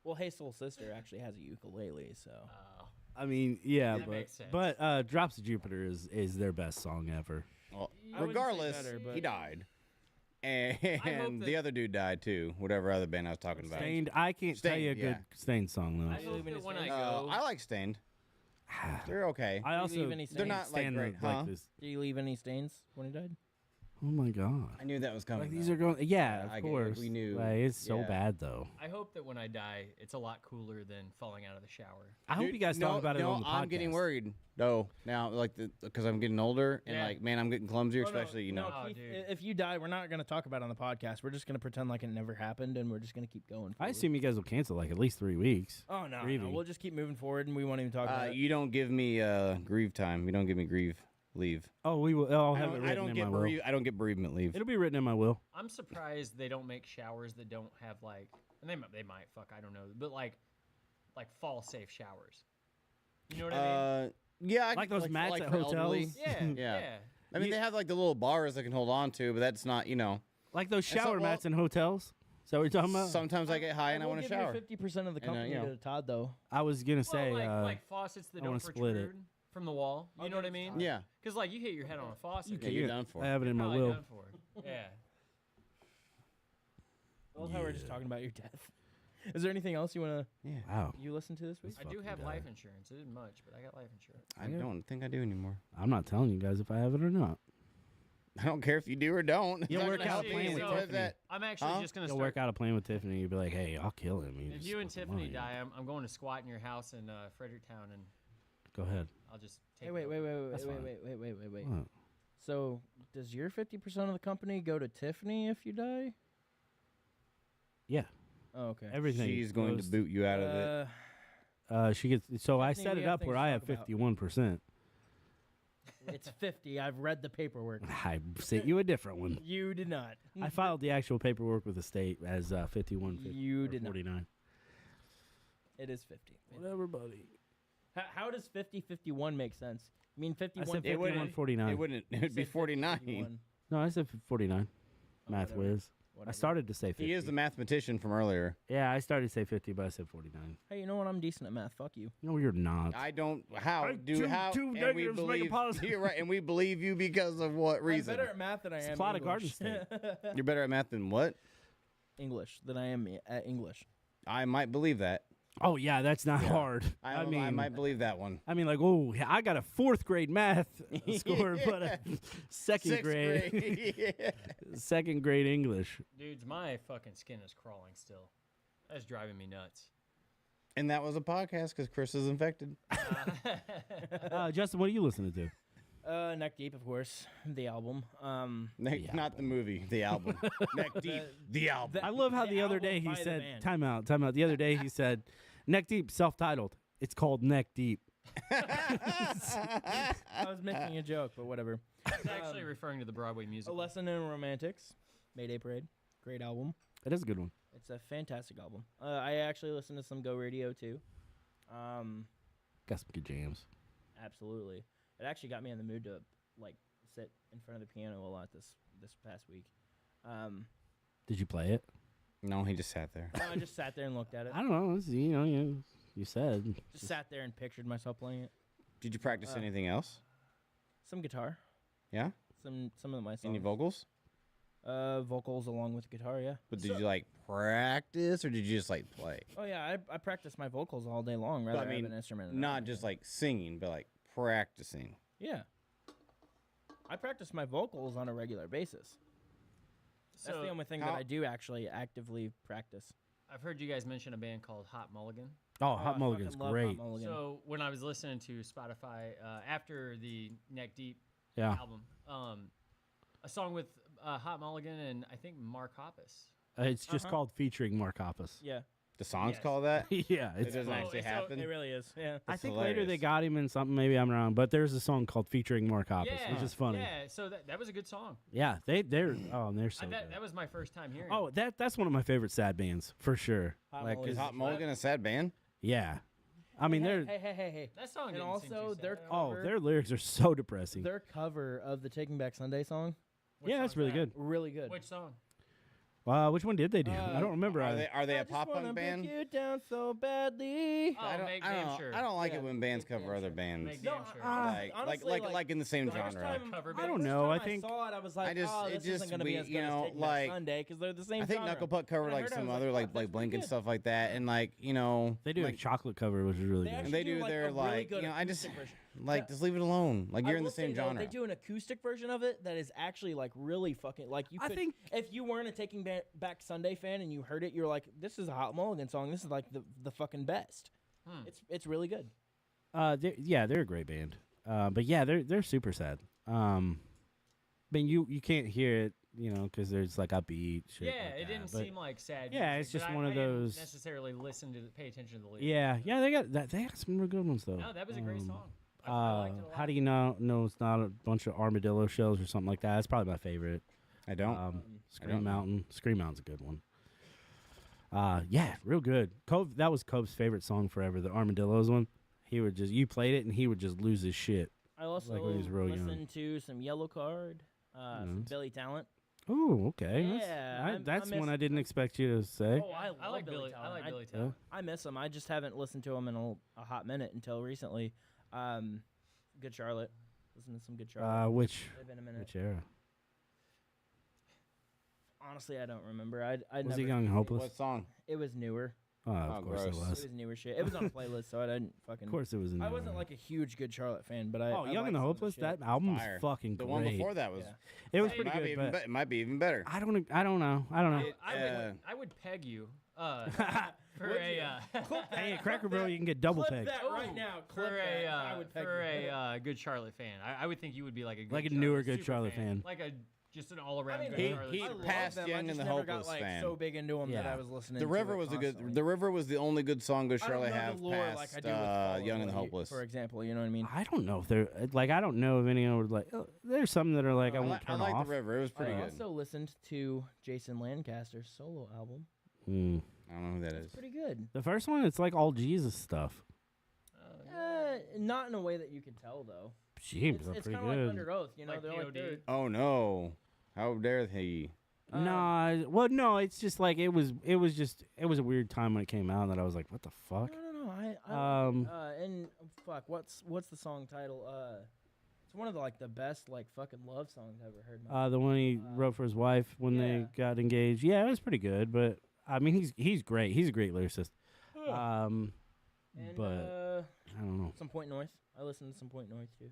Speaker 4: Well, Hey Soul Sister actually has a ukulele, so.
Speaker 1: Oh,
Speaker 2: I mean, yeah,
Speaker 1: That makes sense.
Speaker 2: but Drops of Jupiter is their best song ever.
Speaker 3: Well,
Speaker 4: I wouldn't say
Speaker 3: regardless,
Speaker 4: better, but-
Speaker 3: he died.
Speaker 1: hope
Speaker 3: And the
Speaker 1: that-
Speaker 3: other dude died too. Whatever other band I was talking about.
Speaker 2: Stained. I can't tell you a
Speaker 3: Stained,
Speaker 2: good Stained song
Speaker 1: I
Speaker 2: though.
Speaker 1: hope
Speaker 4: Leaving
Speaker 1: that
Speaker 4: his
Speaker 1: when I
Speaker 4: face.
Speaker 1: go,
Speaker 3: I like Stained. They're okay.
Speaker 2: I
Speaker 4: Did he
Speaker 2: also
Speaker 4: leave any
Speaker 3: They're not like
Speaker 2: stand
Speaker 3: great,
Speaker 2: like
Speaker 3: huh?
Speaker 2: this.
Speaker 4: Did he leave any stains when he died?
Speaker 2: Oh my god.
Speaker 3: I knew that was coming.
Speaker 2: Like these
Speaker 3: though.
Speaker 2: are going. Yeah,
Speaker 3: I
Speaker 2: of
Speaker 3: get it.
Speaker 2: course.
Speaker 3: We knew.
Speaker 2: Like, it's so
Speaker 3: Yeah.
Speaker 2: bad though.
Speaker 1: I hope that when I die, it's a lot cooler than falling out of the shower.
Speaker 2: I hope
Speaker 3: Dude,
Speaker 2: you guys
Speaker 3: no,
Speaker 2: talk about it
Speaker 3: no,
Speaker 2: on the podcast.
Speaker 3: I'm getting worried though now, like because I'm getting older and
Speaker 1: Yeah.
Speaker 3: like, man, I'm getting clumsier,
Speaker 4: Oh, no,
Speaker 3: especially you know.
Speaker 4: no,
Speaker 1: Oh,
Speaker 4: Keith,
Speaker 1: dude.
Speaker 4: if you die, we're not going to talk about it on the podcast. We're just going to pretend like it never happened, and we're just going to keep going.
Speaker 2: I
Speaker 4: forward.
Speaker 2: assume you guys will cancel like at least 3 weeks.
Speaker 4: Oh no, no,
Speaker 2: grieving.
Speaker 4: we'll just keep moving forward, and we won't even talk about it.
Speaker 3: You don't give me grieve time. You don't give me grieve leave.
Speaker 2: Oh, we will. I'll
Speaker 3: I
Speaker 2: have it
Speaker 3: don't,
Speaker 2: written
Speaker 3: I don't
Speaker 2: in
Speaker 3: get
Speaker 2: my will.
Speaker 3: I don't get bereavement leave.
Speaker 2: It'll be written in my will.
Speaker 1: I'm surprised they don't make showers that don't have like, and they might fuck, I don't know, but like fall safe showers. You know what I mean?
Speaker 3: Yeah,
Speaker 2: Like those mats
Speaker 3: like
Speaker 2: at
Speaker 3: for elderly.
Speaker 2: hotels?
Speaker 1: Yeah,
Speaker 3: yeah.
Speaker 1: yeah.
Speaker 3: I mean, they have like the little bars I can hold on to, but that's not, you know.
Speaker 2: Like those
Speaker 3: so,
Speaker 2: shower
Speaker 3: well-
Speaker 2: mats in hotels. Is that what you're talking about?
Speaker 3: Sometimes I get high and I want to shower.
Speaker 4: 50% of the company
Speaker 3: you know.
Speaker 4: to Todd, though.
Speaker 2: I was gonna say.
Speaker 1: like faucets that
Speaker 2: I
Speaker 1: don't
Speaker 2: wanna split it.
Speaker 1: protrude from the wall. You know what I mean?
Speaker 3: Yeah,
Speaker 1: Because like you hit your head on a faucet,
Speaker 3: yeah, you're done for.
Speaker 2: I have it in my
Speaker 1: probably
Speaker 2: will.
Speaker 1: done for. Yeah.
Speaker 4: I love how we're just talking about your death. Is there anything else you want
Speaker 3: Yeah,
Speaker 2: Wow.
Speaker 4: to listen to this week?
Speaker 1: I do
Speaker 2: fucking
Speaker 1: have
Speaker 2: guy.
Speaker 1: life insurance. It isn't much, but I got life insurance.
Speaker 3: I don't think I do anymore.
Speaker 2: I'm not telling you guys if I have it or not.
Speaker 3: I don't care if you do or don't.
Speaker 2: You'll
Speaker 3: It's not
Speaker 2: work
Speaker 3: gonna
Speaker 2: out
Speaker 3: help
Speaker 2: playing
Speaker 3: me.
Speaker 2: with
Speaker 3: It says
Speaker 2: Tiffany.
Speaker 3: that-
Speaker 1: I'm actually
Speaker 3: Huh?
Speaker 1: just gonna
Speaker 2: You'll
Speaker 1: start.
Speaker 2: work out a plan with Tiffany. You'll be like, hey, I'll kill him.
Speaker 1: If you and Tiffany die, I'm going to squat in your house in Fredericktown, and
Speaker 2: Go ahead.
Speaker 1: I'll just take.
Speaker 4: Hey, wait,
Speaker 1: it
Speaker 4: wait,
Speaker 1: over.
Speaker 4: wait, wait,
Speaker 2: That's
Speaker 4: wait,
Speaker 2: fine.
Speaker 4: wait.
Speaker 2: What?
Speaker 4: So, does your 50% of the company go to Tiffany if you die?
Speaker 2: Yeah.
Speaker 4: Oh, okay.
Speaker 2: Everything.
Speaker 3: She's going to
Speaker 2: goes-
Speaker 3: boot you out of it.
Speaker 2: She gets. So I
Speaker 4: Tiffany,
Speaker 2: set
Speaker 4: we
Speaker 2: it
Speaker 4: have
Speaker 2: up
Speaker 4: things
Speaker 2: where
Speaker 4: to
Speaker 2: I have
Speaker 4: talk about.
Speaker 2: 51%.
Speaker 4: It's 50. I've read the paperwork.
Speaker 2: I sent you a different one.
Speaker 4: You did not.
Speaker 2: I filed the actual paperwork with the state as 51.
Speaker 4: You
Speaker 2: or
Speaker 4: did not.
Speaker 2: 49.
Speaker 4: It is 50.
Speaker 2: Whatever, buddy.
Speaker 4: How does 50-51 make sense? I mean, 51.
Speaker 2: I said
Speaker 3: 51,
Speaker 2: 51, 49.
Speaker 3: It wouldn't. It would be 49.
Speaker 2: No, I said 49. Math
Speaker 4: whatever.
Speaker 2: whiz. I started to say 50.
Speaker 3: He is the mathematician from earlier.
Speaker 2: Yeah, I started to say 50, but I said 49.
Speaker 4: Hey, you know what? I'm decent at math. Fuck you.
Speaker 2: No, you're not.
Speaker 3: I don't. How
Speaker 2: I-
Speaker 3: do
Speaker 2: two-
Speaker 3: how?
Speaker 2: two
Speaker 3: and we
Speaker 2: negatives make a
Speaker 3: believe
Speaker 2: positive.
Speaker 3: you're right, and we believe you because of what reason?
Speaker 4: I'm better at math than I
Speaker 2: It's
Speaker 4: am
Speaker 2: plot of Garden
Speaker 4: English.
Speaker 3: You're better at math than what?
Speaker 4: English than I am at English.
Speaker 3: I might believe that.
Speaker 2: Oh, yeah, that's not hard.
Speaker 3: I might believe that one.
Speaker 2: I mean, like, oh, I got a 4th grade math score, but a second
Speaker 3: Sixth
Speaker 2: grade,
Speaker 3: grade. Yeah.
Speaker 2: second grade English.
Speaker 1: Dudes, my fucking skin is crawling still. That's driving me nuts.
Speaker 3: And that was a podcast because Chris is infected.
Speaker 2: Justin, what are you listening to?
Speaker 4: Neck Deep, of course, the album.
Speaker 3: Not the movie, the album. Neck deep, the album.
Speaker 2: I love how
Speaker 4: The
Speaker 2: the other
Speaker 4: album
Speaker 2: day he
Speaker 4: by the
Speaker 2: said,
Speaker 4: band.
Speaker 2: time out. The other day he said, Neck Deep, self-titled. It's called Neck Deep.
Speaker 4: I was making a joke, but whatever.
Speaker 1: It's actually referring to the Broadway
Speaker 4: A
Speaker 1: musical.
Speaker 4: Lesson in Romantics, Mayday Parade, great album.
Speaker 2: It is a good one.
Speaker 4: It's a fantastic album. I actually listened to some Go Radio too.
Speaker 2: Got some good jams.
Speaker 4: Absolutely. It actually got me in the mood to like sit in front of the piano a lot this past week.
Speaker 2: Did you play it?
Speaker 3: No, he just sat there.
Speaker 4: No, I just sat there and looked at it.
Speaker 2: I don't know. It's, you said.
Speaker 4: Just sat there and pictured myself playing it.
Speaker 3: Did you practice anything else?
Speaker 4: Some guitar,
Speaker 3: Yeah?
Speaker 4: some of my songs.
Speaker 3: Any vocals?
Speaker 4: Vocals along with guitar, yeah.
Speaker 3: But did you like practice or did you just like play?
Speaker 4: Oh yeah, I practice my vocals all day long. Rather
Speaker 3: I
Speaker 4: have
Speaker 3: mean,
Speaker 4: an instrument. than
Speaker 3: Not
Speaker 4: anything.
Speaker 3: just like singing, but like practicing.
Speaker 4: Yeah. I practice my vocals on a regular basis. That's the only thing that
Speaker 3: how-
Speaker 4: I do actually actively practice.
Speaker 1: I've heard you guys mention a band called Hot Mulligan.
Speaker 2: Oh,
Speaker 4: I
Speaker 2: Hot Mulligan's
Speaker 4: fucking love
Speaker 2: great.
Speaker 4: Hot Mulligan.
Speaker 1: So when I was listening to Spotify after the Neck Deep
Speaker 2: Yeah.
Speaker 1: album, a song with Hot Mulligan and I think Mark Hoppus.
Speaker 2: It's just
Speaker 4: Uh-huh.
Speaker 2: called featuring Mark Hoppus.
Speaker 4: Yeah,
Speaker 3: The song's
Speaker 1: Yes.
Speaker 3: called that?
Speaker 2: Yeah,
Speaker 3: It
Speaker 2: it's.
Speaker 3: doesn't
Speaker 1: Oh,
Speaker 3: actually
Speaker 1: so
Speaker 3: happen.
Speaker 4: it really is. Yeah.
Speaker 2: I
Speaker 3: That's
Speaker 2: think later they
Speaker 3: hilarious.
Speaker 2: got him in something. Maybe I'm wrong, but there's a song called featuring Mark Hoppus, which is funny.
Speaker 1: Yeah, so that was a good song.
Speaker 2: Yeah, they're they're so
Speaker 1: that
Speaker 2: good.
Speaker 1: was my first time hearing
Speaker 2: Oh,
Speaker 1: it.
Speaker 2: that's one of my favorite sad bands for sure.
Speaker 4: Hot
Speaker 2: Like,
Speaker 4: Mulligan.
Speaker 3: Is Hot Mulligan a sad band?
Speaker 2: yeah, I mean they're
Speaker 4: Hey.
Speaker 1: That song
Speaker 4: And
Speaker 1: didn't seem too
Speaker 4: also
Speaker 1: sad.
Speaker 4: their
Speaker 2: oh their lyrics are so depressing.
Speaker 4: Their cover of the Taking Back Sunday song,
Speaker 1: Which
Speaker 2: Yeah, that's
Speaker 1: song's
Speaker 2: really
Speaker 1: that?
Speaker 2: good.
Speaker 4: really good.
Speaker 1: Which song?
Speaker 2: Which one did they do? I don't remember.
Speaker 3: Are they
Speaker 4: I
Speaker 3: a
Speaker 4: just
Speaker 3: pop
Speaker 4: wanna
Speaker 3: punk
Speaker 4: pick
Speaker 3: band?
Speaker 4: you down so badly.
Speaker 1: Oh, Make Damn Sure.
Speaker 3: I don't like
Speaker 4: Yeah.
Speaker 3: it when bands
Speaker 4: Make
Speaker 3: cover
Speaker 4: Damn
Speaker 3: other
Speaker 4: Sure.
Speaker 3: bands.
Speaker 1: Make
Speaker 4: No,
Speaker 1: Damn Sure.
Speaker 4: honestly,
Speaker 3: like in the same
Speaker 4: the first
Speaker 3: genre.
Speaker 4: time-
Speaker 1: Cover
Speaker 4: the
Speaker 2: I don't
Speaker 4: first
Speaker 2: know,
Speaker 4: time
Speaker 2: I think-
Speaker 4: saw it, I was like,
Speaker 3: I just-
Speaker 4: oh,
Speaker 3: it
Speaker 4: this
Speaker 3: just
Speaker 4: isn't gonna be
Speaker 3: we-
Speaker 4: as
Speaker 3: you
Speaker 4: good
Speaker 3: know,
Speaker 4: as Taking Back
Speaker 3: like-
Speaker 4: Sunday because they're the same.
Speaker 3: I think
Speaker 4: genre.
Speaker 3: Knuckle Puck covered
Speaker 4: When I
Speaker 3: like
Speaker 4: heard it, I
Speaker 3: some
Speaker 4: was
Speaker 3: other
Speaker 4: like,
Speaker 3: like
Speaker 4: fuck, that's
Speaker 3: Blink
Speaker 4: pretty
Speaker 3: and
Speaker 4: good.
Speaker 3: stuff like that, and like
Speaker 2: They do a
Speaker 3: like,
Speaker 2: chocolate cover, which is really
Speaker 4: They
Speaker 2: good.
Speaker 4: actually
Speaker 3: They do
Speaker 4: like
Speaker 3: their,
Speaker 4: a really
Speaker 3: like,
Speaker 4: good
Speaker 3: you know, I just-
Speaker 4: acoustic version.
Speaker 3: Like, just leave it alone. Like,
Speaker 4: I
Speaker 3: you're in the
Speaker 4: will say,
Speaker 3: same
Speaker 4: though,
Speaker 3: genre.
Speaker 4: They do an acoustic version of it that is actually like really fucking like you
Speaker 2: I
Speaker 4: could.
Speaker 2: think-
Speaker 4: If you weren't a Taking Back Sunday fan and you heard it, you're like, this is a Hot Mulligan song. This is like the fucking best. It's really good.
Speaker 2: They're a great band. But yeah, they're super sad. I mean, you can't hear it, because there's like upbeat shit.
Speaker 1: Yeah,
Speaker 2: like
Speaker 1: it
Speaker 2: that,
Speaker 1: didn't
Speaker 2: but
Speaker 1: seem like sad.
Speaker 2: yeah,
Speaker 1: music,
Speaker 2: it's just
Speaker 1: but
Speaker 2: one of
Speaker 1: I didn't
Speaker 2: those-
Speaker 1: necessarily pay attention to the lyrics.
Speaker 2: Yeah, they got that. They got some real good ones though.
Speaker 1: No, that was a great song. I liked it a lot.
Speaker 2: How do you know it's not a bunch of armadillo shells or something like that? That's probably my favorite.
Speaker 3: I don't.
Speaker 2: Scream
Speaker 3: don't know.
Speaker 2: Mountain. Scream Mountain's a good one. Yeah, real good. Cove. That was Cove's favorite song forever. The Armadillos one. He would you played it and he would just lose his shit.
Speaker 4: I also
Speaker 2: Like when he was real young.
Speaker 4: listened to some Yellow Card, some
Speaker 2: Nice.
Speaker 4: Billy Talent.
Speaker 2: Oh, okay.
Speaker 4: Yeah,
Speaker 2: That's
Speaker 4: I
Speaker 2: one
Speaker 4: miss-
Speaker 2: I didn't expect you to say.
Speaker 4: Oh, I
Speaker 1: I like
Speaker 4: Billy
Speaker 1: Billy. I
Speaker 4: Talent.
Speaker 1: like Billy
Speaker 2: Yeah.
Speaker 1: Talent.
Speaker 4: I miss him. I just haven't listened to him in a hot minute until recently. Good Charlotte. Listen to some Good Charlotte.
Speaker 2: Which
Speaker 4: It's been a minute.
Speaker 2: era?
Speaker 4: Honestly, I don't remember. I
Speaker 2: Was
Speaker 4: never,
Speaker 2: he Young and Hopeless?
Speaker 3: What song?
Speaker 4: It was newer.
Speaker 2: Oh,
Speaker 3: Oh,
Speaker 2: of course
Speaker 3: gross.
Speaker 2: it
Speaker 4: It
Speaker 2: was.
Speaker 4: was newer shit. It was on a playlist, so I didn't fucking.
Speaker 2: Of course it was. In
Speaker 4: I
Speaker 2: there.
Speaker 4: wasn't like a huge Good Charlotte fan, but I.
Speaker 2: Oh,
Speaker 4: I
Speaker 2: Young
Speaker 4: liked
Speaker 2: and the
Speaker 4: some of
Speaker 2: Hopeless.
Speaker 4: shit.
Speaker 2: That album
Speaker 3: Fire.
Speaker 2: was fucking
Speaker 3: The
Speaker 2: great.
Speaker 3: one before that was.
Speaker 4: Yeah.
Speaker 2: It was
Speaker 3: It
Speaker 2: pretty
Speaker 3: might be
Speaker 2: good,
Speaker 3: even
Speaker 2: but
Speaker 3: it might be even better.
Speaker 2: I don't know.
Speaker 1: I would peg you for
Speaker 4: Would
Speaker 1: a
Speaker 4: you?
Speaker 2: Hey, at Cracker Barrel, you can get double
Speaker 4: Clip
Speaker 2: pegged.
Speaker 4: that right now. Clip
Speaker 1: for
Speaker 4: that.
Speaker 1: a
Speaker 4: I would peg
Speaker 1: for
Speaker 4: you.
Speaker 1: a Good Charlotte fan. I would think you would be like a good
Speaker 2: Like a
Speaker 1: Charlotte,
Speaker 2: newer Good
Speaker 1: super
Speaker 2: Charlotte fan.
Speaker 1: like just an all around
Speaker 4: I mean,
Speaker 1: Good
Speaker 3: He-
Speaker 1: Charlotte.
Speaker 3: he
Speaker 4: I
Speaker 1: fan.
Speaker 4: love
Speaker 3: passed
Speaker 4: them.
Speaker 3: Young
Speaker 4: I
Speaker 3: and
Speaker 4: just
Speaker 3: the
Speaker 4: never
Speaker 3: Hopeless
Speaker 4: got, like,
Speaker 3: fan.
Speaker 4: so big into them that
Speaker 2: Yeah.
Speaker 4: I was listening.
Speaker 3: The
Speaker 4: to
Speaker 3: River
Speaker 4: it
Speaker 3: was a good.
Speaker 4: constantly.
Speaker 3: The River was the only good song Good
Speaker 4: I don't
Speaker 3: Charlotte
Speaker 4: know
Speaker 3: have
Speaker 4: the lore like I
Speaker 3: past
Speaker 4: do with Fall
Speaker 3: Young and the
Speaker 4: Out Boy,
Speaker 3: Hopeless.
Speaker 4: for example. You know what I mean?
Speaker 2: I don't know if they're like I don't know if any are like there's some that are like I
Speaker 3: I,
Speaker 2: won't
Speaker 3: li- I
Speaker 2: turn
Speaker 3: like
Speaker 2: off.
Speaker 3: the River. It was pretty
Speaker 4: I
Speaker 3: good.
Speaker 4: also listened to Jason Lancaster's solo album.
Speaker 2: Hmm.
Speaker 3: I don't know who that is.
Speaker 4: Pretty good.
Speaker 2: The first one, it's like all Jesus stuff.
Speaker 4: Not in a way that you can tell though.
Speaker 2: Jeez,
Speaker 4: It's
Speaker 2: that's
Speaker 4: kind
Speaker 2: pretty
Speaker 4: of like
Speaker 2: good.
Speaker 4: Under Oath. You know,
Speaker 1: Like
Speaker 4: they're like
Speaker 1: POD.
Speaker 4: they're,
Speaker 3: Oh no! How dare he?
Speaker 2: Nah, well, no, it's just like it was a weird time when it came out that I was like, what the fuck?
Speaker 4: No. I and fuck, what's the song title? It's one of the best like fucking love songs I've ever heard. in my
Speaker 2: The one he wrote for his wife when they
Speaker 4: yeah.
Speaker 2: got engaged. Yeah, it was pretty good, but I mean, he's great. He's a great lyricist.
Speaker 4: And,
Speaker 2: But I don't know.
Speaker 4: Some Point North. I listen to Some Point North too.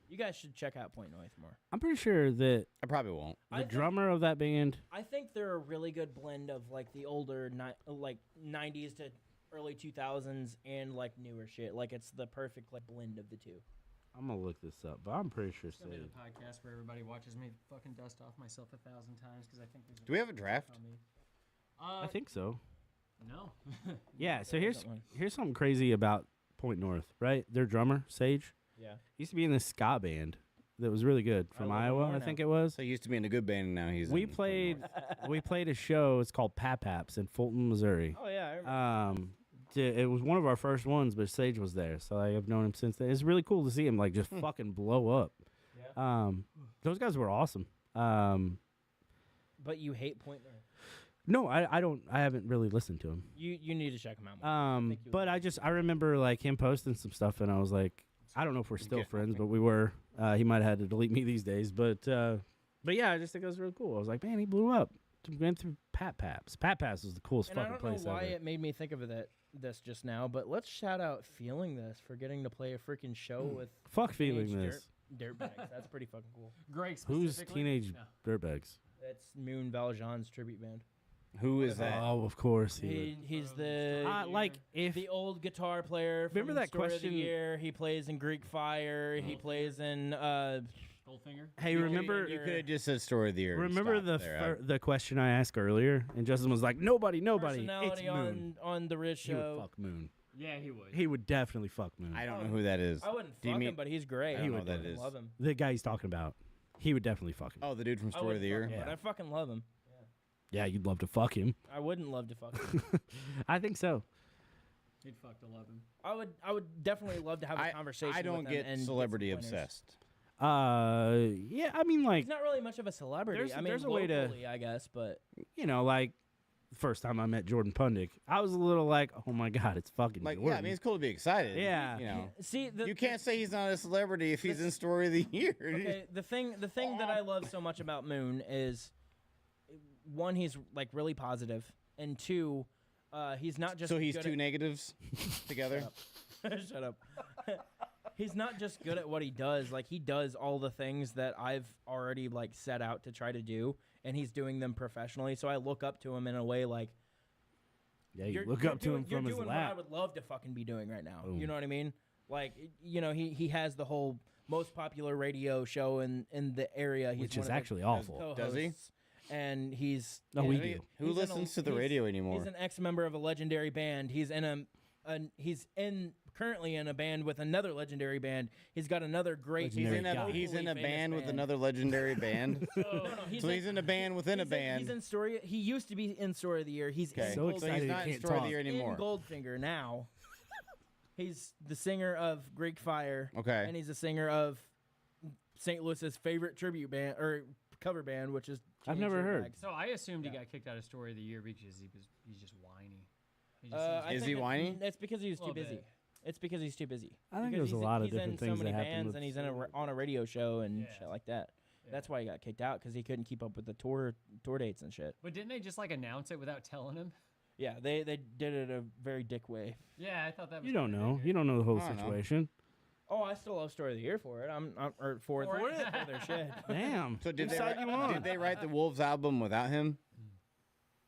Speaker 4: You guys should check out Point North more.
Speaker 2: I'm pretty sure that
Speaker 3: I probably won't.
Speaker 2: the drummer of that band.
Speaker 4: I think they're a really good blend of like the older 90s to early 2000s and like newer shit. Like it's the perfect like blend of the two.
Speaker 2: I'm gonna look this up, but I'm pretty sure.
Speaker 1: It's gonna be the podcast where everybody watches me fucking dust off myself 1,000 times because I think there's.
Speaker 3: Do we have a draft?
Speaker 1: On me.
Speaker 2: I think so.
Speaker 1: No.
Speaker 2: Yeah. So
Speaker 4: There's that one.
Speaker 2: here's something crazy about Point North, right? Their drummer Sage
Speaker 4: Yeah.
Speaker 2: used to be in this ska band that was really good from
Speaker 4: love him
Speaker 2: Iowa.
Speaker 4: more
Speaker 2: I
Speaker 4: now.
Speaker 2: think it was.
Speaker 3: So he used to be in a good band, and now he's.
Speaker 2: We
Speaker 3: in
Speaker 2: played
Speaker 3: North.
Speaker 2: we played a show. It's called Papaps in Fulton, Missouri.
Speaker 4: Oh yeah. I remember.
Speaker 2: It was one of our first ones, but Sage was there, so I have known him since then. It's really cool to see him like just fucking blow up.
Speaker 4: Yeah.
Speaker 2: Those guys were awesome.
Speaker 4: But you hate Point North.
Speaker 2: No, I don't. I haven't really listened to him.
Speaker 4: You need to check them out. More. think you
Speaker 2: But
Speaker 4: would.
Speaker 2: I remember like him posting some stuff, and I was like, I don't know if we're still
Speaker 3: Get
Speaker 2: friends,
Speaker 3: nothing.
Speaker 2: but we were. He might have had to delete me these days, but yeah, I just think it was really cool. I was like, man, he blew up. Went through Papaps. Papaps was the coolest
Speaker 4: And I
Speaker 2: fucking
Speaker 4: don't know
Speaker 2: place
Speaker 4: why
Speaker 2: ever.
Speaker 4: it made me think of this just now, but let's shout out Feeling This for getting to play a freaking show with
Speaker 2: Fuck feeling
Speaker 4: teenage
Speaker 2: this.
Speaker 4: dirtbags. That's pretty fucking cool.
Speaker 1: Greg
Speaker 2: Who's
Speaker 1: specifically?
Speaker 2: teenage
Speaker 1: Yeah.
Speaker 2: dirtbags?
Speaker 4: That's Moon Valjean's tribute band.
Speaker 3: Who is that?
Speaker 2: Oh, of course he would.
Speaker 4: He's the
Speaker 2: Like if
Speaker 4: the old guitar player. From
Speaker 2: Remember that
Speaker 4: Story
Speaker 2: question-
Speaker 4: Of the Year. He plays in Greek Fire. He plays in.
Speaker 1: Goldfinger.
Speaker 2: hey,
Speaker 4: you
Speaker 2: remember
Speaker 3: You could have just said story of the year. and
Speaker 2: remember
Speaker 3: stopped
Speaker 2: the
Speaker 3: there.
Speaker 2: the question I asked earlier, and Justin was like, nobody. It's
Speaker 4: personality
Speaker 2: Moon.
Speaker 4: on the Riz
Speaker 2: He would
Speaker 4: show.
Speaker 2: fuck Moon.
Speaker 1: Yeah, he would.
Speaker 2: He would definitely fuck Moon.
Speaker 3: I don't know who that is.
Speaker 4: I wouldn't
Speaker 3: Do you
Speaker 4: fuck
Speaker 3: mean-
Speaker 4: him, but he's great.
Speaker 3: I don't know
Speaker 4: I
Speaker 3: who that
Speaker 4: fucking
Speaker 3: is.
Speaker 4: Love him.
Speaker 2: The guy he's talking about. He would definitely fuck him.
Speaker 3: Oh, the dude from
Speaker 4: I
Speaker 3: Story of
Speaker 4: wouldn't
Speaker 3: the
Speaker 4: fuck
Speaker 3: Year.
Speaker 4: him,
Speaker 2: Yeah.
Speaker 4: but I fucking love him.
Speaker 2: Yeah, you'd love to fuck him.
Speaker 4: I wouldn't love to fuck him.
Speaker 2: I think so.
Speaker 1: He'd fuck to love him.
Speaker 4: I would definitely love to have a
Speaker 3: I
Speaker 4: conversation.
Speaker 3: I don't
Speaker 4: with him
Speaker 3: get
Speaker 4: and
Speaker 3: celebrity
Speaker 4: get some pointers.
Speaker 3: obsessed.
Speaker 2: Yeah, I mean, like,
Speaker 4: He's not really much of a celebrity.
Speaker 2: There's-
Speaker 4: I mean,
Speaker 2: there's a way to-
Speaker 4: locally, I guess, but
Speaker 2: like, the first time I met Jordan Pundick, I was a little like, oh my god, it's fucking
Speaker 3: Like,
Speaker 2: Jordan.
Speaker 3: yeah, I mean, it's cool to be excited.
Speaker 2: Yeah.
Speaker 3: You know,
Speaker 4: see,
Speaker 3: you can't say he's not a celebrity if he's in Story of the Year.
Speaker 4: Okay, the thing that I love so much about Moon is, one, he's like really positive, and two, he's not just.
Speaker 3: So he's
Speaker 4: good
Speaker 3: two
Speaker 4: at-
Speaker 3: negatives together.
Speaker 4: Shut up. he's not just good at what he does. Like, he does all the things that I've already like set out to try to do, and he's doing them professionally. So I look up to him in a way like,
Speaker 2: Yeah, you look up to him
Speaker 4: you're
Speaker 2: from his
Speaker 4: doing what I
Speaker 2: lap.
Speaker 4: would love to fucking be doing right now.
Speaker 2: Boom.
Speaker 4: You know what I mean? Like, he has the whole most popular radio show in the area. He's
Speaker 2: Which
Speaker 4: one
Speaker 2: is
Speaker 4: of the
Speaker 2: actually awful.
Speaker 3: Does he?
Speaker 4: co-hosts, And he's
Speaker 2: No,
Speaker 4: and
Speaker 2: we
Speaker 4: he-
Speaker 2: do.
Speaker 3: Who
Speaker 4: he's in a-
Speaker 3: listens to the
Speaker 4: he's-
Speaker 3: radio anymore?
Speaker 4: He's an ex-member of a legendary band. He's in currently in a band with another legendary band. He's got another great.
Speaker 2: Legendary guy.
Speaker 3: He's in a
Speaker 4: locally
Speaker 3: band
Speaker 4: famous
Speaker 3: with another legendary band.
Speaker 4: No, he's
Speaker 3: So he's in a band within a
Speaker 4: he's
Speaker 3: band.
Speaker 4: He's in story. He used to be in Story of the Year. He's
Speaker 3: Okay.
Speaker 4: in
Speaker 2: So
Speaker 4: Gold-
Speaker 3: So
Speaker 2: excited
Speaker 3: he's
Speaker 2: he
Speaker 3: not in
Speaker 2: can't
Speaker 3: Story of
Speaker 2: talk.
Speaker 3: the Year anymore.
Speaker 4: in Goldfinger now. He's the singer of Greek Fire.
Speaker 3: Okay.
Speaker 4: And he's a singer of St. Louis's favorite tribute band or cover band, which is
Speaker 2: I've
Speaker 4: Teenage
Speaker 2: never heard.
Speaker 4: Dirtbags.
Speaker 1: So I assumed he
Speaker 4: Yeah.
Speaker 1: got kicked out of Story of the Year because he's just whiny. He just
Speaker 4: I
Speaker 3: Is
Speaker 4: think
Speaker 3: he whiny?
Speaker 4: It's because he was too
Speaker 1: Little
Speaker 4: busy.
Speaker 1: bit.
Speaker 4: It's because he's too busy.
Speaker 2: I think
Speaker 4: Because
Speaker 2: there's a
Speaker 4: he's-
Speaker 2: lot of
Speaker 4: he's in
Speaker 2: different
Speaker 4: so
Speaker 2: things
Speaker 4: many
Speaker 2: that happen
Speaker 4: bands
Speaker 2: with
Speaker 4: and he's on a radio show and
Speaker 1: Yeah.
Speaker 4: shit like that.
Speaker 1: Yeah.
Speaker 4: That's why he got kicked out because he couldn't keep up with the tour dates and shit.
Speaker 1: But didn't they just like announce it without telling him?
Speaker 4: Yeah, they did it a very dick way.
Speaker 1: Yeah, I thought that was.
Speaker 2: You don't
Speaker 1: kinda
Speaker 2: know.
Speaker 1: good.
Speaker 2: You don't know the whole
Speaker 3: I don't know.
Speaker 2: situation.
Speaker 4: Oh, I still love Story of the Year for it. I'm or for
Speaker 1: For it?
Speaker 4: for their shit.
Speaker 2: Damn.
Speaker 3: So did
Speaker 2: Whose side you on?
Speaker 3: they write the Wolves album without him?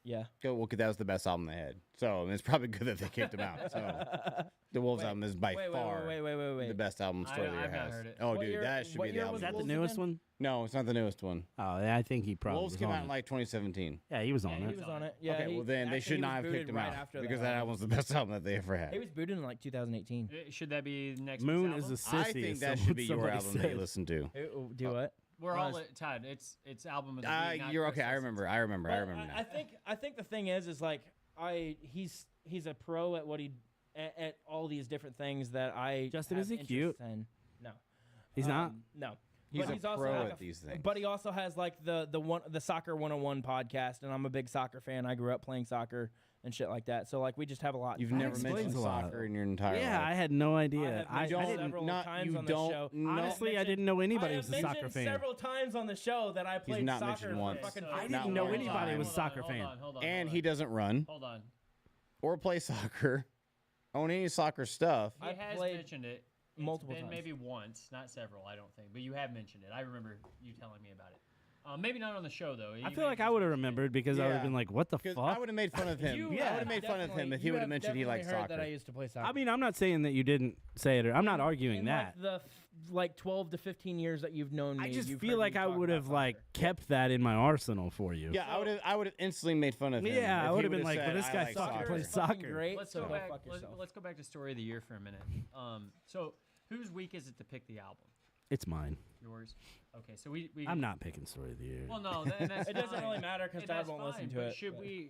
Speaker 4: Yeah.
Speaker 3: Go, well, 'cause that was the best album they had. So it's probably good that they kicked him out. So the Wolves
Speaker 4: Wait,
Speaker 3: album is by far
Speaker 4: Wait.
Speaker 3: the best album Story of the Year
Speaker 1: I've not
Speaker 3: has.
Speaker 1: heard it.
Speaker 3: Oh,
Speaker 4: What
Speaker 3: dude,
Speaker 4: year-
Speaker 3: that should
Speaker 4: what
Speaker 3: be the
Speaker 4: year
Speaker 3: album.
Speaker 4: was
Speaker 2: Is that the
Speaker 4: Wolves
Speaker 2: newest
Speaker 4: again?
Speaker 2: one?
Speaker 3: No, it's not the newest one.
Speaker 2: Oh, yeah, I think he probably
Speaker 3: Wolves
Speaker 2: was
Speaker 3: came
Speaker 2: on
Speaker 3: out in
Speaker 2: it.
Speaker 3: like 2017.
Speaker 2: Yeah, he was on
Speaker 4: Yeah, he
Speaker 2: it.
Speaker 4: was on it. Yeah.
Speaker 3: Okay, well then they
Speaker 4: actually,
Speaker 3: should
Speaker 4: he
Speaker 3: not
Speaker 4: was
Speaker 3: have kicked
Speaker 4: booted
Speaker 3: him
Speaker 4: right
Speaker 3: out
Speaker 4: after
Speaker 3: because that album's the best album that they ever had.
Speaker 4: He was booted in like 2018.
Speaker 1: Should that be next?
Speaker 2: Moon
Speaker 1: week's
Speaker 2: is a
Speaker 1: album?
Speaker 2: sissy.
Speaker 3: I think
Speaker 2: as
Speaker 3: that
Speaker 2: someone-
Speaker 3: should be your
Speaker 2: somebody
Speaker 3: album that you
Speaker 2: said.
Speaker 3: listen to.
Speaker 4: Do what?
Speaker 1: We're all
Speaker 4: Honest-
Speaker 1: Todd. It's album of the week. not
Speaker 3: You're okay.
Speaker 1: Chris
Speaker 3: I
Speaker 1: Lesson's.
Speaker 3: remember
Speaker 4: But
Speaker 3: now.
Speaker 4: I think the thing is like he's a pro at what he at all these different things that I
Speaker 2: Justin,
Speaker 4: have
Speaker 2: is he
Speaker 4: interests
Speaker 2: cute?
Speaker 4: In. No,
Speaker 2: He's not.
Speaker 4: No,
Speaker 3: He's
Speaker 4: but
Speaker 3: a
Speaker 4: he's also
Speaker 3: pro
Speaker 4: like
Speaker 3: at these things.
Speaker 4: But he also has like the Soccer 101 podcast, and I'm a big soccer fan. I grew up playing soccer and shit like that. So like we just have a lot.
Speaker 3: You've
Speaker 2: That
Speaker 3: never
Speaker 2: explains
Speaker 3: mentioned
Speaker 2: a lot.
Speaker 3: soccer in your entire
Speaker 2: Yeah, I
Speaker 3: life.
Speaker 2: had no
Speaker 4: I
Speaker 2: idea.
Speaker 4: have
Speaker 2: I,
Speaker 4: mentioned
Speaker 2: I didn't.
Speaker 4: several
Speaker 3: not-
Speaker 4: times
Speaker 3: you
Speaker 4: on the
Speaker 3: don't
Speaker 4: show.
Speaker 3: know-
Speaker 2: Honestly, I
Speaker 4: mentioned-
Speaker 2: didn't know anybody
Speaker 4: I
Speaker 2: was
Speaker 4: have
Speaker 2: a soccer
Speaker 4: mentioned
Speaker 2: fan.
Speaker 4: several times on the show that I played
Speaker 3: not
Speaker 4: soccer
Speaker 3: mentioned
Speaker 4: for
Speaker 3: once.
Speaker 4: fucking
Speaker 1: So-
Speaker 2: I
Speaker 4: 5
Speaker 2: didn't
Speaker 3: Not
Speaker 2: know
Speaker 3: one
Speaker 2: anybody
Speaker 3: time.
Speaker 2: was a soccer
Speaker 1: hold
Speaker 2: fan.
Speaker 1: on, hold on,
Speaker 3: And
Speaker 1: hold
Speaker 3: he
Speaker 1: on.
Speaker 3: doesn't run
Speaker 1: Hold on.
Speaker 3: or play soccer, own any soccer stuff.
Speaker 1: He
Speaker 4: I
Speaker 1: has
Speaker 4: played
Speaker 1: mentioned it. It's
Speaker 4: multiple
Speaker 1: been
Speaker 4: times.
Speaker 1: maybe once, not several, I don't think, but you have mentioned it. I remember you telling me about it. Maybe not on the show though.
Speaker 2: I feel like I would have remembered because I would have
Speaker 3: Yeah.
Speaker 2: been like, "What the
Speaker 3: Because
Speaker 2: fuck?"
Speaker 3: I would have made fun of him.
Speaker 4: You
Speaker 3: I would have made fun of him if he would have mentioned he liked
Speaker 4: heard
Speaker 3: soccer.
Speaker 4: that I used to play soccer.
Speaker 2: I mean, I'm not saying that you didn't say it, or I'm not arguing
Speaker 4: in
Speaker 2: that.
Speaker 4: Like the 12 to 15 years that you've known me,
Speaker 2: I just
Speaker 4: you've
Speaker 2: feel
Speaker 4: heard
Speaker 2: like
Speaker 4: me
Speaker 2: I
Speaker 4: talk
Speaker 2: would
Speaker 4: about
Speaker 2: have like
Speaker 4: soccer.
Speaker 2: kept that in my arsenal for you.
Speaker 3: Yeah, I would have instantly made fun of him.
Speaker 2: Yeah,
Speaker 3: if
Speaker 2: I
Speaker 3: he
Speaker 2: would have
Speaker 3: would've
Speaker 2: been like,
Speaker 3: said,
Speaker 2: "Well, this
Speaker 3: "I
Speaker 2: guy
Speaker 3: like
Speaker 2: fucking
Speaker 3: soccer."
Speaker 2: plays
Speaker 4: is fucking
Speaker 2: soccer."
Speaker 4: Great,
Speaker 1: Let's
Speaker 4: so
Speaker 1: go
Speaker 4: go
Speaker 1: back.
Speaker 4: fuck yourself.
Speaker 1: Let's go back to Story of the Year for a minute. So whose week is it to pick the album?
Speaker 2: It's mine.
Speaker 1: Yours. Okay, so we
Speaker 2: I'm not picking Story of the Year.
Speaker 1: Well, no, that's
Speaker 4: It doesn't
Speaker 1: fine.
Speaker 4: really matter because
Speaker 1: That's
Speaker 4: Dad won't listen
Speaker 1: fine,
Speaker 4: to
Speaker 1: but
Speaker 4: it.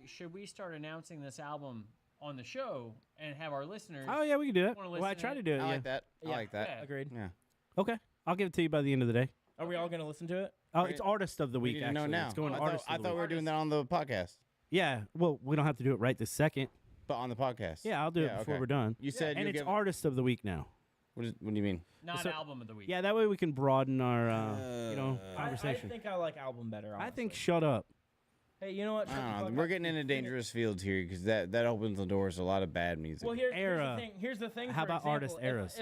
Speaker 1: Should
Speaker 4: but-
Speaker 1: we start announcing this album on the show and have our listeners?
Speaker 2: Oh yeah, we can do it.
Speaker 1: Wanna
Speaker 2: Well, I
Speaker 1: listen
Speaker 2: try
Speaker 1: to
Speaker 2: to do it.
Speaker 3: I
Speaker 2: Yeah.
Speaker 3: like that. I
Speaker 4: Yeah.
Speaker 3: like that.
Speaker 1: Yeah.
Speaker 4: Agreed.
Speaker 3: Yeah.
Speaker 2: Okay, I'll give it to you by the end of the day.
Speaker 4: Are we all gonna listen to it?
Speaker 2: Oh,
Speaker 3: Right.
Speaker 2: it's artist of the
Speaker 3: We
Speaker 2: week.
Speaker 3: need to
Speaker 2: Actually,
Speaker 3: know now.
Speaker 2: it's going
Speaker 3: I
Speaker 2: artist
Speaker 3: thought
Speaker 2: of the
Speaker 3: we
Speaker 2: week.
Speaker 3: were doing that on the podcast,
Speaker 2: Yeah, well, we don't have to do it right this second.
Speaker 3: but on the podcast.
Speaker 2: Yeah, I'll do it
Speaker 3: Yeah,
Speaker 2: before
Speaker 3: okay.
Speaker 2: we're done.
Speaker 3: You said
Speaker 2: And
Speaker 3: you
Speaker 2: it's
Speaker 3: give.
Speaker 2: artist of the week now.
Speaker 3: What do you mean?
Speaker 1: not
Speaker 2: so-
Speaker 1: album of the week.
Speaker 2: Yeah, that way we can broaden our,
Speaker 3: I
Speaker 2: conversation.
Speaker 4: I think I like album better.
Speaker 2: I think
Speaker 4: honestly.
Speaker 2: shut up.
Speaker 4: Hey, you know what?
Speaker 3: I
Speaker 4: Shut the
Speaker 3: don't know.
Speaker 4: fuck
Speaker 3: We're
Speaker 4: up.
Speaker 3: getting into dangerous fields here because that opens the doors to a lot of bad music.
Speaker 4: Well, here's
Speaker 2: Era.
Speaker 4: the thing. Here's the thing.
Speaker 2: How
Speaker 4: for
Speaker 2: about
Speaker 4: example,
Speaker 2: artist eras?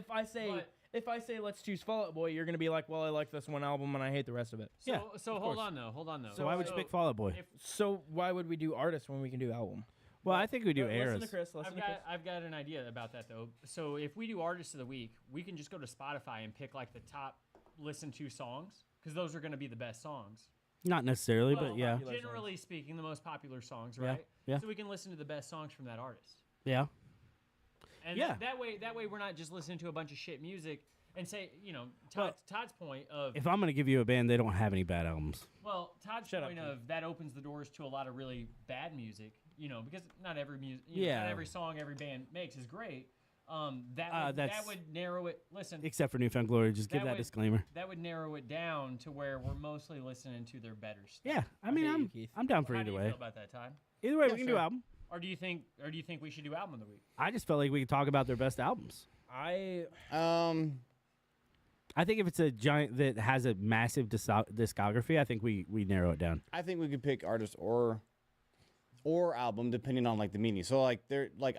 Speaker 4: If I say let's choose Fall Out Boy, you're gonna be like, well, I like this one album and I hate the rest of it.
Speaker 1: So,
Speaker 2: Yeah,
Speaker 1: so
Speaker 2: of
Speaker 1: hold
Speaker 2: course.
Speaker 1: on though. Hold on though.
Speaker 2: So why would you pick Fall Out Boy?
Speaker 1: if-
Speaker 4: So why would we do artist when we can do album?
Speaker 2: Well, I think we do
Speaker 4: Listen
Speaker 2: eras.
Speaker 4: to Chris. Listen to Chris.
Speaker 1: I've got an idea about that though. So if we do artist of the week, we can just go to Spotify and pick like the top listened to songs because those are going to be the best songs.
Speaker 2: Not necessarily,
Speaker 1: Well,
Speaker 2: but yeah,
Speaker 4: popular
Speaker 1: generally speaking, the most popular songs,
Speaker 2: Yeah,
Speaker 1: right?
Speaker 2: yeah.
Speaker 1: So we can listen to the best songs from that artist.
Speaker 2: yeah.
Speaker 1: And
Speaker 2: Yeah.
Speaker 1: that way we're not just listening to a bunch of shit music and say,
Speaker 2: Well,
Speaker 1: Todd's point of
Speaker 2: If I'm gonna give you a band, they don't have any bad albums.
Speaker 1: well, Todd's
Speaker 4: Shut up,
Speaker 1: point
Speaker 4: Pete.
Speaker 1: of that opens the doors to a lot of really bad music, because not every music,
Speaker 2: Yeah.
Speaker 1: not every song every band makes is great. That would,
Speaker 2: that's-
Speaker 1: that would narrow it. Listen,
Speaker 2: Except for Newfound Glory, just give
Speaker 1: That
Speaker 2: that
Speaker 1: would-
Speaker 2: disclaimer.
Speaker 1: that would narrow it down to where we're mostly listening to their better stuff.
Speaker 2: Yeah, I mean,
Speaker 4: hate you,
Speaker 2: I'm
Speaker 4: Keith.
Speaker 2: I'm down for
Speaker 1: How
Speaker 2: either
Speaker 1: do you
Speaker 2: way.
Speaker 1: feel about that, Todd?
Speaker 2: Either way,
Speaker 3: Yeah,
Speaker 2: we can do
Speaker 3: sure.
Speaker 2: album.
Speaker 1: Or do you think we should do album of the week?
Speaker 2: I just felt like we could talk about their best albums.
Speaker 4: I
Speaker 2: I think if it's a giant that has a massive discography, I think we narrow it down.
Speaker 3: I think we could pick artist or or album, depending on like the meaning. So like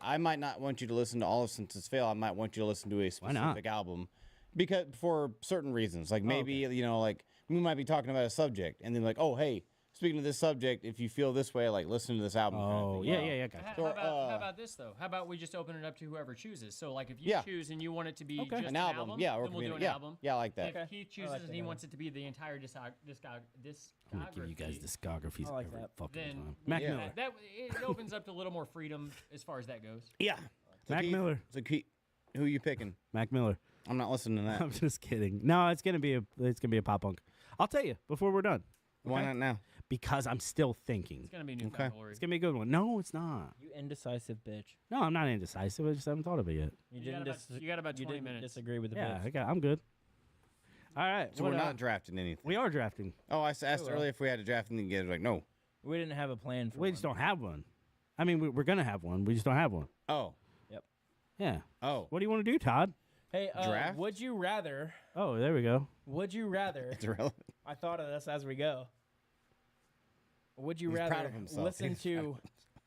Speaker 3: I might not want you to listen to all of Senses Fail. I might want you to listen to a
Speaker 2: Why not?
Speaker 3: specific album because for certain reasons. Like maybe you know, like we might be talking about a subject, and then like, oh hey, speaking of this subject, if you feel this way, like listen to this album. kind of
Speaker 2: Oh,
Speaker 3: thing.
Speaker 2: yeah, gotcha.
Speaker 1: How about this though? How about we just open it up to whoever chooses? So like if you
Speaker 3: Yeah.
Speaker 1: choose and you want it to be
Speaker 2: Okay.
Speaker 1: just
Speaker 3: An album, yeah, or
Speaker 1: then we'll do an
Speaker 3: yeah,
Speaker 1: album.
Speaker 3: yeah, I like that.
Speaker 1: If he chooses
Speaker 4: like
Speaker 1: and
Speaker 4: that
Speaker 1: he
Speaker 4: better.
Speaker 1: wants it to be the entire discography,
Speaker 2: I'm gonna give you guys discographies
Speaker 4: I like
Speaker 2: every
Speaker 4: that.
Speaker 2: fucking
Speaker 1: then
Speaker 2: time. Mac
Speaker 3: Yeah.
Speaker 2: Miller.
Speaker 1: that it opens up to a little more freedom as far as that goes.
Speaker 3: Yeah. So
Speaker 2: Mac
Speaker 3: Keith-
Speaker 2: Miller.
Speaker 3: So Keith, who you picking?
Speaker 2: Mac Miller.
Speaker 3: I'm not listening to that.
Speaker 2: I'm just kidding. No, it's gonna be a pop punk. I'll tell you before we're done
Speaker 3: Why
Speaker 2: okay?
Speaker 3: not now?
Speaker 2: because I'm still thinking.
Speaker 1: It's gonna be New
Speaker 3: Okay.
Speaker 1: Glory.
Speaker 2: It's gonna be a good one. No, it's not.
Speaker 4: You indecisive bitch.
Speaker 2: No, I'm not indecisive. I just haven't thought of it yet.
Speaker 1: You got about
Speaker 4: you
Speaker 1: 20
Speaker 4: didn't
Speaker 1: minutes.
Speaker 4: disagree with the
Speaker 2: Yeah,
Speaker 4: bitch.
Speaker 2: I'm good. All right.
Speaker 3: So
Speaker 2: what,
Speaker 3: we're not drafting anything.
Speaker 2: we are drafting.
Speaker 3: Oh, I asked
Speaker 4: well.
Speaker 3: earlier if we had a draft, and then you guys were like, no.
Speaker 4: We didn't have a plan for
Speaker 2: We
Speaker 4: one.
Speaker 2: just don't have one. I mean, we're gonna have one. We just don't have one.
Speaker 3: Oh.
Speaker 2: Yeah.
Speaker 3: Oh.
Speaker 2: What do you want to do, Todd?
Speaker 4: Hey,
Speaker 3: Draft?
Speaker 4: would you rather?
Speaker 2: Oh, there we go.
Speaker 4: Would you rather?
Speaker 3: It's irrelevant.
Speaker 4: I thought of this as we go. Would you
Speaker 3: He's proud
Speaker 4: rather
Speaker 3: of himself.
Speaker 4: listen
Speaker 3: He's proud
Speaker 4: to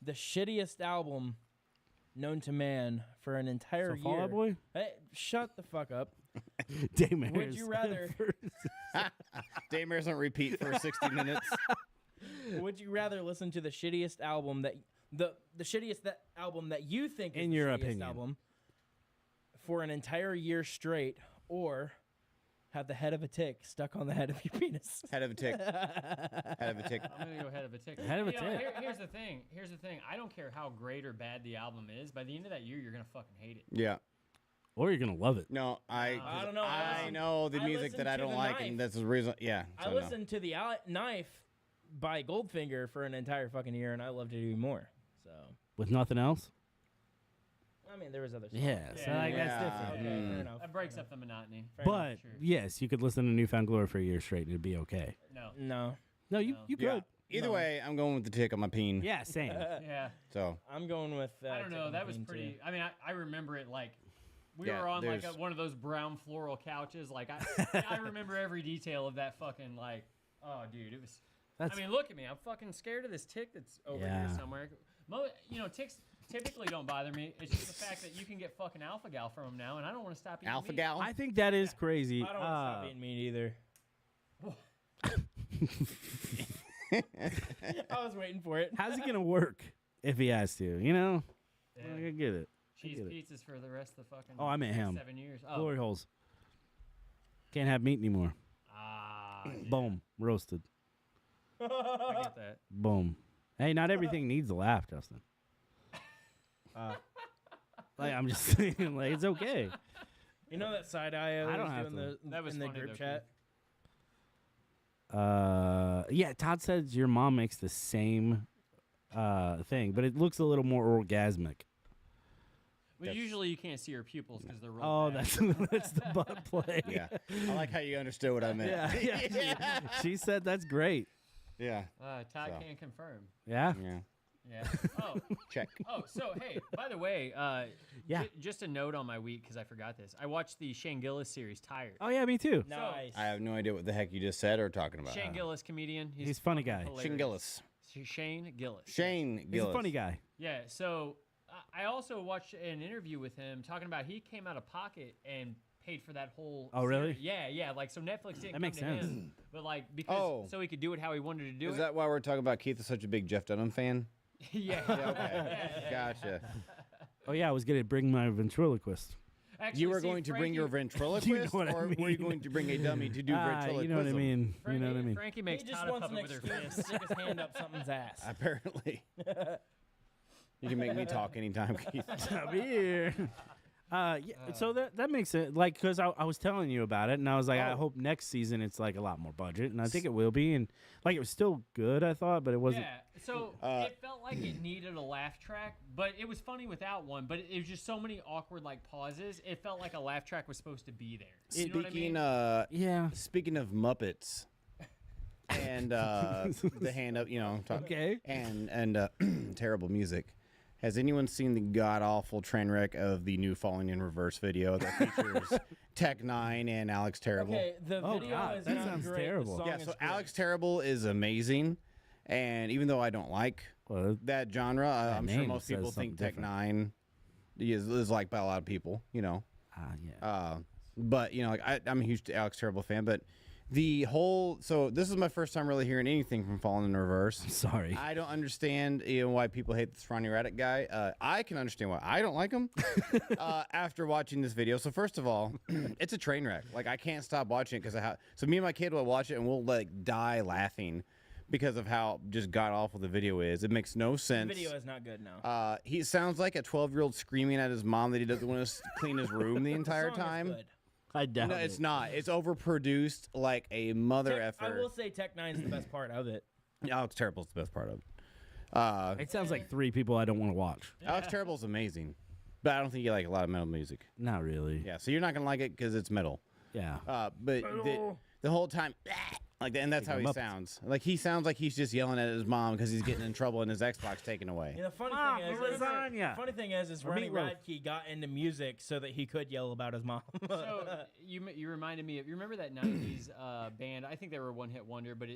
Speaker 4: the shittiest album known to man for an entire
Speaker 2: So Fall
Speaker 4: year?
Speaker 2: Out Boy.
Speaker 4: Hey, shut the fuck up.
Speaker 2: Damon.
Speaker 4: Would you rather?
Speaker 3: Daymare doesn't repeat for 60 minutes.
Speaker 4: Would you rather listen to the shittiest album that the shittiest album that you think is
Speaker 2: In
Speaker 4: the
Speaker 2: your
Speaker 4: shittiest
Speaker 2: opinion.
Speaker 4: album for an entire year straight, or have the head of a tick stuck on the head of your penis?
Speaker 3: Head of a tick. Head of a tick.
Speaker 1: I'm gonna go head of a tick.
Speaker 2: Head of a
Speaker 1: You know,
Speaker 2: tick.
Speaker 1: here's the thing. Here's the thing. I don't care how great or bad the album is. By the end of that year, you're gonna fucking hate it.
Speaker 3: Yeah.
Speaker 2: Or you're gonna love it.
Speaker 3: No,
Speaker 4: I don't know.
Speaker 3: I know the
Speaker 4: I
Speaker 3: music
Speaker 4: listen
Speaker 3: that I
Speaker 4: to
Speaker 3: don't
Speaker 4: The
Speaker 3: like,
Speaker 4: Knife.
Speaker 3: and that's the reason. Yeah.
Speaker 4: I
Speaker 3: so no.
Speaker 4: listened to the Knife by Goldfinger for an entire fucking year, and I loved it even more. So,
Speaker 2: With nothing else.
Speaker 4: I mean, there was other stuff.
Speaker 2: Yeah. So like that's
Speaker 3: Yeah.
Speaker 2: different.
Speaker 4: Okay,
Speaker 3: Mm.
Speaker 4: fair enough.
Speaker 1: That breaks up the monotony.
Speaker 4: Fair enough.
Speaker 2: But
Speaker 1: Sure.
Speaker 2: yes, you could listen to Newfound Glory for a year straight and it'd be okay.
Speaker 1: No.
Speaker 4: No,
Speaker 2: No, you
Speaker 1: No.
Speaker 2: you
Speaker 3: Yeah.
Speaker 2: could.
Speaker 3: Either
Speaker 4: No.
Speaker 3: way, I'm going with the tick on my peen.
Speaker 2: Yeah, same.
Speaker 1: Yeah.
Speaker 3: So
Speaker 4: I'm going with.
Speaker 1: I don't know.
Speaker 4: Tick
Speaker 1: That was
Speaker 4: Queen, too.
Speaker 1: pretty. I mean, I remember it like we
Speaker 3: Yeah,
Speaker 1: were on like
Speaker 3: there's-
Speaker 1: one of those brown floral couches. Like I remember every detail of that fucking like. Oh, dude, it was.
Speaker 2: That's
Speaker 1: I mean, look at me. I'm fucking scared of this tick that's over
Speaker 2: Yeah.
Speaker 1: here somewhere. You know, ticks typically don't bother me. It's just the fact that you can get fucking alpha gal from them now, and I don't want to stop eating
Speaker 3: Alpha
Speaker 1: meat.
Speaker 3: Gal.
Speaker 2: I think that is crazy.
Speaker 4: I don't want to stop eating meat either. I was waiting for it.
Speaker 2: How's it gonna work if he has to? You know,
Speaker 1: Yeah.
Speaker 2: I get it.
Speaker 1: Cheese
Speaker 2: get it.
Speaker 1: pizzas for the rest of the fucking.
Speaker 2: Oh, I meant ham.
Speaker 1: 7 years. Oh.
Speaker 2: Glory holes. Can't have meat anymore.
Speaker 1: Ah. yeah.
Speaker 2: Boom, roasted.
Speaker 1: I get that.
Speaker 2: Boom. Hey, not everything needs a laugh, Justin. Like I'm just saying, like it's okay.
Speaker 4: You know that side eye I
Speaker 2: I don't
Speaker 4: was
Speaker 2: have
Speaker 4: doing
Speaker 2: to.
Speaker 4: the,
Speaker 1: That was
Speaker 4: in the
Speaker 1: funny,
Speaker 4: group
Speaker 1: though,
Speaker 4: chat?
Speaker 2: Yeah, Todd says your mom makes the same thing, but it looks a little more orgasmic.
Speaker 1: Well,
Speaker 3: That's-
Speaker 1: usually you can't see her pupils because they're rolled
Speaker 2: Oh,
Speaker 1: back.
Speaker 2: that's the butt play.
Speaker 3: Yeah. I like how you understood what I meant.
Speaker 2: yeah. She said that's great.
Speaker 3: Yeah.
Speaker 1: Todd
Speaker 3: So.
Speaker 1: can confirm.
Speaker 2: Yeah.
Speaker 3: Yeah.
Speaker 1: Yeah. Oh.
Speaker 3: Check.
Speaker 1: Oh. So hey, by the way,
Speaker 2: Yeah.
Speaker 1: just a note on my week because I forgot this. I watched the Shane Gillis series, Tired.
Speaker 2: Oh yeah, me too.
Speaker 4: Nice.
Speaker 3: I have no idea what the heck you just said or talking about.
Speaker 1: Shane Gillis, comedian.
Speaker 2: He's a funny guy.
Speaker 1: hilarious.
Speaker 3: Shane Gillis.
Speaker 1: Shane Gillis.
Speaker 3: Shane
Speaker 2: He's
Speaker 3: Gillis.
Speaker 2: a funny guy.
Speaker 1: Yeah. So I also watched an interview with him talking about he came out of pocket and paid for that whole.
Speaker 2: Oh, really?
Speaker 1: series. Yeah, yeah. Like so, Netflix didn't
Speaker 2: That makes
Speaker 1: come to
Speaker 2: sense.
Speaker 1: him, but like because
Speaker 3: Oh.
Speaker 1: so he could do it how he wanted to do
Speaker 3: Is
Speaker 1: it.
Speaker 3: that why we're talking about Keith is such a big Jeff Dunham fan?
Speaker 1: yeah.
Speaker 3: Yeah, okay. Gotcha.
Speaker 2: Oh yeah, I was gonna bring my ventriloquist.
Speaker 1: Actually,
Speaker 3: You were
Speaker 1: see,
Speaker 3: going to bring your
Speaker 1: Frankie-
Speaker 3: ventriloquist,
Speaker 2: what I
Speaker 3: or were you
Speaker 2: mean.
Speaker 3: going to bring a dummy to do ventriloquism?
Speaker 2: You know what I mean. You know what I mean.
Speaker 1: Frankie
Speaker 4: He
Speaker 1: makes
Speaker 4: just
Speaker 1: Todd a
Speaker 4: wants an
Speaker 1: puppet with her
Speaker 4: excuse to
Speaker 1: fist.
Speaker 4: stick his hand up something's ass.
Speaker 3: Apparently. You can make me talk anytime, Keith.
Speaker 2: I'm here. Yeah, so that makes it like because I was telling you about it and I was like I
Speaker 3: Oh.
Speaker 2: hope next season it's like a lot more budget and I think it will be and like it was still good I thought but it wasn't.
Speaker 1: Yeah, so it felt like it needed a laugh track, but it was funny without one. But it was just so many awkward like pauses. It felt like a laugh track was supposed to be there. You know what I
Speaker 3: Speaking,
Speaker 1: mean?
Speaker 2: Yeah.
Speaker 3: speaking of Muppets, and the hand up,
Speaker 2: Okay.
Speaker 3: and terrible music. Has anyone seen the god awful train wreck of the new Falling in Reverse video that features Tech Nine and Alex Terrible?
Speaker 4: Okay, the
Speaker 2: Oh,
Speaker 4: video
Speaker 2: God,
Speaker 4: is
Speaker 2: that
Speaker 4: not
Speaker 2: sounds
Speaker 4: great.
Speaker 2: terrible.
Speaker 4: The song
Speaker 3: Yeah,
Speaker 4: is
Speaker 3: so
Speaker 4: great.
Speaker 3: Alex Terrible is amazing, and even though I don't like
Speaker 2: Well,
Speaker 3: that genre. I'm sure
Speaker 2: name
Speaker 3: most
Speaker 2: says
Speaker 3: people think
Speaker 2: something
Speaker 3: Tech
Speaker 2: different.
Speaker 3: Nine is liked by a lot of people.
Speaker 2: yeah.
Speaker 3: But like I'm a huge Alex Terrible fan. But so this is my first time really hearing anything from Fallen in Reverse.
Speaker 2: Sorry.
Speaker 3: I don't understand why people hate this Ronnie Raddick guy. I can understand why I don't like him after watching this video. So first of all, it's a train wreck. Like I can't stop watching it because so me and my kid will watch it and we'll like die laughing because of how just god awful the video is. It makes no sense.
Speaker 4: The video is not good now.
Speaker 3: He sounds like a 12-year-old screaming at his mom that he doesn't want to clean his room the entire
Speaker 4: The song is
Speaker 3: time.
Speaker 4: good.
Speaker 2: I doubt
Speaker 3: No, it's not. It's overproduced like a mother
Speaker 4: I
Speaker 3: effer.
Speaker 4: will say Tech Nine's the best part of it.
Speaker 3: Alex Terrible's the best part of it.
Speaker 2: It sounds like 3 people I don't want to watch.
Speaker 3: Alex Terrible's amazing, but I don't think you like a lot of metal music.
Speaker 2: Not really.
Speaker 3: Yeah, so you're not gonna like it because it's metal.
Speaker 2: Yeah.
Speaker 3: But the whole time, like, and that's how he
Speaker 2: Muppets.
Speaker 3: sounds. Like he sounds like he's just yelling at his mom because he's getting in trouble and his Xbox taken away.
Speaker 4: You know, the funny
Speaker 2: Mom,
Speaker 4: thing is,
Speaker 2: lasagna.
Speaker 4: funny thing is
Speaker 2: Or
Speaker 4: Ronnie
Speaker 2: meatloaf.
Speaker 4: Radke got into music so that he could yell about his mom.
Speaker 1: So you reminded me of, you remember that 90s band? I think they were a one-hit wonder, but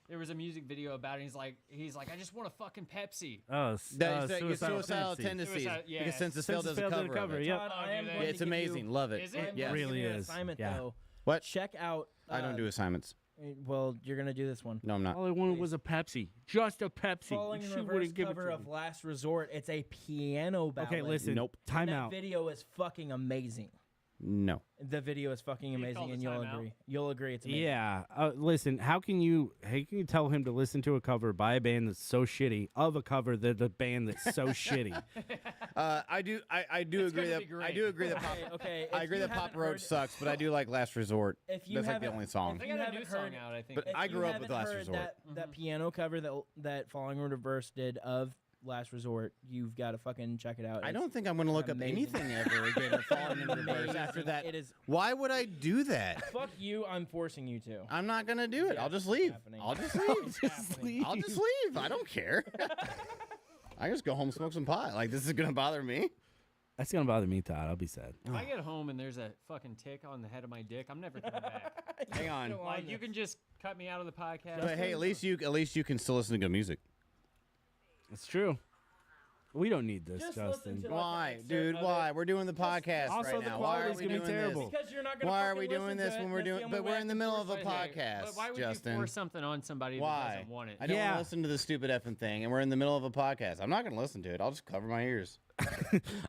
Speaker 1: there was a music video about it. He's like, I just want a fucking Pepsi.
Speaker 2: Oh,
Speaker 3: Suicidal tendencies.
Speaker 1: Suicide- yeah.
Speaker 3: Because Census Failed does a
Speaker 2: Census Failed did
Speaker 3: cover.
Speaker 2: a
Speaker 3: of
Speaker 2: cover,
Speaker 3: it.
Speaker 2: yep.
Speaker 4: Todd,
Speaker 1: Oh,
Speaker 4: I am
Speaker 1: do they?
Speaker 4: going
Speaker 3: It's
Speaker 4: to give
Speaker 3: amazing.
Speaker 4: you-
Speaker 3: Love it.
Speaker 1: Is it?
Speaker 4: I am
Speaker 2: Yeah,
Speaker 4: going to
Speaker 2: really
Speaker 4: give you an
Speaker 2: is.
Speaker 4: assignment,
Speaker 2: Yeah.
Speaker 4: though.
Speaker 3: What?
Speaker 4: Check out.
Speaker 3: I don't do assignments.
Speaker 4: Well, you're gonna do this one.
Speaker 3: No, I'm not.
Speaker 2: All I wanted was a Pepsi. Just a Pepsi.
Speaker 4: Falling in
Speaker 2: She
Speaker 4: Reverse
Speaker 2: wouldn't give it
Speaker 4: cover
Speaker 2: to
Speaker 4: of
Speaker 2: me.
Speaker 4: Last Resort. It's a piano ballad.
Speaker 2: Okay, listen.
Speaker 3: Nope.
Speaker 2: Time
Speaker 4: and
Speaker 2: out.
Speaker 4: That video is fucking amazing.
Speaker 3: No.
Speaker 4: The video is fucking
Speaker 1: Can you
Speaker 4: amazing,
Speaker 1: call the
Speaker 4: and you'll
Speaker 1: timeout?
Speaker 4: agree. You'll agree it's amazing.
Speaker 2: Yeah. Listen, how can you tell him to listen to a cover by a band that's so shitty of a cover that the band that's so shitty?
Speaker 3: I do
Speaker 1: It's
Speaker 3: agree
Speaker 1: gonna
Speaker 3: that
Speaker 1: be great.
Speaker 3: I do agree that Pop,
Speaker 4: Okay.
Speaker 3: I agree that Pop Roach sucks, but I do like Last Resort.
Speaker 4: If you
Speaker 3: That's like the
Speaker 4: haven't-
Speaker 3: only song.
Speaker 1: They
Speaker 4: you
Speaker 1: got a
Speaker 4: haven't
Speaker 1: new song
Speaker 4: heard-
Speaker 1: out, I think.
Speaker 3: But I grew up with Last Resort.
Speaker 4: That piano cover that Falling in Reverse did of Last Resort. You've got to fucking check it out.
Speaker 3: I
Speaker 4: It's
Speaker 3: don't think I'm going to look
Speaker 4: amazing.
Speaker 3: up anything ever again of Falling in Reverse
Speaker 4: amazing.
Speaker 3: after that.
Speaker 4: It is.
Speaker 3: Why would I do that?
Speaker 4: Fuck you! I'm forcing you to.
Speaker 3: I'm not going to do it.
Speaker 4: Yeah,
Speaker 3: I'll just
Speaker 4: it's
Speaker 3: leave.
Speaker 4: happening.
Speaker 3: I'll just
Speaker 4: It's
Speaker 3: leave.
Speaker 4: happening.
Speaker 3: I'll just leave. I don't care. I just go home and smoke some pot. Like, this is going to bother me.
Speaker 2: That's gonna bother me, Todd. I'll be sad.
Speaker 1: if I get home and there's a fucking tick on the head of my dick, I'm never coming back.
Speaker 3: Hang on.
Speaker 4: Go
Speaker 1: Like, you
Speaker 4: this.
Speaker 1: can just cut me out of the podcast.
Speaker 3: But hey, at least you can still listen to good music.
Speaker 2: It's true. We don't need this,
Speaker 4: Just
Speaker 2: Justin.
Speaker 4: listen to
Speaker 3: Why,
Speaker 4: excerpt
Speaker 3: dude?
Speaker 4: of
Speaker 3: Why?
Speaker 4: it.
Speaker 3: We're doing the podcast
Speaker 2: Also,
Speaker 3: right
Speaker 2: the
Speaker 3: now. Why are
Speaker 2: quality's
Speaker 3: we
Speaker 2: gonna be
Speaker 3: doing
Speaker 2: terrible.
Speaker 3: this?
Speaker 4: Because you're not gonna
Speaker 3: Why are
Speaker 4: fucking
Speaker 3: we
Speaker 4: listen
Speaker 3: doing
Speaker 4: to
Speaker 3: this
Speaker 4: it.
Speaker 3: when we're
Speaker 4: That's
Speaker 3: doing?
Speaker 4: the only
Speaker 3: But
Speaker 4: way
Speaker 3: we're
Speaker 4: I
Speaker 3: in the
Speaker 4: can
Speaker 3: middle of a
Speaker 4: force you.
Speaker 3: podcast,
Speaker 1: But why would
Speaker 3: Justin.
Speaker 1: you force something on somebody that
Speaker 3: Why?
Speaker 1: doesn't want it?
Speaker 3: I don't want
Speaker 2: Yeah.
Speaker 3: to listen to the stupid effing thing, and we're in the middle of a podcast. I'm not going to listen to it. I'll just cover my ears.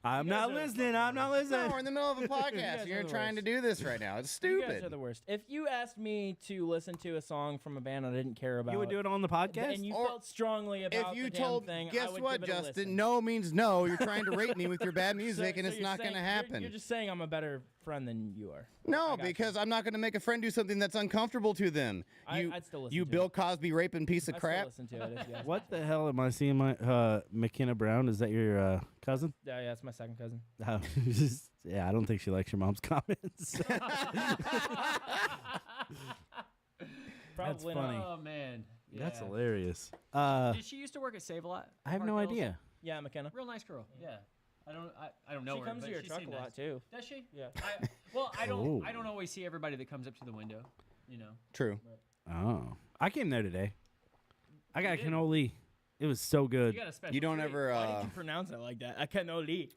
Speaker 2: I'm not listening. I'm not
Speaker 3: No,
Speaker 2: listening.
Speaker 3: we're in the middle of a podcast.
Speaker 4: guys
Speaker 3: and You're
Speaker 4: are the
Speaker 3: trying to
Speaker 4: worst.
Speaker 3: do this right now. It's
Speaker 4: You guys are
Speaker 3: stupid.
Speaker 4: the worst. If you asked me to listen to a song from a band I didn't care about,
Speaker 2: You would do it on the podcast?
Speaker 4: and you
Speaker 3: Or
Speaker 4: felt strongly about
Speaker 3: If you
Speaker 4: the damn
Speaker 3: told,
Speaker 4: thing, I
Speaker 3: guess
Speaker 4: would
Speaker 3: what,
Speaker 4: give it a
Speaker 3: Justin?
Speaker 4: listen.
Speaker 3: No means no. You're trying to rate me with your bad music,
Speaker 4: So-
Speaker 3: and
Speaker 4: so
Speaker 3: it's
Speaker 4: you're
Speaker 3: not going to
Speaker 4: saying-
Speaker 3: happen.
Speaker 4: You're just saying I'm a better friend than you are.
Speaker 3: No,
Speaker 4: I got you.
Speaker 3: because I'm not going to make a friend do something that's uncomfortable to them.
Speaker 4: I'd still listen
Speaker 3: You
Speaker 4: to
Speaker 3: Bill
Speaker 4: it.
Speaker 3: Cosby raping piece of
Speaker 4: I still
Speaker 3: crap.
Speaker 4: listen to it if you ask
Speaker 2: What the hell am I seeing? My McKenna Brown? Is that your cousin?
Speaker 4: Yeah, that's my second cousin.
Speaker 2: Oh, yeah, I don't think she likes your mom's comments.
Speaker 4: Probably
Speaker 2: funny.
Speaker 4: not.
Speaker 1: Oh man,
Speaker 2: That's
Speaker 1: Yeah.
Speaker 2: hilarious.
Speaker 1: Did she used to work at Save a Lot?
Speaker 2: I have
Speaker 1: Park
Speaker 2: no
Speaker 1: Hills?
Speaker 2: idea.
Speaker 4: Yeah, McKenna.
Speaker 1: Real nice girl. Yeah. I don't know
Speaker 4: She
Speaker 1: her.
Speaker 4: comes
Speaker 1: but
Speaker 4: to your
Speaker 1: she
Speaker 4: truck
Speaker 1: seemed
Speaker 4: a
Speaker 1: nice.
Speaker 4: lot too.
Speaker 1: Does she?
Speaker 4: Yeah.
Speaker 1: I
Speaker 2: Oh.
Speaker 1: don't always see everybody that comes up to the window. You know.
Speaker 3: True.
Speaker 2: Oh, I came there today. I got
Speaker 1: You did?
Speaker 2: cannoli. It was so good.
Speaker 1: You got a special.
Speaker 3: You don't
Speaker 1: treat.
Speaker 3: ever.
Speaker 4: Why did you pronounce it like that? I cannoli.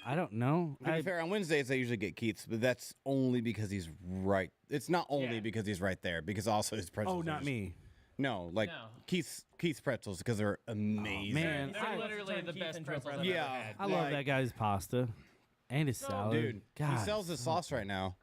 Speaker 2: I don't know.
Speaker 3: To be fair, on Wednesdays I usually get Keith's, but that's only because he's right. It's not only
Speaker 1: Yeah.
Speaker 3: because he's right there, because also his pretzels.
Speaker 2: Oh,
Speaker 3: are
Speaker 2: not
Speaker 3: just-
Speaker 2: me.
Speaker 3: No, like
Speaker 1: No.
Speaker 3: Keith's pretzels because they're amazing.
Speaker 2: man.
Speaker 1: They're
Speaker 2: I-
Speaker 1: literally
Speaker 4: Turn
Speaker 1: the
Speaker 4: Keith
Speaker 1: best
Speaker 4: into a
Speaker 1: pretzels I've
Speaker 4: pretzel.
Speaker 1: ever
Speaker 3: Yeah.
Speaker 1: had.
Speaker 2: I love
Speaker 3: Like-
Speaker 2: that guy's pasta and his salad.
Speaker 3: Dude,
Speaker 2: God.
Speaker 3: he sells his sauce right now.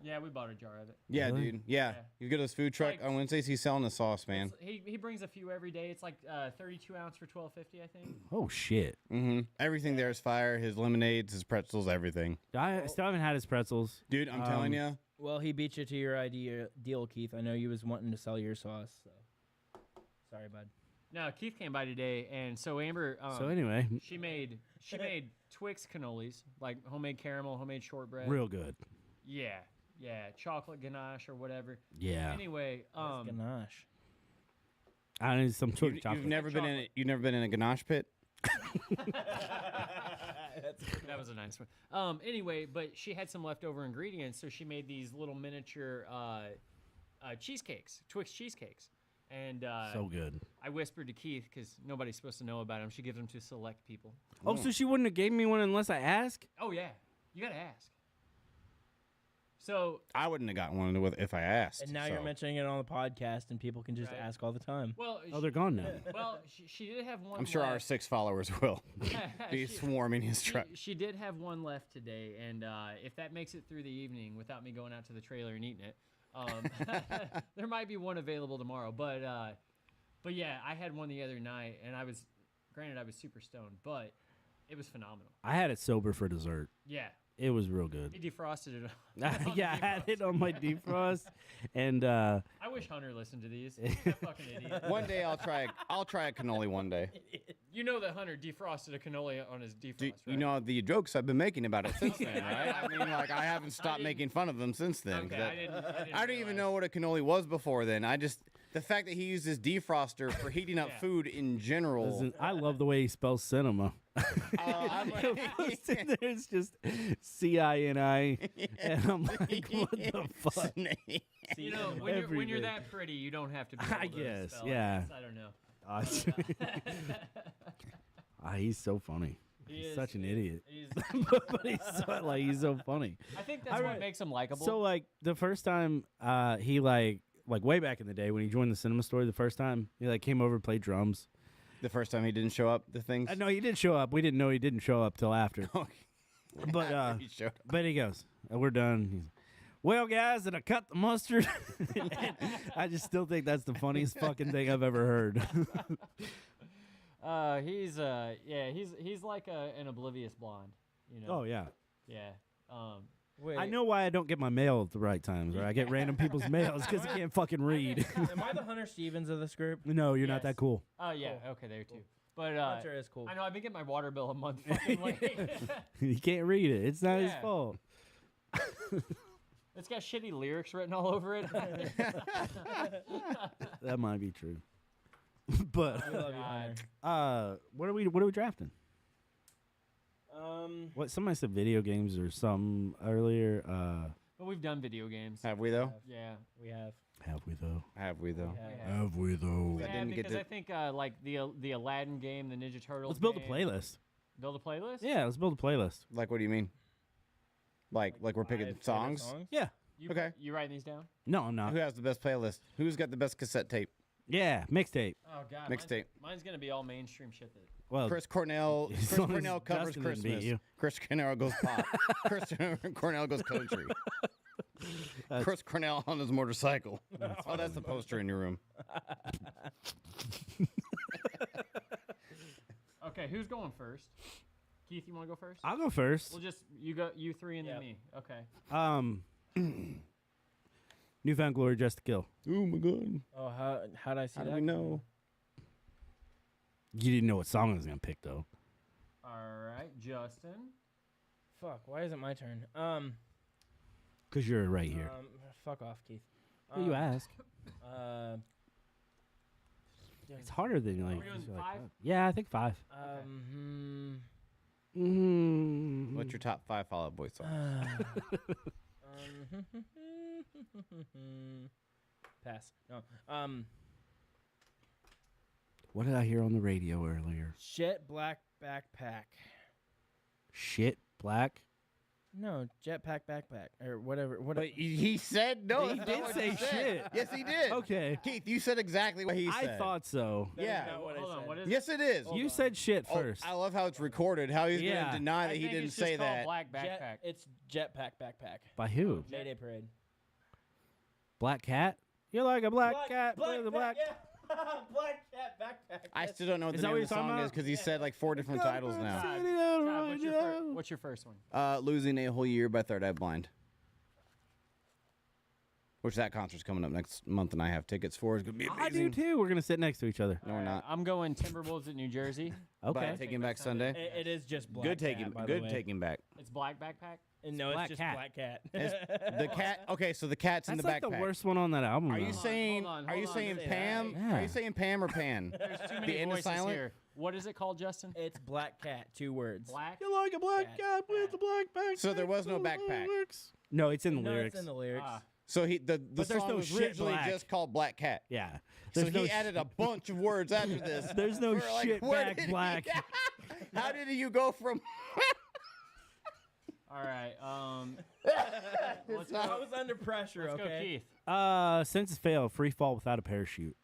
Speaker 1: Yeah, we bought a jar of it.
Speaker 3: Yeah,
Speaker 2: Really?
Speaker 3: dude. Yeah.
Speaker 1: Yeah.
Speaker 3: You go to his food truck
Speaker 1: Like-
Speaker 3: on Wednesdays, he's selling the sauce, man.
Speaker 1: He brings a few every day. It's like 32 ounce for $12.50, I think.
Speaker 2: Oh shit!
Speaker 3: Mm-hmm. Everything there is fire. His lemonades, his pretzels, everything.
Speaker 2: I still haven't had his pretzels.
Speaker 3: Dude, I'm telling you.
Speaker 4: Well, he beat you to your idea deal, Keith. I know you was wanting to sell your sauce. So. Sorry, bud.
Speaker 1: No, Keith came by today, and so Amber.
Speaker 2: So anyway,
Speaker 1: she made Twix cannolis, like homemade caramel, homemade shortbread.
Speaker 2: real good.
Speaker 1: Yeah, chocolate ganache or whatever.
Speaker 2: Yeah,
Speaker 1: Anyway,
Speaker 4: Ganache.
Speaker 2: I need some sort of
Speaker 3: You've
Speaker 2: chocolate.
Speaker 3: never been in. You've never been in a ganache pit.
Speaker 1: that was a nice one. Anyway, but she had some leftover ingredients, so she made these little miniature cheesecakes, Twix cheesecakes. And
Speaker 2: So good.
Speaker 1: I whispered to Keith because nobody's supposed to know about him. She gives them to select people.
Speaker 2: Oh, so she wouldn't have gave me one unless I ask?
Speaker 1: Oh yeah, you gotta ask. So
Speaker 3: I wouldn't have gotten one if I asked.
Speaker 4: And now you're
Speaker 3: so.
Speaker 4: mentioning it on the podcast, and people can just
Speaker 1: Right.
Speaker 4: ask all the time.
Speaker 1: well,
Speaker 2: Oh, they're gone now.
Speaker 1: she did have one.
Speaker 3: I'm sure our
Speaker 1: left.
Speaker 3: 6 followers will be
Speaker 1: She-
Speaker 3: swarming his truck.
Speaker 1: She did have one left today, and if that makes it through the evening without me going out to the trailer and eating it, there might be one available tomorrow. But yeah, I had one the other night, and I was super stoned, but it was phenomenal.
Speaker 2: I had it sober for dessert.
Speaker 1: Yeah,
Speaker 2: It was real good.
Speaker 1: he defrosted it.
Speaker 2: Yeah, I had it on my defrost, and
Speaker 1: I wish Hunter listened to these. That fucking idiot.
Speaker 3: One day I'll try a cannoli one day.
Speaker 1: You know that Hunter defrosted a cannoli on his defrost, right?
Speaker 3: You know the jokes I've been making about it since then, right? I mean, like I haven't stopped making fun of them since then. 'Cause
Speaker 1: Okay,
Speaker 3: I didn't even know what a cannoli was before then. The fact that he used his defroster for heating up
Speaker 1: Yeah.
Speaker 3: food in general.
Speaker 2: listen, I love the way he spells cinema.
Speaker 3: I'm like,
Speaker 2: It's just C-I-N-I, and I'm like, what the fuck?
Speaker 1: You know, when you're
Speaker 2: Everything.
Speaker 1: that pretty, you don't have to be.
Speaker 2: I
Speaker 1: able to
Speaker 2: guess,
Speaker 1: spell it.
Speaker 2: yeah.
Speaker 1: I don't know.
Speaker 2: He's so funny.
Speaker 1: He
Speaker 2: He's
Speaker 1: is-
Speaker 2: such an
Speaker 1: he-
Speaker 2: idiot.
Speaker 1: he's-
Speaker 2: But he's so funny.
Speaker 1: I think that's
Speaker 2: I
Speaker 1: what
Speaker 2: re-
Speaker 1: makes him likable.
Speaker 2: So like the first time he like way back in the day when he joined the cinema store, the first time he like came over to play drums.
Speaker 3: the first time he didn't show up, the things.
Speaker 2: No, he did show up. We didn't know he didn't show up till after. But
Speaker 3: he showed up.
Speaker 2: but he goes, we're done. He's, well, guys, did I cut the mustard? I just still think that's the funniest fucking thing I've ever heard.
Speaker 1: he's like an oblivious blonde. You know.
Speaker 2: Oh yeah.
Speaker 1: Yeah.
Speaker 4: Wait,
Speaker 2: I know why I don't get my mail at the right times, or I get random people's mails because I can't fucking read.
Speaker 4: Am I the Hunter Stevens of this group?
Speaker 2: No, you're not
Speaker 1: Yes.
Speaker 2: that cool.
Speaker 1: Oh yeah.
Speaker 4: Cool.
Speaker 1: Okay, there too. But
Speaker 4: Hunter is cool.
Speaker 1: I know I've been getting my water bill a month fucking late.
Speaker 2: He can't read it. It's not his
Speaker 1: Yeah.
Speaker 2: fault.
Speaker 1: It's got shitty lyrics written all over it.
Speaker 2: That might be true. But
Speaker 4: We love you,
Speaker 1: God.
Speaker 4: Hunter.
Speaker 2: what are we drafting? What somebody said video games or something earlier.
Speaker 1: But we've done video games.
Speaker 3: Have we though?
Speaker 1: Yeah.
Speaker 4: We have.
Speaker 2: Have we though?
Speaker 3: Have we though?
Speaker 1: Yeah.
Speaker 2: Have we though?
Speaker 1: Yeah,
Speaker 3: didn't get
Speaker 1: because
Speaker 3: to-
Speaker 1: I think like the Aladdin game, the Ninja Turtles.
Speaker 2: Let's build a
Speaker 1: game-
Speaker 2: playlist.
Speaker 1: Build a playlist.
Speaker 2: Yeah, let's build a playlist.
Speaker 3: Like, what do you mean? Like we're picking
Speaker 4: 5 favorite
Speaker 3: songs?
Speaker 2: Yeah.
Speaker 1: You,
Speaker 3: Okay.
Speaker 1: You writing these down?
Speaker 2: No, I'm not.
Speaker 3: Who has the best playlist? Who's got the best cassette tape?
Speaker 2: Yeah, mixtape.
Speaker 1: Oh God.
Speaker 3: Mixtape.
Speaker 1: Mine's gonna be all mainstream shit. That
Speaker 2: Well,
Speaker 3: Chris Cornell.
Speaker 2: as
Speaker 3: Chris
Speaker 2: long as
Speaker 3: Cornell covers
Speaker 2: Justin didn't beat
Speaker 3: Christmas.
Speaker 2: you.
Speaker 3: Chris Cornell goes pop. Chris Cornell goes country.
Speaker 2: That's-
Speaker 3: Chris Cornell on his motorcycle. Oh, that's the poster in your room.
Speaker 1: Okay, who's going first? Keith, you want to go first?
Speaker 2: I'll go first.
Speaker 1: We'll just you three and then
Speaker 4: Yep.
Speaker 1: me. Okay.
Speaker 2: Newfound Glory, Just to Kill.
Speaker 3: Oh my god.
Speaker 4: Oh, how did I see
Speaker 3: How
Speaker 4: that?
Speaker 3: do we know?
Speaker 2: You didn't know what song I was gonna pick though.
Speaker 1: All right, Justin.
Speaker 4: Fuck. Why isn't my turn?
Speaker 2: Cause you're right here.
Speaker 4: Fuck off, Keith.
Speaker 2: Well, you ask.
Speaker 4: Yeah.
Speaker 2: It's harder than like.
Speaker 1: we doing
Speaker 2: just like
Speaker 1: 5?
Speaker 2: that. Yeah, I think 5.
Speaker 3: What's your top 5 Fall Out Boy songs?
Speaker 4: Pass. No.
Speaker 2: What did I hear on the radio earlier?
Speaker 4: Jet Black Backpack.
Speaker 2: Shit, black.
Speaker 4: No, Jetpack Backpack or whatever.
Speaker 3: But he said no.
Speaker 2: He
Speaker 3: that's
Speaker 2: did
Speaker 3: not what
Speaker 2: say
Speaker 3: he said.
Speaker 2: shit.
Speaker 3: Yes, he did.
Speaker 2: Okay.
Speaker 3: Keith, you said exactly what he
Speaker 2: I
Speaker 3: said.
Speaker 2: thought so.
Speaker 4: That is
Speaker 3: Yeah.
Speaker 4: not what I
Speaker 1: Hold on.
Speaker 4: said.
Speaker 1: What is?
Speaker 3: Yes, it is.
Speaker 2: You said shit
Speaker 3: Oh,
Speaker 2: first.
Speaker 3: I love how it's recorded. How he's
Speaker 2: Yeah.
Speaker 3: going to deny
Speaker 1: I
Speaker 3: that he
Speaker 1: think
Speaker 3: didn't
Speaker 1: it's just
Speaker 3: say
Speaker 1: called
Speaker 3: that.
Speaker 1: Black Backpack.
Speaker 4: It's Jetpack Backpack.
Speaker 2: By who?
Speaker 4: Mayday Parade.
Speaker 2: Black Cat? You're like a black cat with a black.
Speaker 4: Yeah. Black Cat Backpack.
Speaker 3: I still don't know what
Speaker 2: Is
Speaker 3: the
Speaker 2: that
Speaker 3: name
Speaker 2: what
Speaker 3: of the
Speaker 2: you're talking
Speaker 3: song is
Speaker 2: about?
Speaker 3: because he said like 4 different titles now.
Speaker 1: Todd, what's your first one?
Speaker 3: Losing a Whole Year by Third Eye Blind. Which that concert's coming up next month, and I have tickets for. It's gonna be
Speaker 2: I do
Speaker 3: amazing.
Speaker 2: too. We're gonna sit next to each other.
Speaker 3: No, we're not.
Speaker 1: I'm going Timberwolves at New Jersey.
Speaker 2: Okay.
Speaker 3: But Taking Back Sunday.
Speaker 4: It is just Black
Speaker 3: Good
Speaker 4: Cat,
Speaker 3: taking.
Speaker 4: by the
Speaker 3: Good
Speaker 4: way.
Speaker 3: taking back.
Speaker 1: It's Black Backpack.
Speaker 4: And no,
Speaker 2: Black
Speaker 4: it's just
Speaker 2: Cat.
Speaker 4: Black Cat.
Speaker 3: The cat. Okay, so the cat's in
Speaker 2: That's
Speaker 3: the
Speaker 2: like
Speaker 3: backpack.
Speaker 2: the worst one on that album.
Speaker 3: Are you
Speaker 2: though.
Speaker 3: saying?
Speaker 1: hold on,
Speaker 3: Are you
Speaker 1: hold on,
Speaker 3: saying
Speaker 4: say
Speaker 3: Pam?
Speaker 2: that.
Speaker 3: Are
Speaker 2: Yeah.
Speaker 3: you saying Pam or Pan?
Speaker 1: There's too
Speaker 3: The
Speaker 1: many
Speaker 3: end of
Speaker 1: voices
Speaker 3: silent?
Speaker 1: here. What is it called, Justin?
Speaker 4: It's Black Cat, 2 words.
Speaker 1: Black.
Speaker 2: You're like a black
Speaker 4: Cat.
Speaker 2: cat with a black backpack.
Speaker 3: So there was no backpack.
Speaker 2: No, it's in the
Speaker 4: No,
Speaker 2: lyrics.
Speaker 4: it's in the lyrics.
Speaker 1: Ah.
Speaker 3: So the
Speaker 2: But there's
Speaker 3: song
Speaker 2: no
Speaker 3: was
Speaker 2: shit
Speaker 3: originally
Speaker 2: black.
Speaker 3: just called Black Cat.
Speaker 2: Yeah.
Speaker 3: So
Speaker 2: There's
Speaker 3: he
Speaker 2: no
Speaker 3: added a bunch of words after this.
Speaker 2: There's no
Speaker 3: We're like,
Speaker 2: shit
Speaker 3: where
Speaker 2: back
Speaker 3: did he-
Speaker 2: black.
Speaker 3: How did you go from?
Speaker 1: All right. Let's
Speaker 4: I
Speaker 1: go.
Speaker 4: was under pressure.
Speaker 1: Let's go,
Speaker 4: Okay.
Speaker 1: Keith.
Speaker 2: Senses fail. Free fall without a parachute.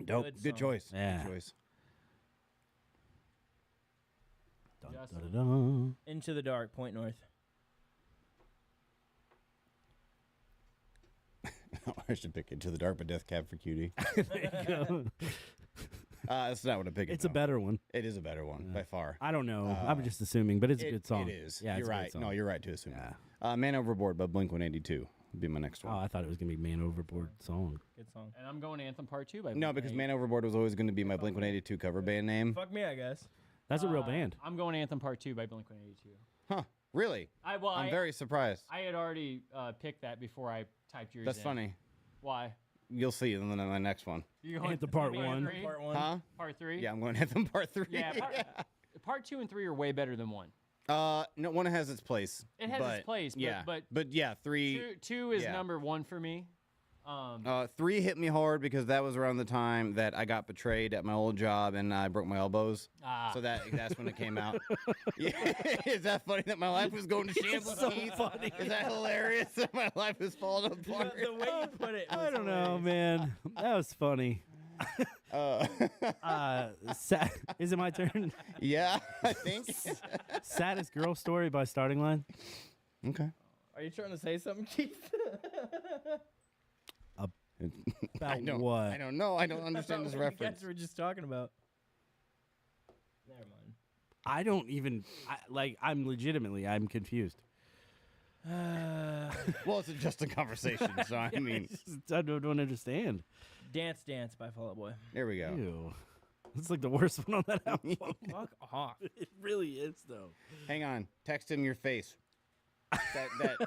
Speaker 3: Dope.
Speaker 4: Good
Speaker 3: Good
Speaker 4: song.
Speaker 3: choice.
Speaker 2: Yeah.
Speaker 3: Good choice.
Speaker 2: Dun,
Speaker 1: Justin.
Speaker 2: dun, dun, dun.
Speaker 4: Into the Dark, Point North.
Speaker 3: I should pick Into the Dark, but Death Cab for Cutie.
Speaker 2: There you go.
Speaker 3: That's not what I picked.
Speaker 2: It's a better one.
Speaker 3: It is a better one by far.
Speaker 2: I don't know. I'm just assuming, but it's a good song.
Speaker 3: It is.
Speaker 2: Yeah,
Speaker 3: you're
Speaker 2: it's a good
Speaker 3: right.
Speaker 2: song.
Speaker 3: No, you're right to assume.
Speaker 2: Yeah.
Speaker 3: Man Overboard by Blink 182 would be my next
Speaker 2: Oh,
Speaker 3: one.
Speaker 2: I thought it was gonna be Man Overboard song.
Speaker 4: Good song.
Speaker 1: And I'm going Anthem Part 2 by
Speaker 3: No,
Speaker 1: Blink
Speaker 3: because
Speaker 1: 182.
Speaker 3: Man Overboard was always going to be my Blink 182 cover band name.
Speaker 4: Fuck me, I guess.
Speaker 2: That's a real band.
Speaker 1: I'm going Anthem Part 2 by Blink 182.
Speaker 3: Huh? Really? I'm very surprised.
Speaker 1: I had already picked that before I typed yours
Speaker 3: That's
Speaker 1: in.
Speaker 3: funny.
Speaker 1: Why?
Speaker 3: You'll see in the next one.
Speaker 1: You going
Speaker 2: Anthem Part
Speaker 1: Part
Speaker 2: 1.
Speaker 1: 3?
Speaker 4: Part 1.
Speaker 3: Huh?
Speaker 1: Part 3?
Speaker 3: Yeah, I'm going Anthem Part 3.
Speaker 1: Yeah, part 2 and 3 are way better than 1.
Speaker 3: No, one has its place.
Speaker 1: It has its place, but-
Speaker 3: but yeah, 3.
Speaker 1: 2 is
Speaker 3: yeah.
Speaker 1: number 1 for me.
Speaker 3: 3 hit me hard because that was around the time that I got betrayed at my old job and I broke my elbows. So that's when it came out. Yeah. Is that funny that my life was going to shambles?
Speaker 2: so
Speaker 3: Keith?
Speaker 2: funny.
Speaker 3: Is that hilarious that my life was falling apart?
Speaker 4: The way you put it.
Speaker 2: I
Speaker 4: was
Speaker 2: don't know,
Speaker 4: hilarious.
Speaker 2: man. That was funny.
Speaker 3: Uh,
Speaker 2: Is it my turn?
Speaker 3: yeah, I think.
Speaker 2: Saddest Girl Story by Starting Line.
Speaker 3: Okay.
Speaker 4: Are you trying to say something, Keith?
Speaker 2: About
Speaker 3: I don't,
Speaker 2: what?
Speaker 3: I don't know. I don't understand this
Speaker 4: What you
Speaker 3: reference.
Speaker 4: guys were just talking about. Never mind.
Speaker 2: I don't even I'm legitimately I'm confused.
Speaker 3: Well, it's just a conversation, so I mean,
Speaker 2: I don't understand.
Speaker 4: Dance Dance by Fall Out Boy.
Speaker 3: there we go.
Speaker 2: Ew. It's like the worst one on that album.
Speaker 4: Fuck off.
Speaker 2: It really is though.
Speaker 3: Hang on. Text him your face. That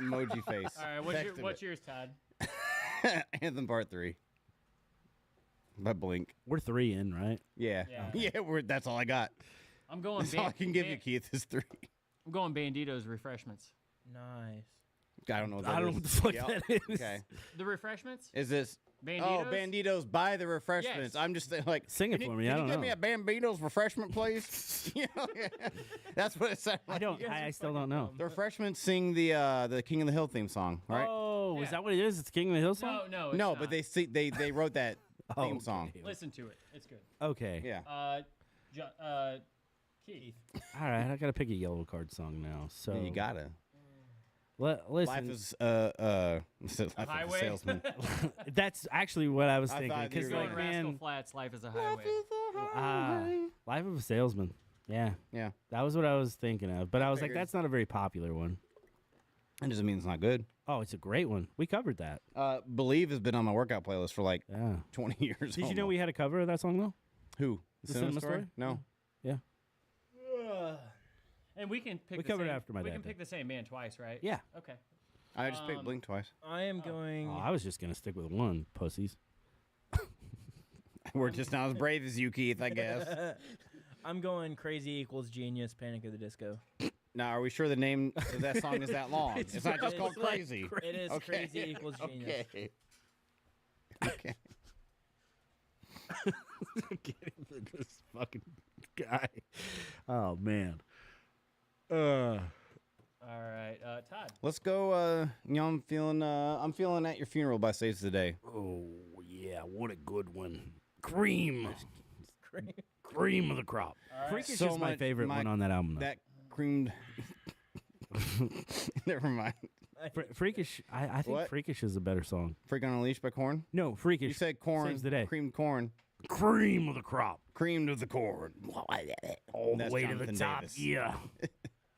Speaker 3: emoji face.
Speaker 1: All right,
Speaker 3: Text him
Speaker 1: what's yours, Todd?
Speaker 3: it. Anthem Part 3 by Blink.
Speaker 2: We're 3 in, right?
Speaker 3: Yeah.
Speaker 1: Yeah.
Speaker 3: Yeah, that's all I got.
Speaker 1: I'm going.
Speaker 3: That's all I can give you, Keith, is 3.
Speaker 1: I'm going Bandito's Refreshments.
Speaker 4: Nice.
Speaker 3: I don't know what that
Speaker 2: I don't know what the fuck
Speaker 3: Yeah,
Speaker 2: that is.
Speaker 3: Okay.
Speaker 1: The Refreshments?
Speaker 3: Is this?
Speaker 1: Banditos?
Speaker 3: Oh, Banditos by the Refreshments.
Speaker 1: Yes.
Speaker 3: I'm just saying, like,
Speaker 2: Sing it
Speaker 3: can
Speaker 2: for
Speaker 3: you,
Speaker 2: me.
Speaker 3: Can
Speaker 2: I
Speaker 3: you
Speaker 2: don't
Speaker 3: give
Speaker 2: know.
Speaker 3: me a Bambinos refreshment, please? You know, that's what it sounds like.
Speaker 2: I don't.
Speaker 4: You guys
Speaker 2: I
Speaker 4: are
Speaker 2: still
Speaker 4: fucking
Speaker 2: don't know.
Speaker 4: dumb.
Speaker 3: The Refreshments sing the King of the Hill theme song, right?
Speaker 2: Oh,
Speaker 1: Yeah.
Speaker 2: is that what it is? It's King of the Hill song.
Speaker 1: No, it's
Speaker 3: no,
Speaker 1: not.
Speaker 3: but they wrote that theme song.
Speaker 2: okay.
Speaker 1: Listen to it. It's good.
Speaker 2: Okay.
Speaker 3: Yeah.
Speaker 1: Keith.
Speaker 2: All right. I gotta pick a yellow card song now. So
Speaker 3: You gotta.
Speaker 2: listen.
Speaker 3: Life is Life of a
Speaker 1: Highway?
Speaker 3: salesman.
Speaker 2: That's actually what I was
Speaker 3: I
Speaker 2: thinking.
Speaker 3: thought you
Speaker 2: Because
Speaker 3: were
Speaker 1: Going
Speaker 2: like,
Speaker 1: Rascal
Speaker 2: man,
Speaker 1: Flats, Life is a Highway.
Speaker 2: Life of a Salesman. Yeah,
Speaker 3: Yeah.
Speaker 2: that was what I was thinking of. But I was like,
Speaker 3: figured.
Speaker 2: that's not a very popular one.
Speaker 3: That doesn't mean it's not good.
Speaker 2: Oh, it's a great one. We covered that.
Speaker 3: Believe has been on my workout playlist for like
Speaker 2: Yeah.
Speaker 3: 20 years.
Speaker 2: Did you know we had a cover of that song though?
Speaker 3: Who?
Speaker 2: The Cinema Story?
Speaker 3: No.
Speaker 2: Yeah.
Speaker 1: And we can pick.
Speaker 2: We
Speaker 1: the
Speaker 2: covered it
Speaker 1: same,
Speaker 2: after my
Speaker 1: We
Speaker 2: dad
Speaker 1: can
Speaker 2: did.
Speaker 1: pick the same band twice, right?
Speaker 2: Yeah.
Speaker 1: Okay.
Speaker 3: I just picked Blink twice.
Speaker 4: I am going.
Speaker 2: Oh, I was just gonna stick with one, pussies.
Speaker 3: We're just not as brave as you, Keith, I guess.
Speaker 4: I'm going Crazy Equals Genius, Panic at the Disco.
Speaker 3: Now, are we sure the name of that song is that long? It's not just called Crazy.
Speaker 4: It is
Speaker 3: Okay.
Speaker 4: Crazy Equals Genius.
Speaker 3: Okay. Okay.
Speaker 2: This fucking guy. Oh man.
Speaker 1: All right, Todd.
Speaker 3: Let's go. I'm feeling At Your Funeral by Saves the Day.
Speaker 2: Oh yeah, what a good one. Cream. Cream of the crop. Freakish
Speaker 3: So
Speaker 2: is my
Speaker 3: much-
Speaker 2: favorite one on that album. Though.
Speaker 3: That creamed. Never mind.
Speaker 2: Freakish. I think
Speaker 3: What?
Speaker 2: Freakish is a better song.
Speaker 3: Freak on a Leash by Corn.
Speaker 2: No, Freakish.
Speaker 3: You said corn.
Speaker 2: Saves the day.
Speaker 3: Creamed corn.
Speaker 2: Cream of the crop.
Speaker 3: Creamed of the corn.
Speaker 2: All
Speaker 3: That's
Speaker 2: the way
Speaker 3: Jonathan
Speaker 2: to the top.
Speaker 3: Davis.
Speaker 2: Yeah.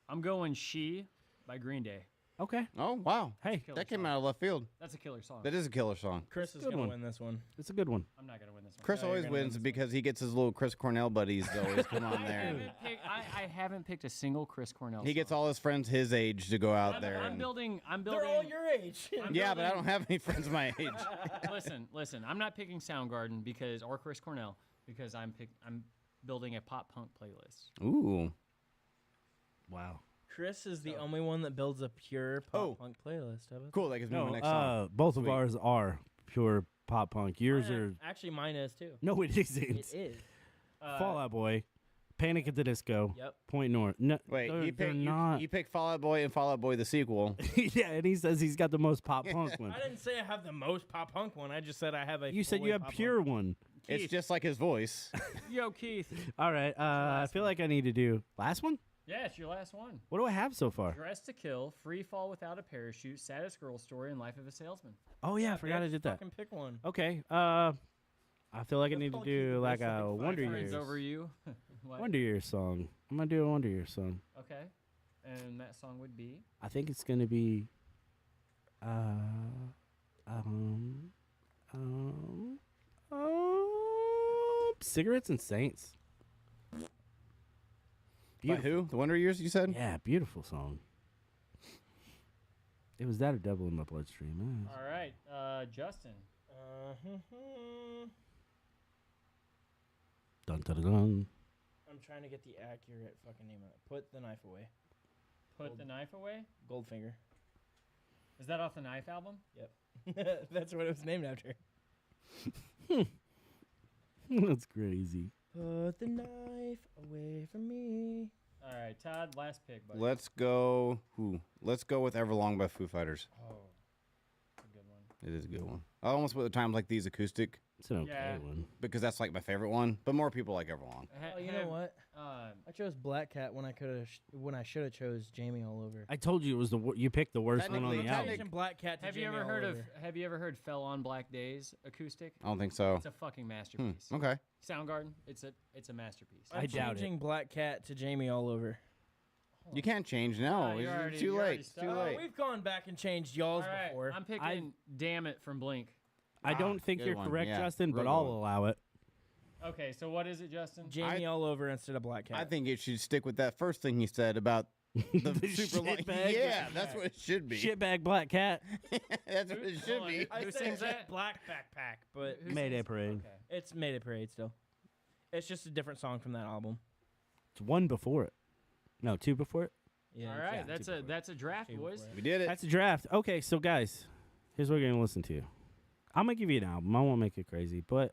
Speaker 1: I'm going She by Green Day.
Speaker 2: Okay.
Speaker 3: Oh wow.
Speaker 2: Hey,
Speaker 1: Killer
Speaker 3: That came
Speaker 1: song.
Speaker 3: out of left field.
Speaker 1: That's a killer song.
Speaker 3: That is a killer song.
Speaker 4: Chris is
Speaker 2: Good
Speaker 4: going to
Speaker 2: one.
Speaker 4: win this one.
Speaker 2: it's a good one.
Speaker 1: I'm not gonna win this one.
Speaker 3: Chris
Speaker 4: No, you're
Speaker 3: always
Speaker 4: gonna win
Speaker 3: wins
Speaker 4: this one.
Speaker 3: because he gets his little Chris Cornell buddies to always come on there.
Speaker 1: I haven't picked a single Chris Cornell.
Speaker 3: He gets
Speaker 1: song.
Speaker 3: all his friends his age to go out there.
Speaker 1: I'm
Speaker 3: and-
Speaker 1: building.
Speaker 4: They're all your age.
Speaker 1: I'm
Speaker 3: yeah, but I
Speaker 1: building-
Speaker 3: don't have any friends my age.
Speaker 1: listen. I'm not picking Soundgarden or Chris Cornell because I'm building a pop punk playlist.
Speaker 3: Ooh.
Speaker 2: Wow.
Speaker 4: Chris is the only one that builds a pure pop
Speaker 3: Oh.
Speaker 4: punk playlist. How about
Speaker 3: Cool. That gives me my
Speaker 2: No,
Speaker 3: next song.
Speaker 2: both of
Speaker 3: Sweet.
Speaker 2: ours are pure pop punk.
Speaker 4: that?
Speaker 2: Yours are
Speaker 4: Actually, mine is too.
Speaker 2: no, it isn't.
Speaker 4: It is.
Speaker 2: Fall Out Boy, Panic at the Disco,
Speaker 4: Yep.
Speaker 2: Point North. No,
Speaker 3: Wait,
Speaker 2: they're,
Speaker 3: you
Speaker 2: they're
Speaker 3: pick
Speaker 2: not.
Speaker 3: you pick Fall Out Boy and Fall Out Boy the sequel.
Speaker 2: Yeah, and he says he's got the most pop punk one.
Speaker 4: I didn't say I have the most pop punk one. I just said I have a.
Speaker 2: You said
Speaker 4: fully
Speaker 2: you have
Speaker 4: pop
Speaker 2: pure
Speaker 4: punk.
Speaker 2: one.
Speaker 3: It's just like his voice.
Speaker 1: Yo, Keith.
Speaker 2: All right, I feel like I need to do last one.
Speaker 1: Yeah, it's your last one.
Speaker 2: What do I have so far?
Speaker 1: Dress to Kill, Free Fall Without a Parachute, Saddest Girl Story, and Life of a Salesman.
Speaker 2: Oh yeah, I forgot I
Speaker 4: Bitch,
Speaker 2: did that.
Speaker 4: Fucking pick one.
Speaker 2: Okay, I feel like I
Speaker 4: Let's
Speaker 2: need to
Speaker 4: all keep it
Speaker 2: do like
Speaker 4: this, like,
Speaker 2: a
Speaker 4: five
Speaker 2: Wonder
Speaker 1: Friends
Speaker 2: Years.
Speaker 1: over you. What?
Speaker 2: Wonder Years song. I'm gonna do a Wonder Years song.
Speaker 1: Okay. And that song would be?
Speaker 2: I think it's gonna be, Cigarettes and Saints.
Speaker 3: By
Speaker 2: Beautiful.
Speaker 3: who? The Wonder Years, you said?
Speaker 2: Yeah, beautiful song. It was that or Devil in My Bloodstream. Yeah.
Speaker 1: All right. Justin.
Speaker 2: Dun dun dun. dun.
Speaker 4: I'm trying to get the accurate fucking name of it. Put the knife away.
Speaker 1: Put the Knife Away.
Speaker 4: Goldfinger.
Speaker 1: Is that off the Knife album?
Speaker 4: That's what it was named after.
Speaker 2: That's crazy.
Speaker 4: Put the knife away from me.
Speaker 1: All right, Todd, last pick, buddy.
Speaker 3: Let's go. Let's go with Everlong by Foo Fighters.
Speaker 1: Oh, that's a good one.
Speaker 3: It is a good one. I almost put the Times Like These acoustic
Speaker 2: It's an okay
Speaker 1: Yeah.
Speaker 2: one.
Speaker 3: because that's like my favorite one. But more people like Everlong.
Speaker 4: Oh, you know what?
Speaker 1: Uh,
Speaker 4: I chose Black Cat when I should have chose Jamie all over.
Speaker 2: I told you it was you picked the worst one on
Speaker 3: Technically-
Speaker 2: the album.
Speaker 3: technic-
Speaker 4: Black Cat to
Speaker 1: have you
Speaker 4: Jamie
Speaker 1: ever
Speaker 4: all
Speaker 1: heard
Speaker 4: over.
Speaker 1: Have you ever heard Fell on Black Days acoustic?
Speaker 3: I don't think so.
Speaker 1: It's a fucking masterpiece.
Speaker 3: Okay.
Speaker 1: Soundgarden. It's a masterpiece.
Speaker 2: I
Speaker 4: I'm
Speaker 2: doubt it.
Speaker 4: changing Black Cat to Jamie all over.
Speaker 3: You can't change now.
Speaker 1: you're
Speaker 3: It's
Speaker 1: already-
Speaker 3: too
Speaker 1: you're already
Speaker 3: late. Too
Speaker 1: stuck.
Speaker 3: late.
Speaker 4: We've gone back and changed y'all's
Speaker 1: All right,
Speaker 4: before.
Speaker 1: I'm picking Damn It from Blink.
Speaker 2: I don't think
Speaker 3: good
Speaker 2: you're
Speaker 3: one.
Speaker 2: correct,
Speaker 3: Yeah,
Speaker 2: Justin, but
Speaker 3: real
Speaker 2: I'll
Speaker 3: good one.
Speaker 2: allow it.
Speaker 1: Okay, so what is it, Justin?
Speaker 4: Jamie all over instead of Black Cat.
Speaker 3: I think it should stick with that first thing he said about the super long.
Speaker 2: shitbag.
Speaker 3: Yeah, that's what it should be.
Speaker 2: Shitbag Black Cat.
Speaker 3: That's what it should
Speaker 1: Hold on,
Speaker 3: be.
Speaker 4: I
Speaker 1: Who
Speaker 4: said
Speaker 1: sings that?
Speaker 4: Black Backpack, but
Speaker 1: Who
Speaker 2: Mayday
Speaker 1: sings-
Speaker 2: Parade.
Speaker 1: Okay.
Speaker 4: it's Mayday Parade still. It's just a different song from that album.
Speaker 2: It's one before it. No, two before it.
Speaker 4: Yeah.
Speaker 1: All right,
Speaker 4: yeah,
Speaker 1: that's
Speaker 4: two
Speaker 1: a
Speaker 4: before.
Speaker 1: that's a draft,
Speaker 4: Two
Speaker 1: boys.
Speaker 4: before
Speaker 3: We did it.
Speaker 2: That's a draft. Okay, so guys, here's what we're gonna listen to. I'm gonna give you an album. I won't make it crazy, but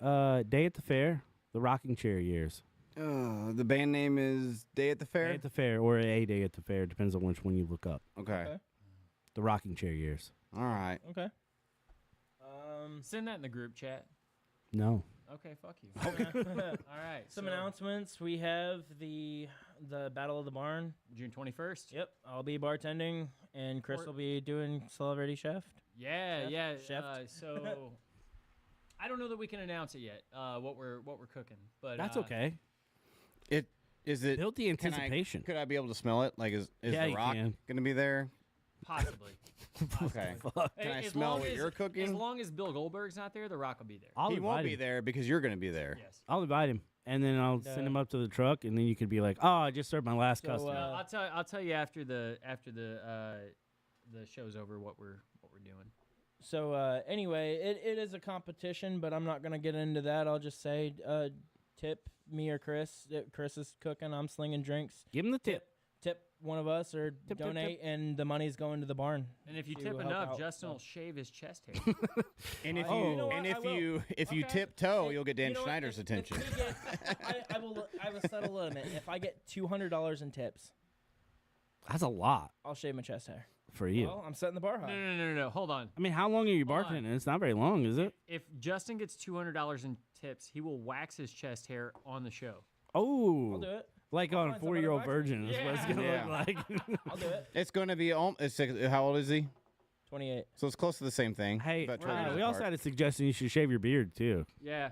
Speaker 2: Day at the Fair, The Rocking Chair Years.
Speaker 3: The band name is Day at the Fair.
Speaker 2: Day at the Fair or A Day at the Fair, depends on which one you look up.
Speaker 3: Okay.
Speaker 4: Okay.
Speaker 2: The Rocking Chair Years.
Speaker 3: All right.
Speaker 4: Okay.
Speaker 1: Send that in the group chat.
Speaker 2: No.
Speaker 1: Okay, fuck you. All right.
Speaker 4: Some
Speaker 1: so
Speaker 4: announcements. We have the Battle of the Barn.
Speaker 1: June 21st.
Speaker 4: Yep, I'll be bartending, and Chris
Speaker 1: Or-
Speaker 4: will be doing Celebrity Chef.
Speaker 1: Yeah,
Speaker 4: Chef?
Speaker 1: yeah.
Speaker 4: Chef?
Speaker 1: So I don't know that we can announce it yet. What we're cooking, but
Speaker 2: That's okay.
Speaker 3: It is it.
Speaker 2: Build the
Speaker 3: can I-
Speaker 2: anticipation.
Speaker 3: Could I be able to smell it? Like, is
Speaker 2: Yeah,
Speaker 3: the
Speaker 2: you
Speaker 3: rock
Speaker 2: can.
Speaker 3: gonna be there?
Speaker 1: Possibly.
Speaker 3: Okay.
Speaker 2: Fuck.
Speaker 3: Can I
Speaker 1: As
Speaker 3: smell
Speaker 1: long
Speaker 3: what
Speaker 1: as-
Speaker 3: you're
Speaker 1: As
Speaker 3: cooking?
Speaker 1: long as Bill Goldberg's not there, The Rock will be there.
Speaker 2: I'll
Speaker 3: He
Speaker 2: invite
Speaker 3: won't be
Speaker 2: him.
Speaker 3: there because you're gonna be there.
Speaker 1: Yes.
Speaker 2: I'll invite him, and then I'll
Speaker 4: And,
Speaker 2: send him up to the truck, and then you could be like, "Oh, I just served my last
Speaker 4: So,
Speaker 2: customer."
Speaker 1: No, I'll tell you after the show's over what we're doing.
Speaker 4: So anyway, it is a competition, but I'm not gonna get into that. I'll just say, tip me or Chris. Chris is cooking. I'm slinging drinks.
Speaker 2: Give him the tip.
Speaker 4: Tip one of us or
Speaker 2: tip,
Speaker 4: donate, and the money's going to the barn.
Speaker 1: And if you
Speaker 4: to
Speaker 1: tip
Speaker 4: help
Speaker 1: enough,
Speaker 4: out,
Speaker 1: Justin
Speaker 4: so.
Speaker 1: will shave his chest hair.
Speaker 3: And if
Speaker 4: Oh.
Speaker 3: you
Speaker 4: You know what?
Speaker 3: and
Speaker 4: I
Speaker 3: if
Speaker 4: will.
Speaker 3: you if you
Speaker 1: Okay.
Speaker 3: tiptoe, you'll get Dan
Speaker 4: You know what?
Speaker 3: Schneider's
Speaker 4: If
Speaker 3: attention.
Speaker 4: we get, I will set a limit. If I get $200 in tips,
Speaker 2: That's a lot
Speaker 4: I'll shave my chest hair.
Speaker 2: for you.
Speaker 4: Well, I'm setting the bar high.
Speaker 1: No. Hold on.
Speaker 2: I mean, how long are you
Speaker 1: Hold on.
Speaker 2: bartending? It's not very long, is it?
Speaker 1: If Justin gets $200 in tips, he will wax his chest hair on the show.
Speaker 2: Oh,
Speaker 4: I'll do it.
Speaker 2: like
Speaker 4: I'll
Speaker 2: on
Speaker 4: find some
Speaker 2: 4-year-old
Speaker 4: other
Speaker 2: virgin is what it's
Speaker 1: Yeah.
Speaker 2: gonna
Speaker 3: Yeah.
Speaker 2: look like.
Speaker 4: I'll do it.
Speaker 3: It's going to be how old is he?
Speaker 4: 28.
Speaker 3: So it's close to the same thing.
Speaker 2: hey,
Speaker 3: about 20
Speaker 1: we're-
Speaker 3: years
Speaker 2: we also
Speaker 3: apart.
Speaker 2: had a suggestion you should shave your beard too.
Speaker 1: Yeah.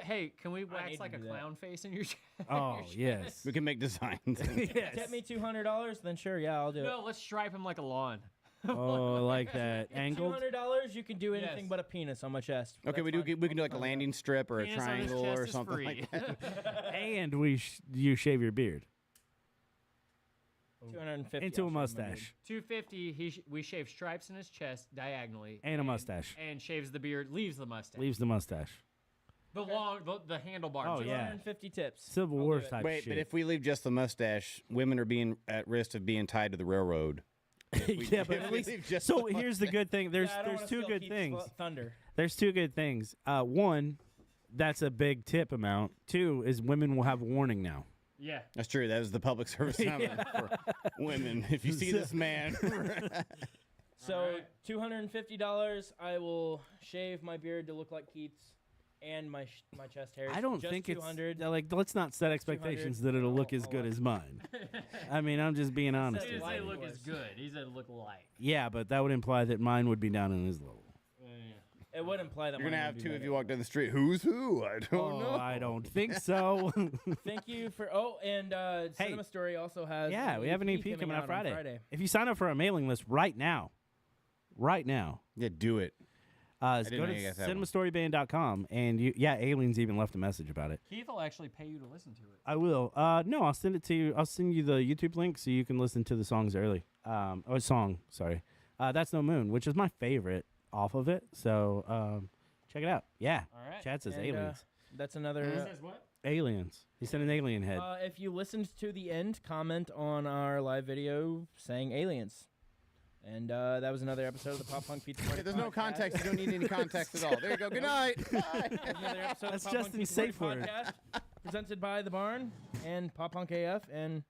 Speaker 1: Hey, can we wax
Speaker 4: need
Speaker 1: like
Speaker 4: to
Speaker 1: a
Speaker 4: do that.
Speaker 1: clown face in your chest?
Speaker 2: Oh yes.
Speaker 3: We can make designs.
Speaker 2: Yes.
Speaker 4: Tip me $200, then sure, yeah, I'll do
Speaker 1: No, let's stripe him like a lawn.
Speaker 2: Oh, I like that
Speaker 4: it.
Speaker 2: angled.
Speaker 4: $200, you can do anything
Speaker 1: Yes.
Speaker 4: but a penis on my chest.
Speaker 3: Okay, we
Speaker 4: That's fine.
Speaker 3: we can do like a landing strip or a
Speaker 1: Penis on his
Speaker 3: triangle
Speaker 1: chest
Speaker 3: or
Speaker 1: is
Speaker 3: something
Speaker 1: free.
Speaker 3: like that.
Speaker 2: And you shave your beard
Speaker 4: 250
Speaker 2: into
Speaker 4: I'll
Speaker 2: a
Speaker 4: shave my
Speaker 2: mustache
Speaker 1: 250. We shave stripes in his chest diagonally,
Speaker 2: and a mustache.
Speaker 1: and shaves the beard, leaves the mustache.
Speaker 2: Leaves the mustache.
Speaker 1: The handlebars.
Speaker 2: Oh, yeah.
Speaker 4: 250 tips.
Speaker 2: Civil
Speaker 4: I'll
Speaker 2: War
Speaker 4: do it.
Speaker 2: type
Speaker 3: Wait,
Speaker 2: shit.
Speaker 3: but if we leave just the mustache, women are being at risk of being tied to the railroad.
Speaker 2: yeah, but
Speaker 3: if
Speaker 2: at
Speaker 3: we
Speaker 2: least,
Speaker 3: leave just
Speaker 2: so
Speaker 3: the
Speaker 2: here's the good thing. There's
Speaker 4: Yeah, I don't
Speaker 2: there's
Speaker 4: wanna
Speaker 2: two
Speaker 4: steal
Speaker 2: good
Speaker 4: Keith's
Speaker 2: things.
Speaker 4: Thunder.
Speaker 2: There's two good things. One, that's a big tip amount. Two is women will have a warning now.
Speaker 1: Yeah.
Speaker 3: That's true. That is the public service announcement for women. If you see this man,
Speaker 4: So
Speaker 1: Alright.
Speaker 4: $250, I will shave my beard to look like Keith's and my chest hairs.
Speaker 2: I don't
Speaker 4: Just
Speaker 2: think
Speaker 4: 200.
Speaker 2: it's like let's not set expectations that it'll look as good as mine. I mean, I'm just being honest.
Speaker 1: He
Speaker 2: with
Speaker 1: didn't
Speaker 2: you.
Speaker 1: say look
Speaker 4: was.
Speaker 1: as good. He said look alike.
Speaker 2: Yeah, but that would imply that mine would be down in his level.
Speaker 4: It would imply that
Speaker 3: you're gonna
Speaker 4: mine
Speaker 3: have
Speaker 4: would
Speaker 3: two
Speaker 4: be
Speaker 3: if
Speaker 4: better.
Speaker 3: you walk down the street. Who's who? I don't know.
Speaker 2: I don't think so.
Speaker 4: Thank you for. Oh, and Cinema Story also has.
Speaker 2: yeah,
Speaker 4: an
Speaker 2: we have an EP coming out Friday. If you sign up for our mailing list right now,
Speaker 3: Yeah, do it.
Speaker 2: go
Speaker 3: didn't know
Speaker 2: to
Speaker 3: you guys had one.
Speaker 2: cinemastoryband.com and Aliens even left a message about it.
Speaker 1: Keith will actually pay you to listen to it.
Speaker 2: I will. No, I'll send it to you. I'll send you the YouTube link so you can listen to the songs early. Sorry. That's No Moon, which is my favorite off of it. So check it out. Yeah.
Speaker 1: All right.
Speaker 2: Chad says
Speaker 4: And,
Speaker 2: aliens.
Speaker 4: That's another.
Speaker 1: Says what?
Speaker 2: Aliens. He sent an alien head.
Speaker 4: If you listened to the end, comment on our live video saying aliens. And that was another episode of the Pop Punk Pizza Party.
Speaker 3: Hey, there's no
Speaker 4: Podcast.
Speaker 3: context. You don't need any context at all. There you go. Good night. Bye.
Speaker 4: Another episode
Speaker 2: That's
Speaker 4: of the Pop Punk
Speaker 2: Justin's
Speaker 4: Pizza Party
Speaker 2: safe word.
Speaker 4: Podcast, presented by The Barn and Pop Punk AF and